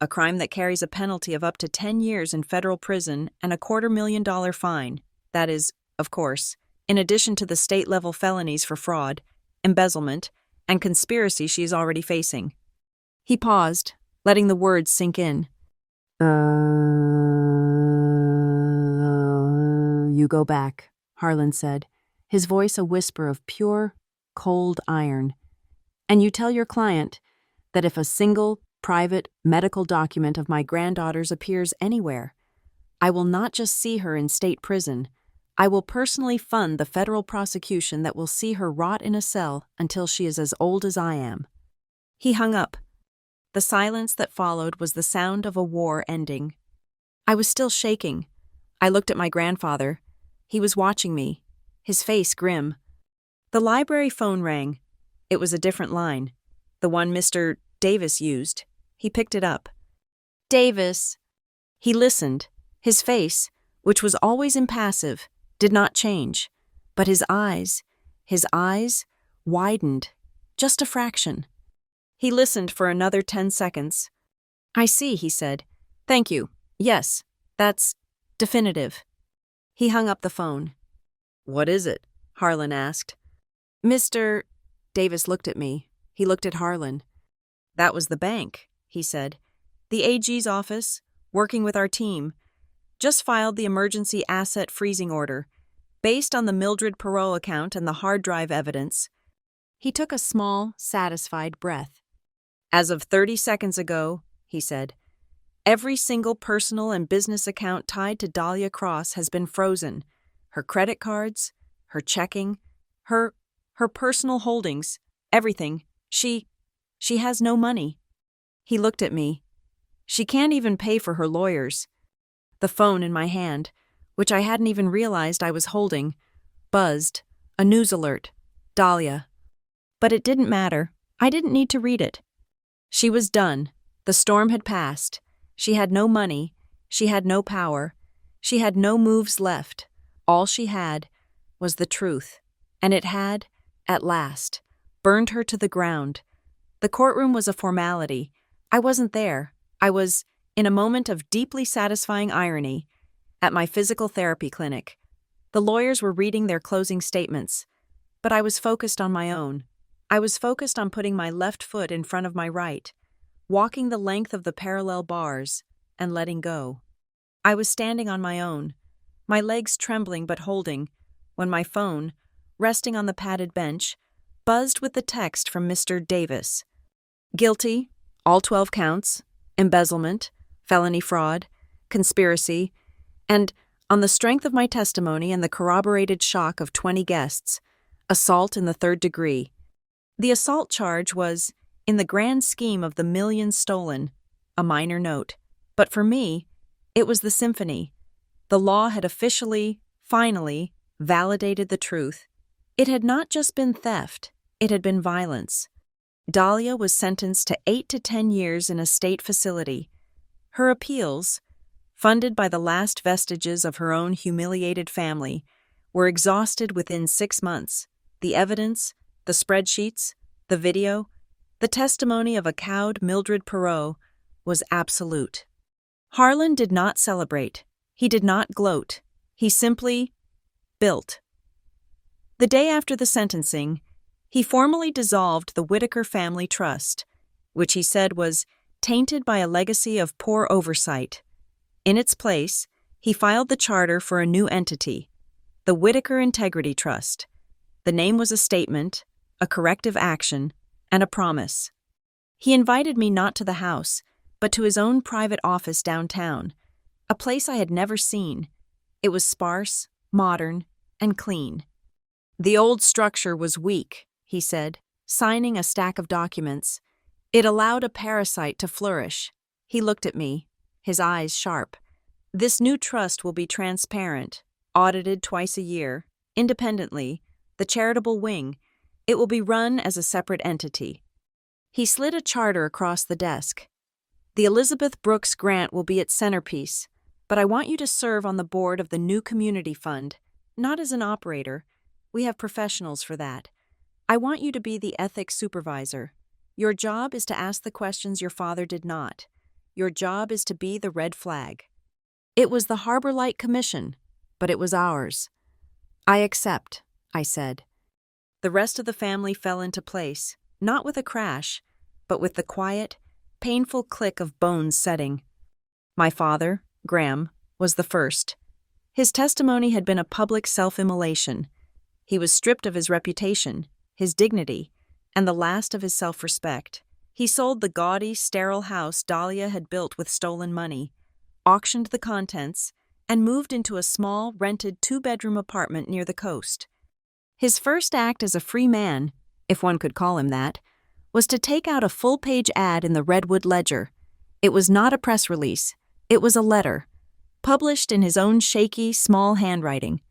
a crime that carries a penalty of up to 10 years in federal prison and a $250,000 fine. That is, of course, in addition to the state-level felonies for fraud, embezzlement, and conspiracy she is already facing. He paused, letting the words sink in. You go back, Harlan said, his voice a whisper of pure, cold iron. And you tell your client that if a single, private, medical document of my granddaughter's appears anywhere, I will not just see her in state prison, I will personally fund the federal prosecution that will see her rot in a cell until she is as old as I am. He hung up. The silence that followed was the sound of a war ending. I was still shaking. I looked at my grandfather. He was watching me, his face grim. The library phone rang. It was a different line, the one Mr. Davis used. He picked it up. Davis. He listened. His face, which was always impassive, did not change, but his eyes widened, just a fraction. He listened for another 10 seconds. I see, he said. Thank you. Yes, that's definitive. He hung up the phone. What is it? Harlan asked. Mr. Davis looked at me. He looked at Harlan. That was the bank, he said. The AG's office, working with our team, just filed the emergency asset freezing order, based on the Mildred Perot account and the hard drive evidence. He took a small, satisfied breath. As of 30 seconds ago, he said, every single personal and business account tied to Dahlia Cross has been frozen. Her credit cards, her checking, her personal holdings, everything. She has no money. He looked at me. She can't even pay for her lawyers. The phone in my hand, which I hadn't even realized I was holding, buzzed. A news alert. Dahlia. But it didn't matter. I didn't need to read it. She was done. The storm had passed. She had no money. She had no power. She had no moves left. All she had was the truth. And it had, at last, burned her to the ground. The courtroom was a formality. I wasn't there. I was, in a moment of deeply satisfying irony, at my physical therapy clinic. The lawyers were reading their closing statements, but I was focused on my own. I was focused on putting my left foot in front of my right, walking the length of the parallel bars, and letting go. I was standing on my own, my legs trembling but holding, when my phone, resting on the padded bench, buzzed with the text from Mr. Davis. Guilty, all 12 counts, embezzlement, felony fraud, conspiracy, and, on the strength of my testimony and the corroborated shock of 20 guests, assault in the 3rd degree. The assault charge was, in the grand scheme of the millions stolen, a minor note. But for me, it was the symphony. The law had officially, finally, validated the truth. It had not just been theft, it had been violence. Dahlia was sentenced to 8 to 10 years in a state facility. Her appeals, funded by the last vestiges of her own humiliated family, were exhausted within 6 months. The evidence, The spreadsheets, the video, the testimony of a cowed Mildred Perot was absolute. Harlan did not celebrate. He did not gloat. He simply built. The day after the sentencing, he formally dissolved the Whitaker Family Trust, which he said was tainted by a legacy of poor oversight. In its place, he filed the charter for a new entity, the Whitaker Integrity Trust. The name was a statement, a corrective action, and a promise. He invited me not to the house, but to his own private office downtown, a place I had never seen. It was sparse, modern, and clean. The old structure was weak, he said, signing a stack of documents. It allowed a parasite to flourish. He looked at me, his eyes sharp. This new trust will be transparent, audited twice a year, independently, the charitable wing. It will be run as a separate entity. He slid a charter across the desk. The Elizabeth Brooks grant will be its centerpiece, but I want you to serve on the board of the new community fund, not as an operator. We have professionals for that. I want you to be the ethics supervisor. Your job is to ask the questions your father did not. Your job is to be the red flag. It was the Harbor Light Commission, but it was ours. I accept, I said. The rest of the family fell into place, not with a crash, but with the quiet, painful click of bones setting. My father, Graham, was the first. His testimony had been a public self-immolation. He was stripped of his reputation, his dignity, and the last of his self-respect. He sold the gaudy, sterile house Dahlia had built with stolen money, auctioned the contents, and moved into a small, rented two-bedroom apartment near the coast. His first act as a free man, if one could call him that, was to take out a full-page ad in the Redwood Ledger. It was not a press release. It was a letter, published in his own shaky, small handwriting.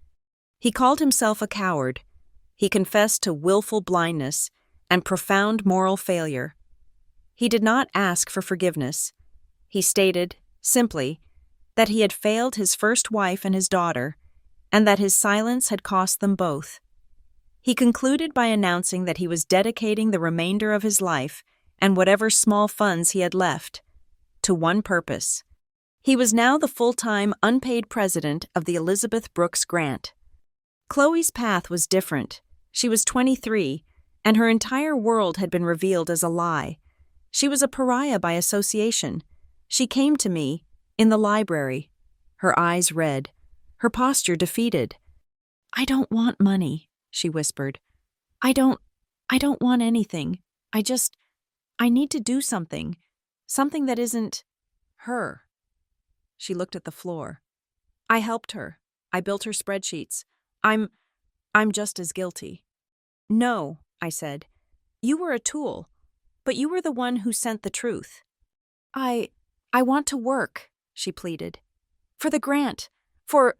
He called himself a coward. He confessed to willful blindness and profound moral failure. He did not ask for forgiveness. He stated, simply, that he had failed his first wife and his daughter, and that his silence had cost them both. He concluded by announcing that he was dedicating the remainder of his life and whatever small funds he had left to one purpose. He was now the full-time, unpaid president of the Elizabeth Brooks Grant. Chloe's path was different. She was 23, and her entire world had been revealed as a lie. She was a pariah by association. She came to me, in the library, her eyes red, her posture defeated. "I don't want money," she whispered. I don't want anything. I need to do something that isn't her." She looked at the floor. "I helped her. I built her spreadsheets. I'm just as guilty." "No," I said. "You were a tool, but you were the one who sent the truth." I want to work," she pleaded. "For the grant. For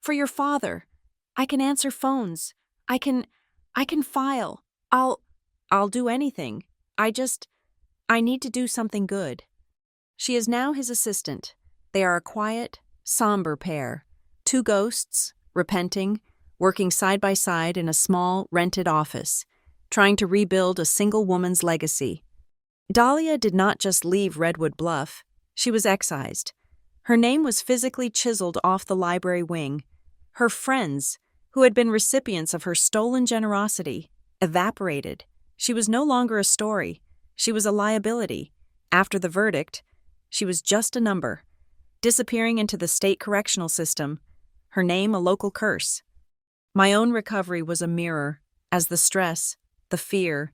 your father. I can answer phones. I can file. I'll do anything. I need to do something good." She is now his assistant. They are a quiet, somber pair. Two ghosts, repenting, working side by side in a small, rented office, trying to rebuild a single woman's legacy. Dahlia did not just leave Redwood Bluff. She was excised. Her name was physically chiseled off the library wing. Her friends, who had been recipients of her stolen generosity, evaporated. She was no longer a story. She was a liability. After the verdict, she was just a number, disappearing into the state correctional system, her name a local curse. My own recovery was a mirror, as the stress, the fear,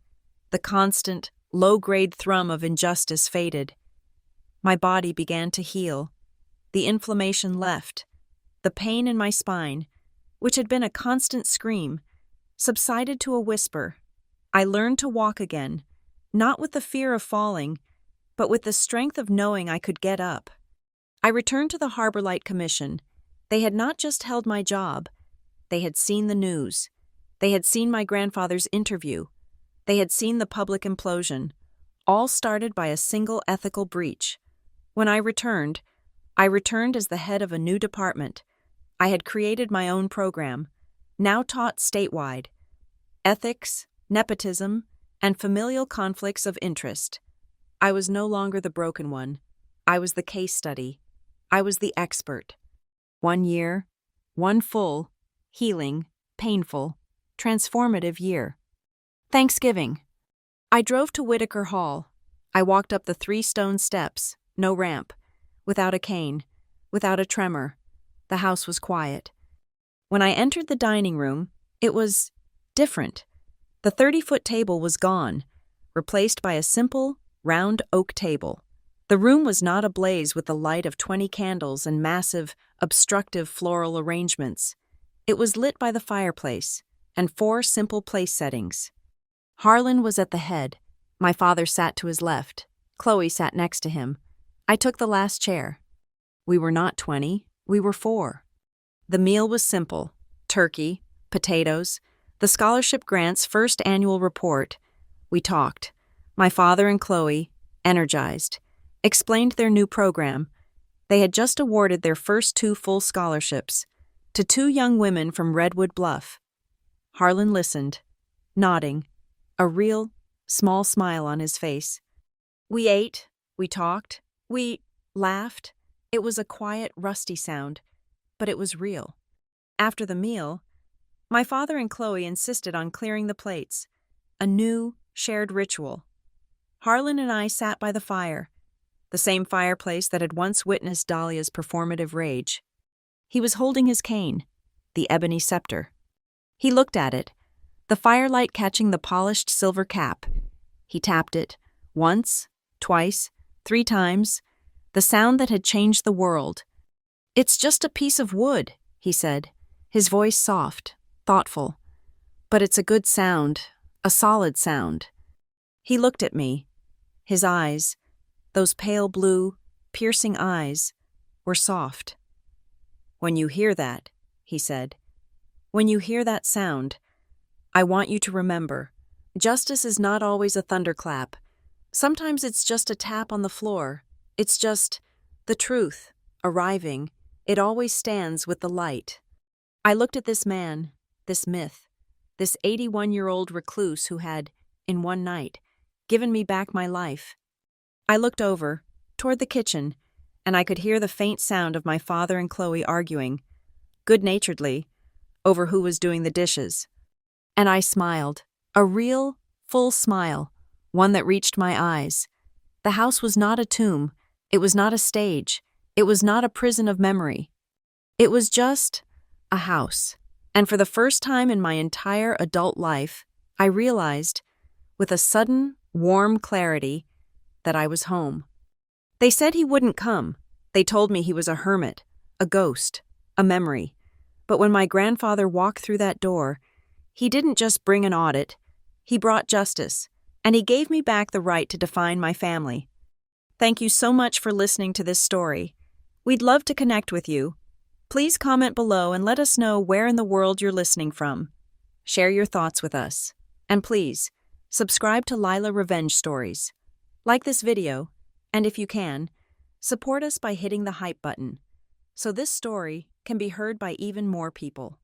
the constant, low-grade thrum of injustice faded. My body began to heal. The inflammation left. The pain in my spine, which had been a constant scream, subsided to a whisper. I learned to walk again, not with the fear of falling, but with the strength of knowing I could get up. I returned to the Harbor Light Commission. They had not just held my job. They had seen the news. They had seen my grandfather's interview. They had seen the public implosion, all started by a single ethical breach. When I returned as the head of a new department. I had created my own program, now taught statewide. Ethics, nepotism, and familial conflicts of interest. I was no longer the broken one. I was the case study. I was the expert. 1 year, one full, healing, painful, transformative year. Thanksgiving. I drove to Whitaker Hall. I walked up the 3 stone steps, no ramp, without a cane, without a tremor. The house was quiet. When I entered the dining room, it was different. The 30-foot table was gone, replaced by a simple, round oak table. The room was not ablaze with the light of 20 candles and massive, obstructive floral arrangements. It was lit by the fireplace and 4 simple place settings. Harlan was at the head. My father sat to his left. Chloe sat next to him. I took the last chair. We were not 20, we were 4. The meal was simple: turkey, potatoes, the scholarship grant's first annual report. We talked. My father and Chloe, energized, explained their new program. They had just awarded their first 2 full scholarships to 2 young women from Redwood Bluff. Harlan listened, nodding, a real, small smile on his face. We ate, we talked, we laughed. It was a quiet, rusty sound, but it was real. After the meal, my father and Chloe insisted on clearing the plates, a new, shared ritual. Harlan and I sat by the fire, the same fireplace that had once witnessed Dahlia's performative rage. He was holding his cane, the ebony scepter. He looked at it, the firelight catching the polished silver cap. He tapped it, once, twice, 3 times, the sound that had changed the world. "It's just a piece of wood," he said, his voice soft, thoughtful. "But it's a good sound, a solid sound." He looked at me. His eyes, those pale blue, piercing eyes, were soft. "When you hear that," he said, "when you hear that sound, I want you to remember, justice is not always a thunderclap. Sometimes it's just a tap on the floor. It's just the truth, arriving. It always stands with the light." I looked at this man, this myth, this 81-year-old recluse who had, in one night, given me back my life. I looked over, toward the kitchen, and I could hear the faint sound of my father and Chloe arguing, good-naturedly, over who was doing the dishes. And I smiled, a real, full smile, one that reached my eyes. The house was not a tomb. It was not a stage. It was not a prison of memory. It was just a house. And for the first time in my entire adult life, I realized, with a sudden, warm clarity, that I was home. They said he wouldn't come. They told me he was a hermit, a ghost, a memory. But when my grandfather walked through that door, he didn't just bring an audit. He brought justice, and he gave me back the right to define my family. Thank you so much for listening to this story. We'd love to connect with you. Please comment below and let us know where in the world you're listening from. Share your thoughts with us. And please, subscribe to Lila Revenge Stories. Like this video, and if you can, support us by hitting the hype button, so this story can be heard by even more people.